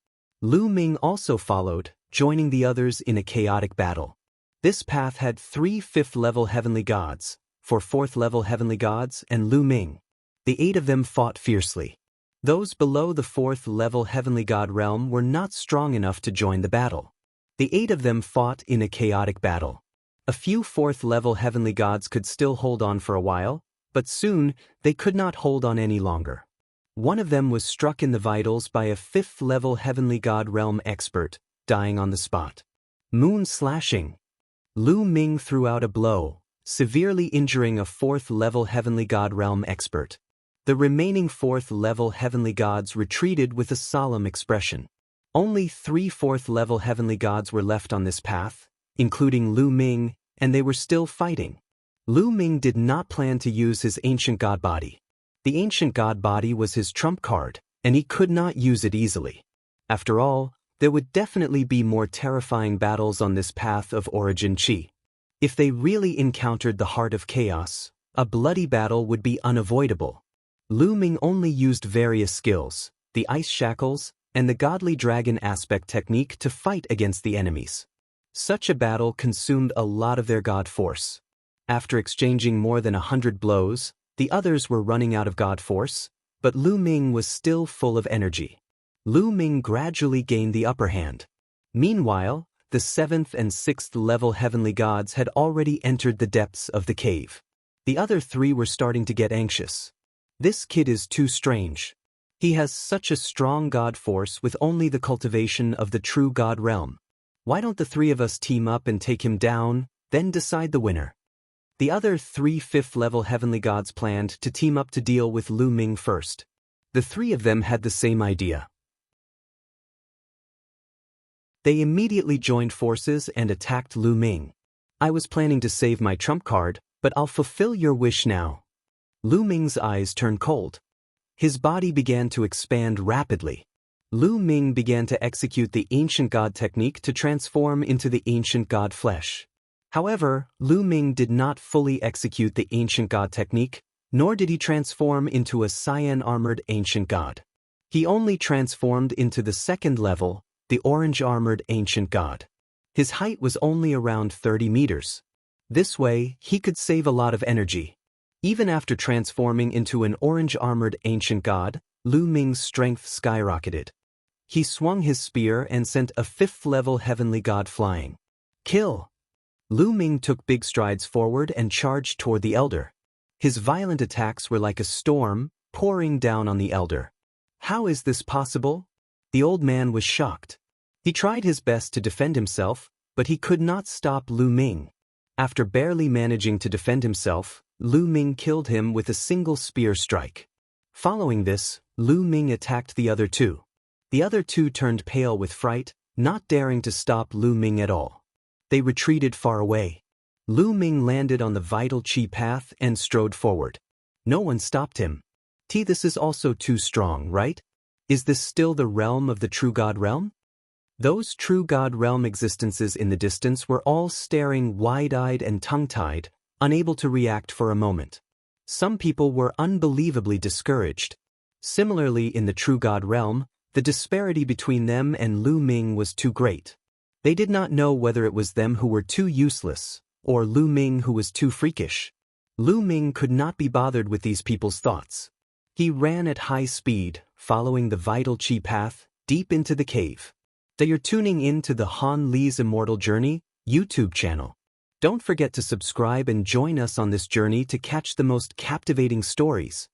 Lu Ming also followed, joining the others in a chaotic battle. This path had 3 5th-level heavenly gods, 4 4th-level heavenly gods, and Lu Ming. The 8 of them fought fiercely. Those below the 4th-level heavenly god realm were not strong enough to join the battle. The 8 of them fought in a chaotic battle. A few 4th-level heavenly gods could still hold on for a while, but soon they could not hold on any longer. One of them was struck in the vitals by a 5th-level heavenly god realm expert, dying on the spot. Moon slashing. Lu Ming threw out a blow, severely injuring a 4th-level heavenly god realm expert. The remaining 4th-level heavenly gods retreated with a solemn expression. Only 3 4th-level heavenly gods were left on this path, including Lu Ming, and they were still fighting. Lu Ming did not plan to use his ancient god body. The ancient god body was his trump card, and he could not use it easily. After all, there would definitely be more terrifying battles on this path of origin Qi. If they really encountered the heart of chaos, a bloody battle would be unavoidable. Lu Ming only used various skills, the ice shackles, and the godly dragon aspect technique to fight against the enemies. Such a battle consumed a lot of their god force. After exchanging more than 100 blows, the others were running out of god force, but Lu Ming was still full of energy. Lu Ming gradually gained the upper hand. Meanwhile, the 7th and 6th level heavenly gods had already entered the depths of the cave. The other 3 were starting to get anxious. This kid is too strange. He has such a strong god force with only the cultivation of the true god realm. Why don't the 3 of us team up and take him down, then decide the winner? The other 3 5th-level heavenly gods planned to team up to deal with Lu Ming first. The 3 of them had the same idea. They immediately joined forces and attacked Lu Ming. I was planning to save my trump card, but I'll fulfill your wish now. Lu Ming's eyes turned cold. His body began to expand rapidly. Lu Ming began to execute the ancient god technique to transform into the ancient god flesh. However, Lu Ming did not fully execute the ancient god technique, nor did he transform into a cyan-armored ancient god. He only transformed into the second level, the orange-armored ancient god. His height was only around 30 meters. This way, he could save a lot of energy. Even after transforming into an orange-armored ancient god, Lu Ming's strength skyrocketed. He swung his spear and sent a fifth-level heavenly god flying. Kill! Lu Ming took big strides forward and charged toward the elder. His violent attacks were like a storm, pouring down on the elder. How is this possible? The old man was shocked. He tried his best to defend himself, but he could not stop Lu Ming. After barely managing to defend himself, Lu Ming killed him with a single spear strike. Following this, Lu Ming attacked the other two. The other two turned pale with fright, not daring to stop Lu Ming at all. They retreated far away. Lu Ming landed on the vital chi path and strode forward. No one stopped him. This is also too strong, right? Is this still the realm of the true God realm? Those true God realm existences in the distance were all staring wide-eyed and tongue-tied, unable to react for a moment. Some people were unbelievably discouraged. Similarly, in the true God realm, the disparity between them and Lu Ming was too great. They did not know whether it was them who were too useless, or Lu Ming who was too freakish. Lu Ming could not be bothered with these people's thoughts. He ran at high speed, following the vital chi path, deep into the cave. You're tuning in to the Han Li's Immortal Journey YouTube channel. Don't forget to subscribe and join us on this journey to catch the most captivating stories.